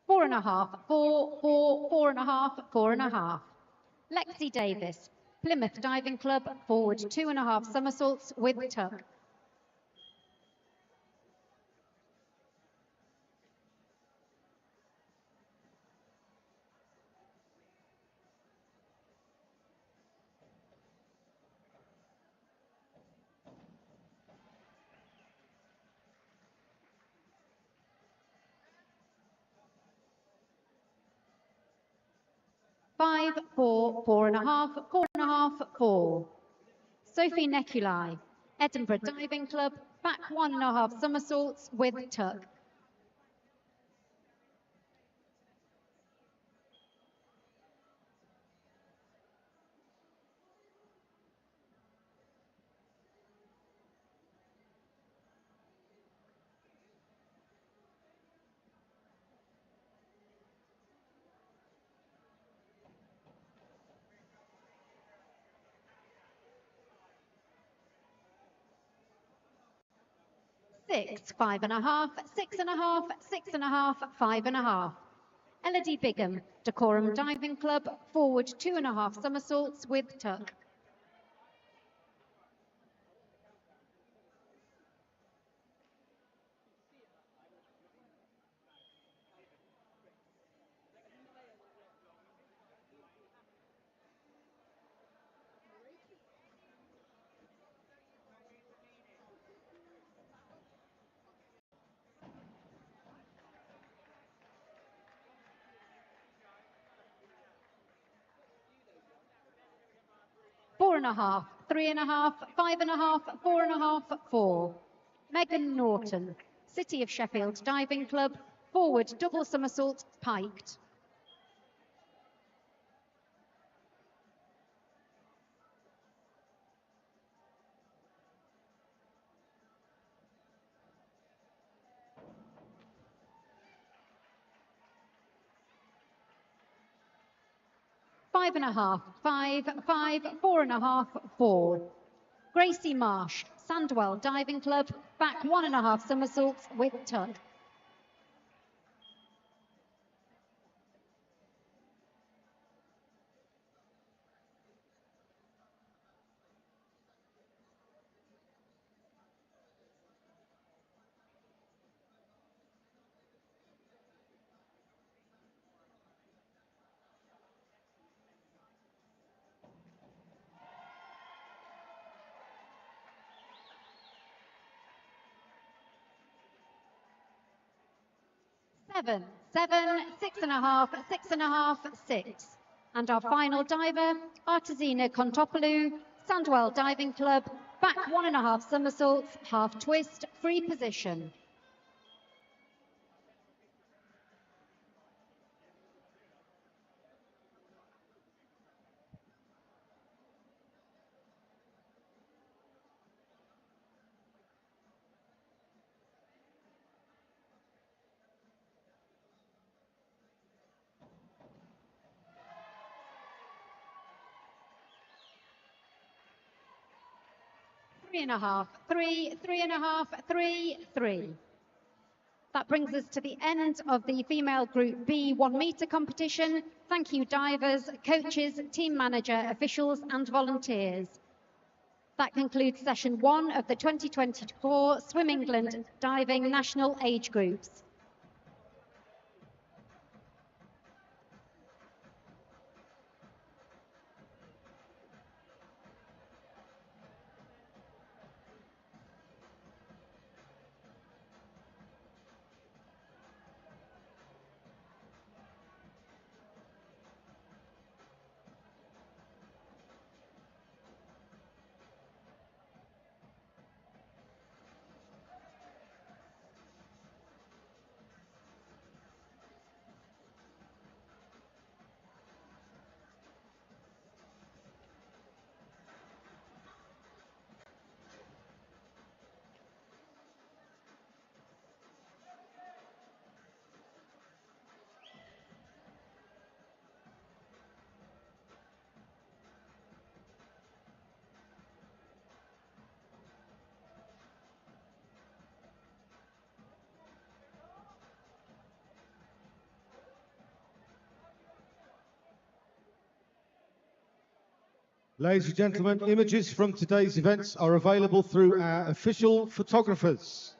Four and a half, 4, 4, 4.5, 4.5. Lexi Davis, Plymouth Diving Club, forward 2.5 somersaults with tuck. 5, 4, 4.5, 4.5, 4. Sophie Neculai, Edinburgh Diving Club, back 1.5 somersaults with tuck. Six, 5.5, 6.5, 6.5, 5.5. Elodie Bigham, Decorum Diving Club, forward 2.5 somersaults with tuck. Four and a half, 3.5, 5.5, 4.5, 4. Megan Norton, City of Sheffield Diving Club, forward double somersault piked. Five and a half, 5, 5, 4.5, 4. Gracie Marsh, Sandwell Diving Club, back 1.5 somersaults with tuck. Seven, 7, 6.5, 6.5, 6. And our final diver, Artesina Kontopoulou, Sandwell Diving Club, back 1.5 somersaults, half twist, free position. Three and a half, 3, 3.5, 3, 3. That brings us to the end of the female Group B 1 metre competition. Thank you, divers, coaches, team manager, officials and volunteers. That concludes session 1 of the 2024 Swim England Diving National Age Groups. Ladies and gentlemen, images from today's events are available through our official photographers.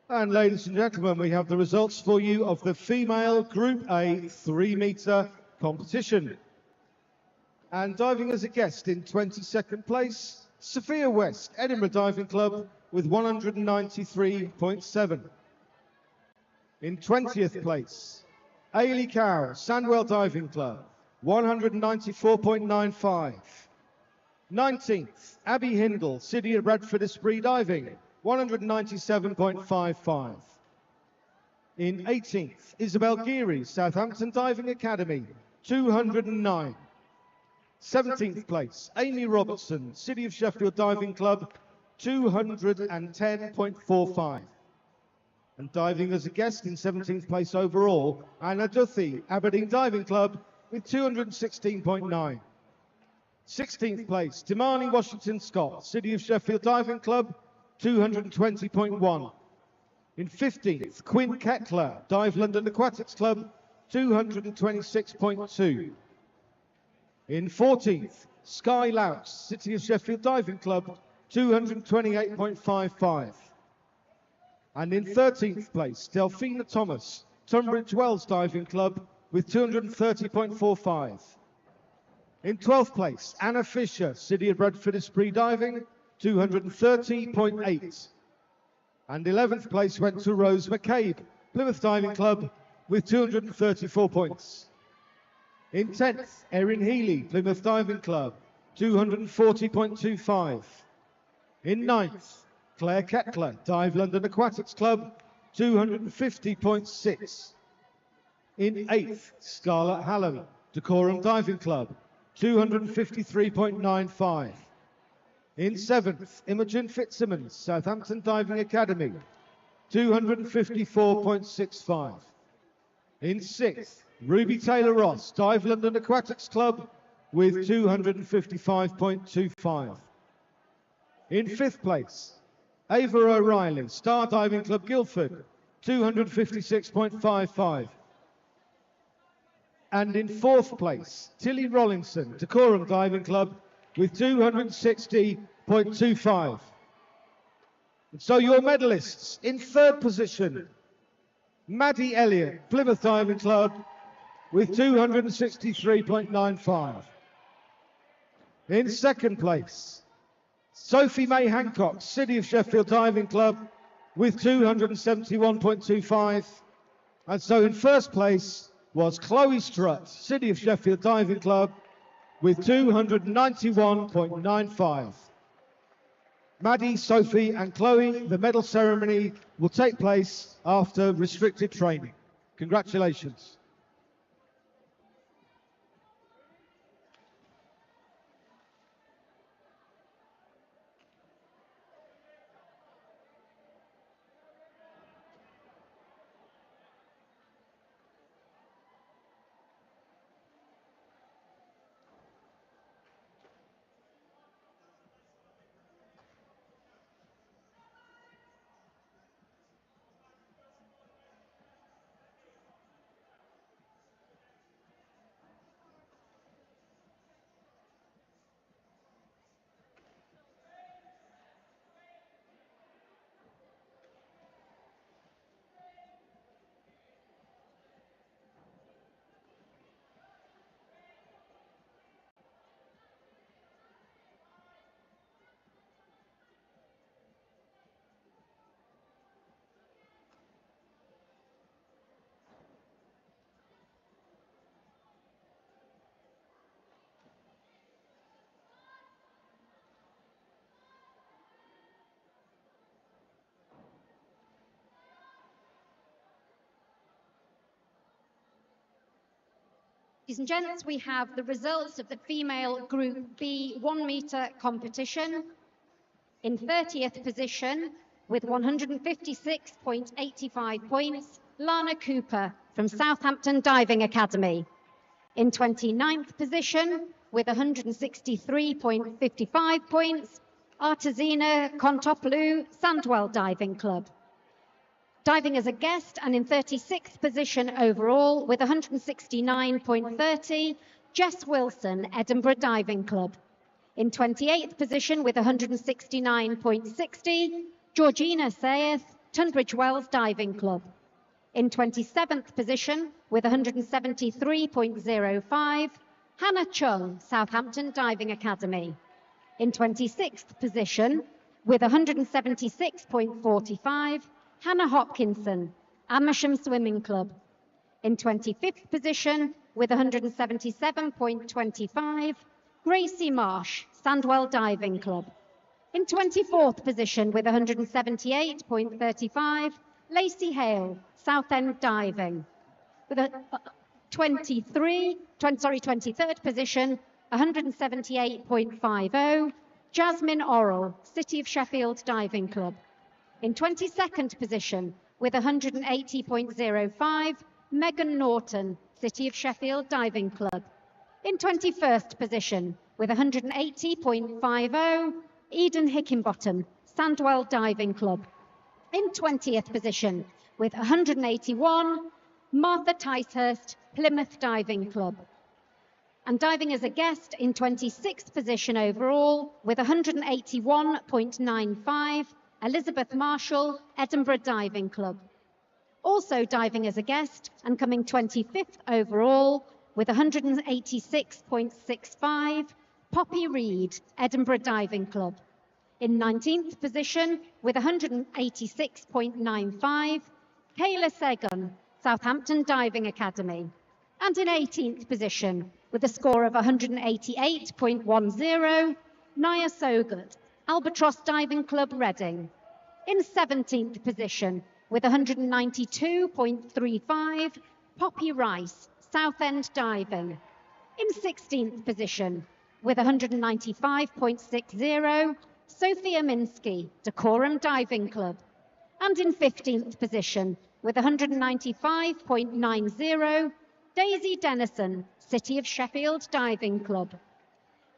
And ladies and gentlemen, we have the results for you of the female Group A 3-metre competition. And diving as a guest in 22nd place, Sophia West, Edinburgh Diving Club with 193.7. In 20th place, Ailey Cow, Sandwell Diving Club, 194.95. 19th, Abby Hindle, City of Bradford Esprit Diving, 197.55. In 18th, Isabel Geary, Southampton Diving Academy, 209. 17th place, Amy Robertson, City of Sheffield Diving Club, 210.45. And diving as a guest in 17th place overall, Anna Duthie, Aberdeen Diving Club, with 216.9. 16th place, Timani Washington Scott, City of Sheffield Diving Club, 220.1. In 15th, Quinn Kettler, Dive London Aquatics Club, 226.2. In 14th, Sky Louts, City of Sheffield Diving Club, 228.55. And in 13th place, Delphina Thomas, Tunbridge Wells Diving Club, with 230.45. In 12th place, Anna Fisher, City of Bradford Esprit Diving, 230.8. And 11th place went to Rose McCabe, Plymouth Diving Club, with 234 points. In 10th, Erin Healy, Plymouth Diving Club, 240.25. In 9th, Claire Kettler, Dive London Aquatics Club, 250.6. In 8th, Scarlett Hallam, Decorum Diving Club, 253.95. In 7th, Imogen Fitzsimmons, Southampton Diving Academy, 254.65. In 6th, Ruby Taylor Ross, Dive London Aquatics Club, with 255.25. In 5th place, Ava O'Reilly, Star Diving Club Guildford, 256.55. And in 4th place, Tilly Rollinson, Decorum Diving Club, with 260.25. And so your medalists in 3rd position, Maddie Elliott, Plymouth Diving Club, with 263.95. In 2nd place, Sophie May Hancock, City of Sheffield Diving Club, with 271.25. And so in 1st place was Chloe Strutt, City of Sheffield Diving Club, with 291.95. Maddie, Sophie and Chloe, the medal ceremony will take place after restricted training. Congratulations. Ladies and gents, we have the results of the female Group B 1-metre competition. In 30th position, with 156.85 points, Lana Cooper from Southampton Diving Academy. In 29th position, with 163.55 points, Artesina Kontopoulou, Sandwell Diving Club. Diving as a guest and in 36th position overall with 169.30, Jess Wilson, Edinburgh Diving Club. In 28th position with 169.60, Georgina Sayeth, Tunbridge Wells Diving Club. In 27th position with 173.05, Hannah Chung, Southampton Diving Academy. In 26th position with 176.45, Hannah Hopkinson, Amersham Swimming Club. In 25th position with 177.25, Gracie Marsh, Sandwell Diving Club. In 24th position with 178.35, Lacey Hale, Southend Diving. With a 23rd position, 178.50, Jasmine Orrell, City of Sheffield Diving Club. In 22nd position with 180.05, Megan Norton, City of Sheffield Diving Club. In 21st position with 180.50, Eden Hickinbottom, Sandwell Diving Club. In 20th position with 181, Martha Ticehurst, Plymouth Diving Club. And diving as a guest in 26th position overall with 181.95, Elizabeth Marshall, Edinburgh Diving Club. Also diving as a guest and coming 25th overall with 186.65, Poppy Reid, Edinburgh Diving Club. In 19th position with 186.95, Kayla Segun, Southampton Diving Academy. And in 18th position with a score of 188.10, Naya Sogut, Albatross Diving Club, Reading. In 17th position with 192.35, Poppy Rice, Southend Diving. In 16th position with 195.60, Sophia Minsky, Decorum Diving Club. And in 15th position with 195.90, Daisy Dennison, City of Sheffield Diving Club.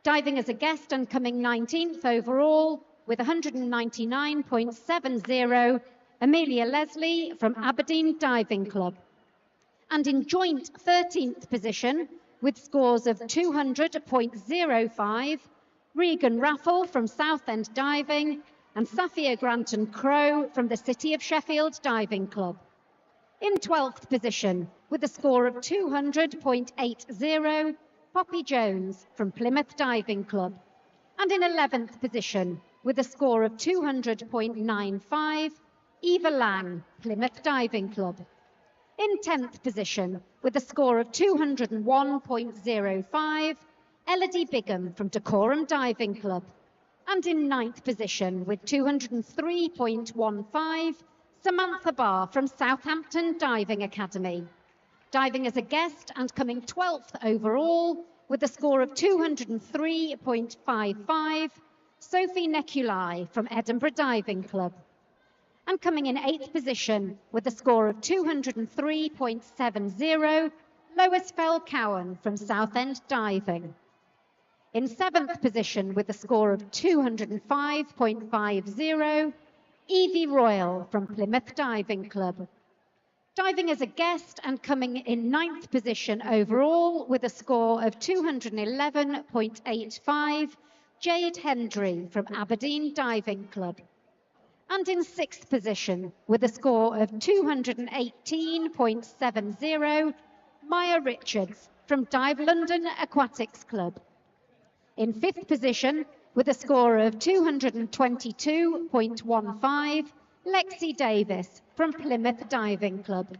Diving as a guest and coming 19th overall with 199.70, Amelia Leslie from Aberdeen Diving Club. And in joint 13th position with scores of 200.05, Regan Raffle from Southend Diving and Safia Granton Crow from the City of Sheffield Diving Club. In 12th position with a score of 200.80, Poppy Jones from Plymouth Diving Club. And in 11th position with a score of 200.95, Eva Lang, Plymouth Diving Club. In 10th position with a score of 201.05, Elodie Bigham from Decorum Diving Club. And in 9th position with 203.15, Samantha Barr from Southampton Diving Academy. Diving as a guest and coming 12th overall with a score of 203.55, Sophie Nekulai from Edinburgh Diving Club. And coming in 8th position with a score of 203.70, Lois Fell-Cowan from Southend Diving. In 7th position with a score of 205.50, Evie Royal from Plymouth Diving Club. Diving as a guest and coming in 9th position overall with a score of 211.85, Jade Hendry from Aberdeen Diving Club. And in 6th position with a score of 218.70, Maya Richards from Dive London Aquatics Club. In 5th position with a score of 222.15, Lexi Davis from Plymouth Diving Club.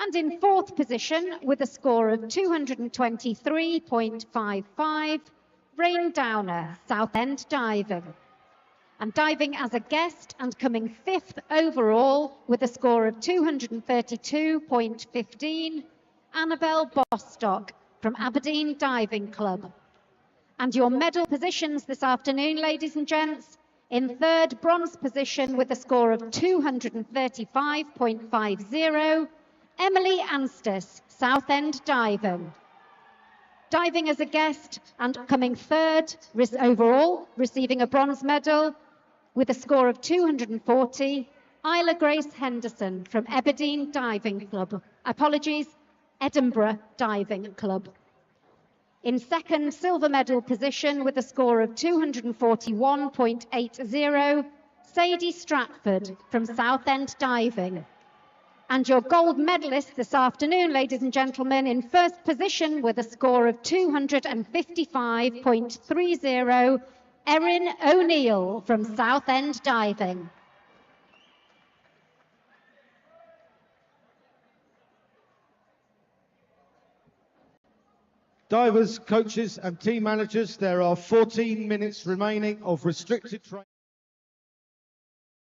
And in 4th position with a score of 223.55, Rain Downer, Southend Diving. And diving as a guest and coming 5th overall with a score of 232.15, Annabelle Bostock from Aberdeen Diving Club. And your medal positions this afternoon, ladies and gents. In 3rd bronze position with a score of 235.50, Emily Anstis, Southend Diving. Diving as a guest and coming 3rd overall, receiving a bronze medal with a score of 240, Isla Grace Henderson from Aberdeen Diving Club. Edinburgh Diving Club. In 2nd silver medal position with a score of 241.80, Sadie Stratford from Southend Diving. And your gold medalist this afternoon, ladies and gentlemen, in first position with a score of 255.30, Erin O'Neill from Southend Diving. Divers, coaches and team managers, there are 14 minutes remaining of restricted training.